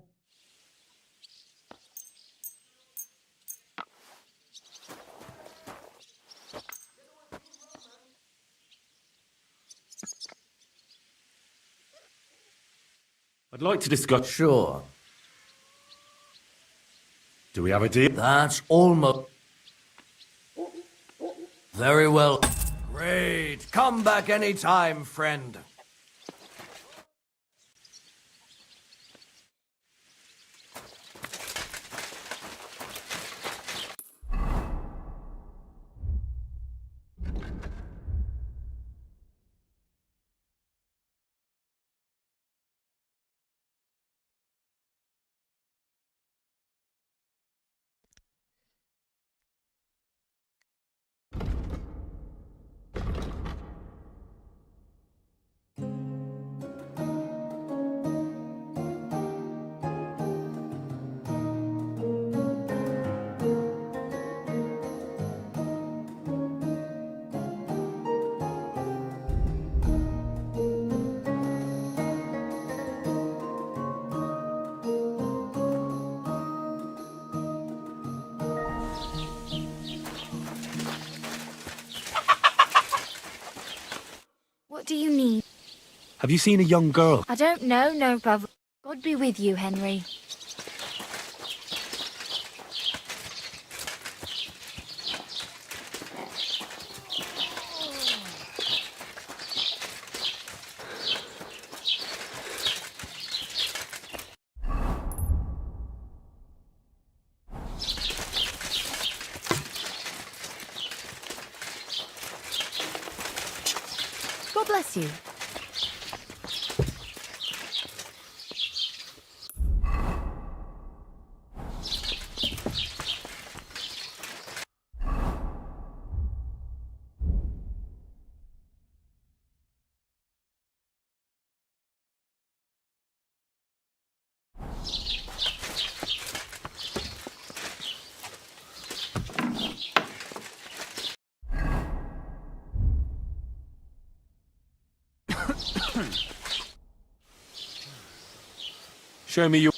I'd like to discuss. Sure. Do we have a deal? That's almost... Very well. Great. Come back anytime, friend. What do you need? Have you seen a young girl? I don't know, no, brother. God be with you, Henry. God bless you. Show me your...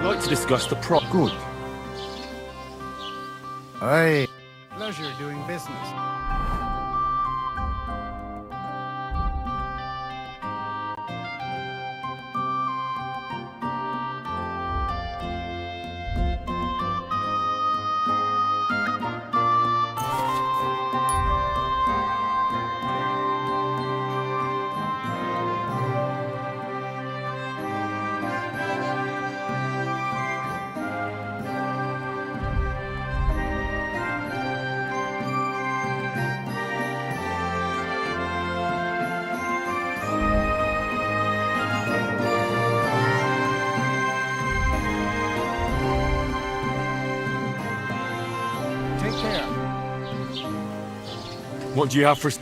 I'd like to discuss the pro... Good. Aye. Pleasure doing business. What do you have for...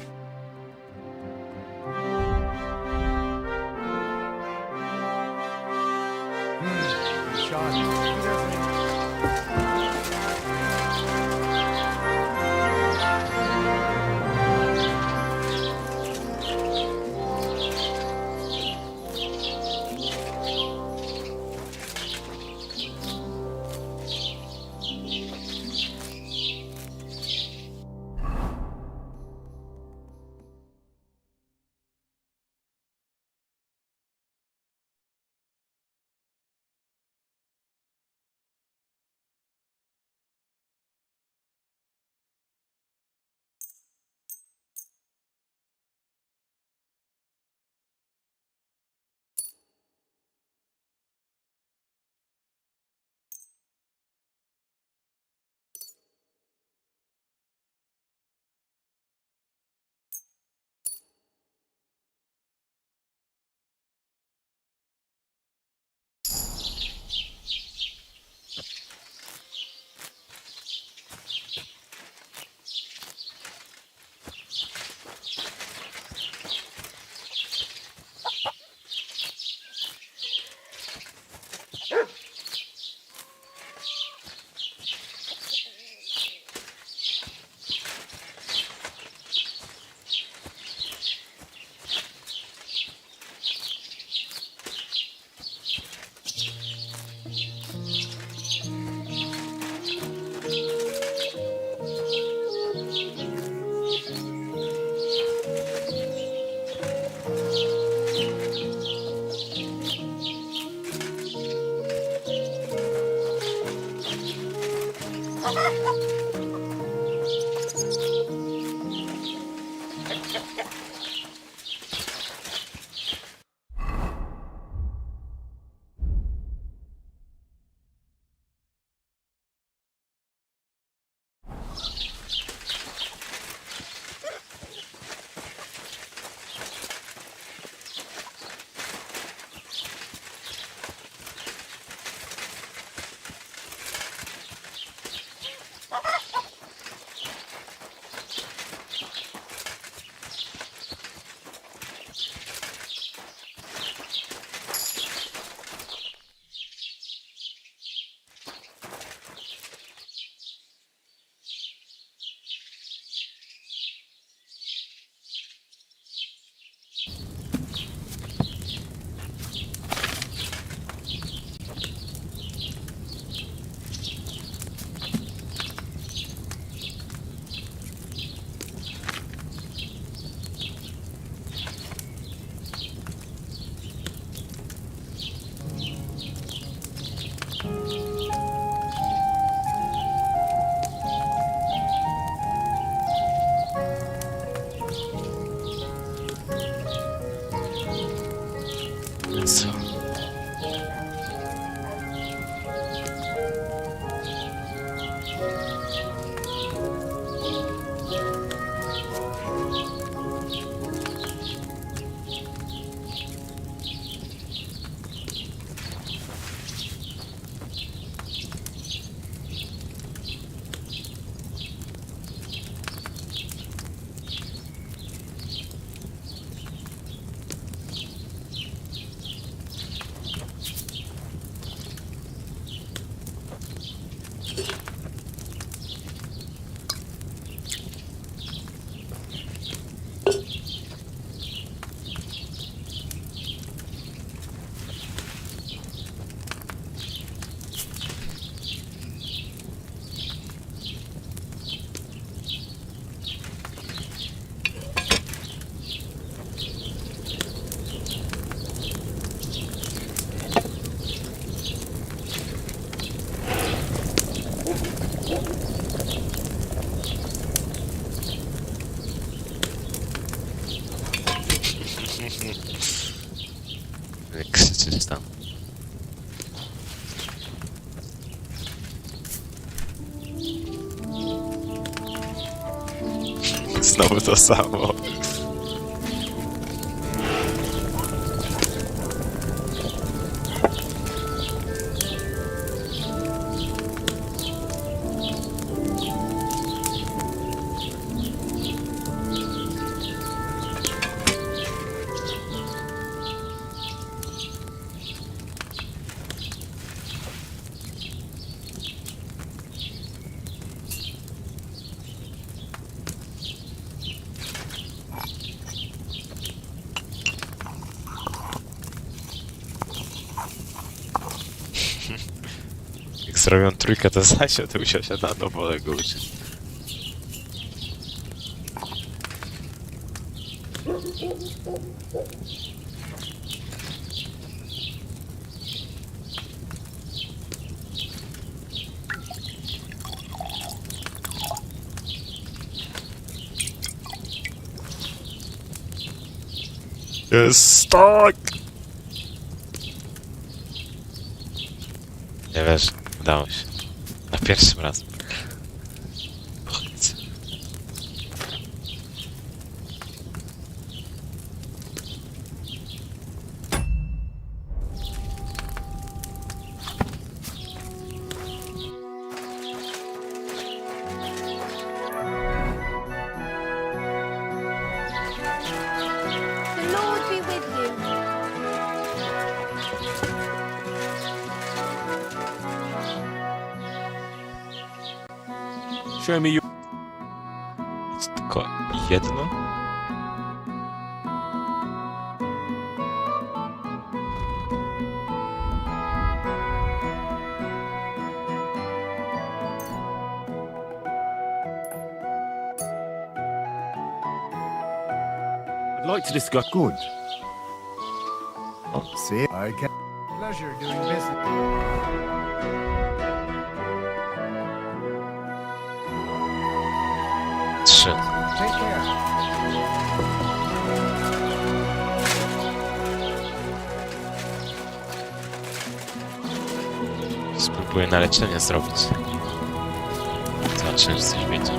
Co? Krzyczysz tam. Znowu to samo. zrobią trójkę, to zasiadł się na dowolę górzy. Jest tak! Nie wiesz, udało się. Na pierwszym raz. Chodź. The Lord be with you. Show me your... Tylko jedno? I'd like to discuss... Good. See, I can. Pleasure doing business. Trzy. Take care. Spróbuję na leczenie zrobić. Zobaczymy, czy coś będzie.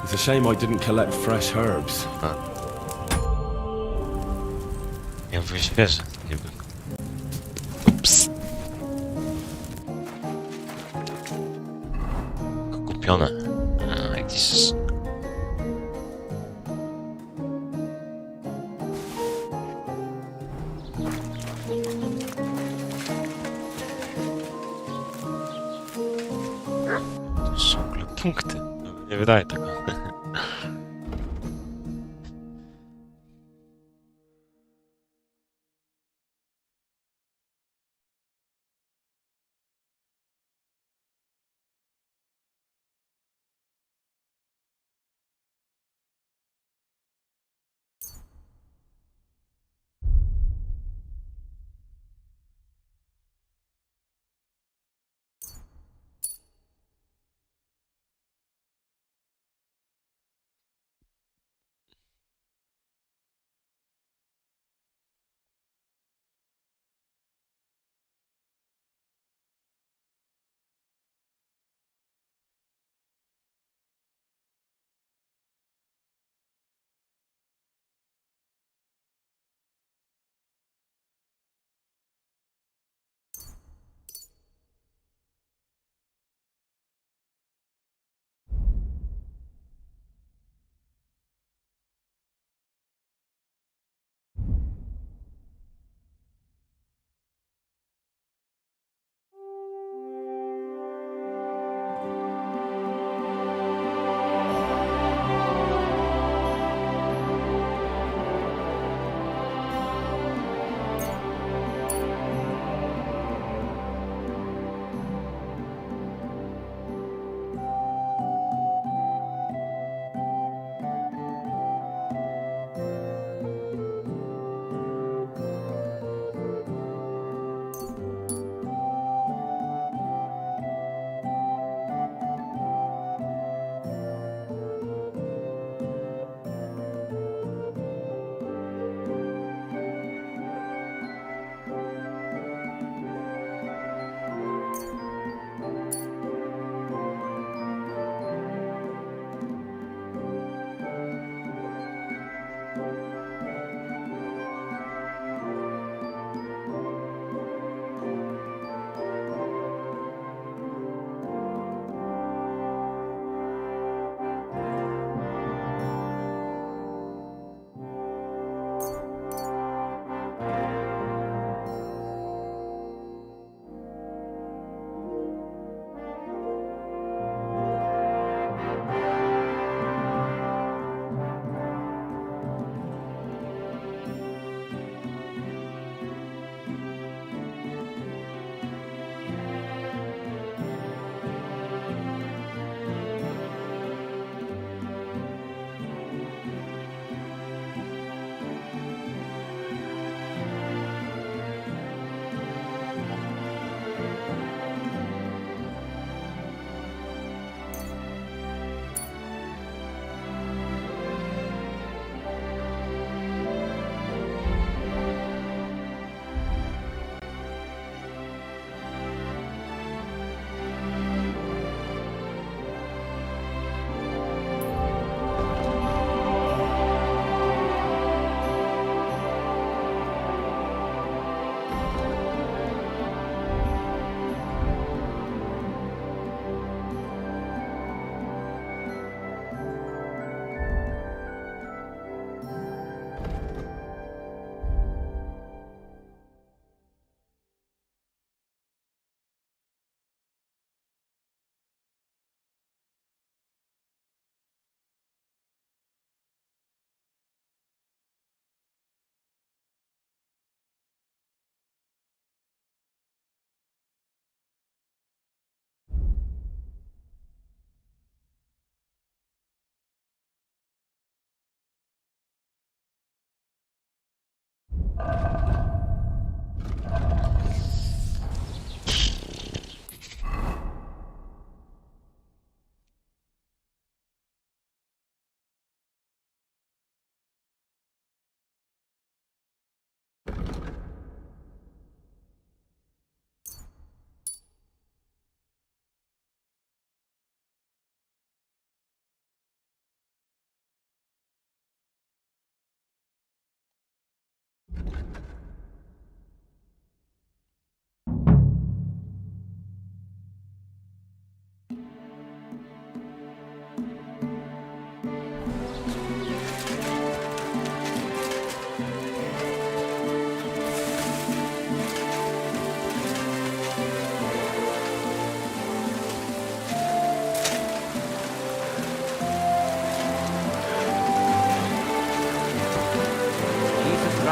It's a shame I didn't collect fresh herbs. Ja mówię świeże, niby. Ups. Kupione. A, jakieś... punkty. No, nie wydaje tego.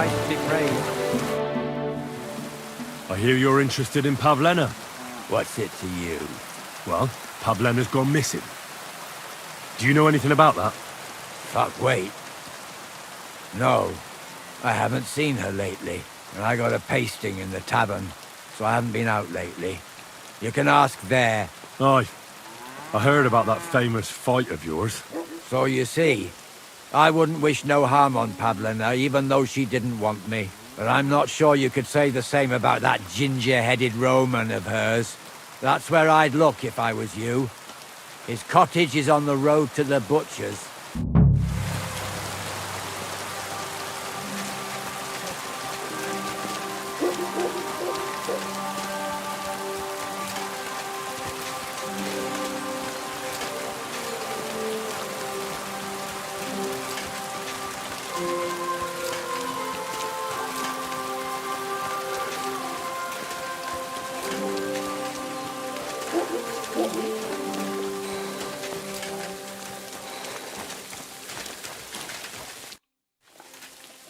Christ be praised. I hear you're interested in Pavlena. What's it to you? Well, Pavlena's gone missing. Do you know anything about that? Fuck, wait. No, I haven't seen her lately. And I got a pasting in the tavern, so I haven't been out lately. You can ask there. Aye. I heard about that famous fight of yours. So you see, I wouldn't wish no harm on Pavlena, even though she didn't want me. But I'm not sure you could say the same about that ginger-headed Roman of hers. That's where I'd look if I was you. His cottage is on the road to the butcher's.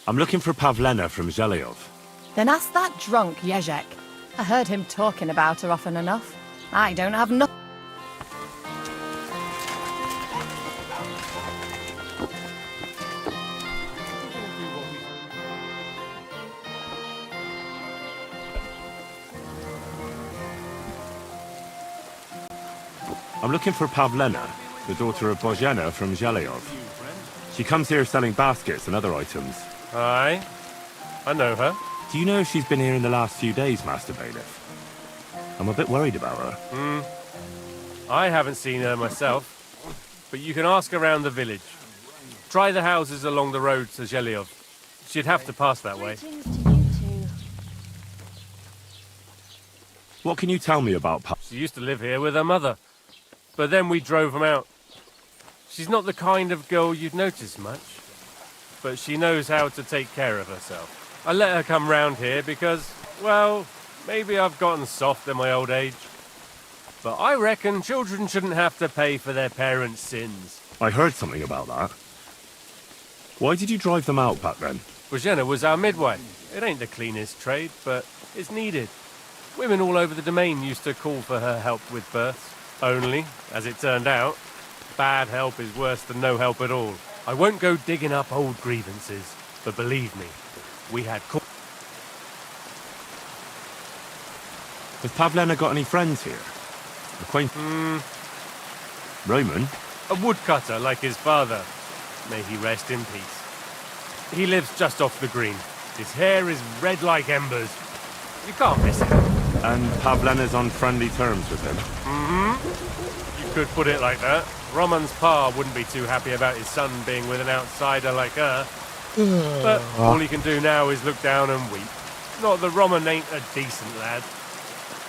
I'm looking for Pavlena from Zhelyov. Then ask that drunk Yezhek. I heard him talking about her often enough. I don't have no... I'm looking for Pavlena, the daughter of Bozhena from Zhelyov. She comes here selling baskets and other items. Aye, I know her. Do you know if she's been here in the last few days, Master Bailiff? I'm a bit worried about her. I haven't seen her myself, but you can ask around the village. Try the houses along the road to Zhelyov. She'd have to pass that way. What can you tell me about She used to live here with her mother, but then we drove them out. She's not the kind of girl you'd notice much, but she knows how to take care of herself. I let her come round here because, well, maybe I've gotten soft in my old age. But I reckon children shouldn't have to pay for their parents' sins. I heard something about that. Why did you drive them out back then? Bozhena was our midwife. It ain't the cleanest trade, but it's needed. Women all over the domain used to call for her help with births. Only, as it turned out, bad help is worse than no help at all. I won't go digging up old grievances, but believe me, we had... Has Pavlena got any friends here? Acquaintance? Roman? A woodcutter like his father. May he rest in peace. He lives just off the green. His hair is red like embers. You can't miss it. And Pavlena's on friendly terms with him? You could put it like that. Roman's pa wouldn't be too happy about his son being with an outsider like her. But all he can do now is look down and weep. Not that Roman ain't a decent lad.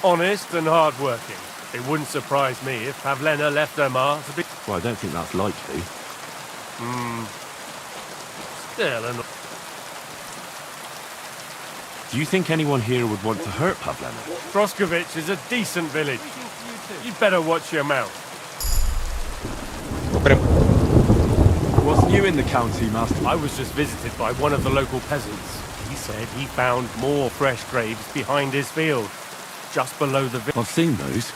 Honest and hard-working. It wouldn't surprise me if Pavlena left her ma to be... Well, I don't think that's likely. Still, and... Do you think anyone here would want to hurt Pavlena? Troskovich is a decent village. You'd better watch your mouth. What's new in the county, Master? I was just visited by one of the local peasants. He said he found more fresh graves behind his field, just below the village. I've seen those.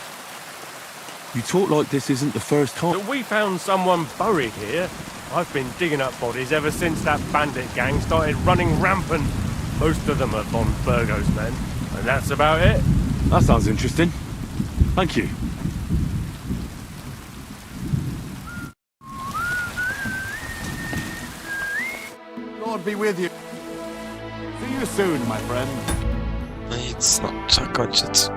You talk like this isn't the first time. We found someone buried here. I've been digging up bodies ever since that bandit gang started running rampant. Most of them are von Burgo's men, and that's about it. That sounds interesting. Thank you. Lord be with you. See you soon, my friend. Nic, no, trzeba kończyć.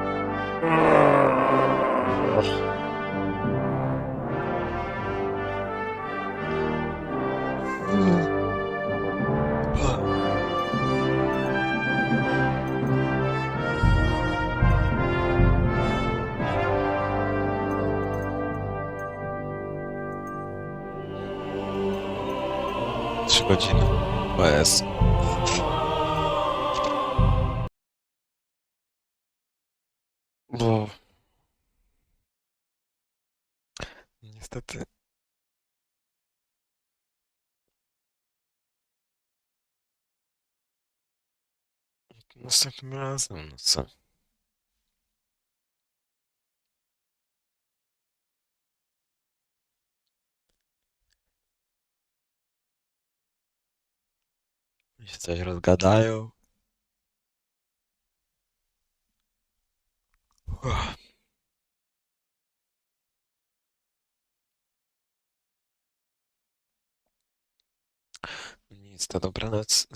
Trzy godziny. O jest. Bo... Niestety Następnym razem, no co? I się coś rozgadają. Uff. Nic, to dobranoc.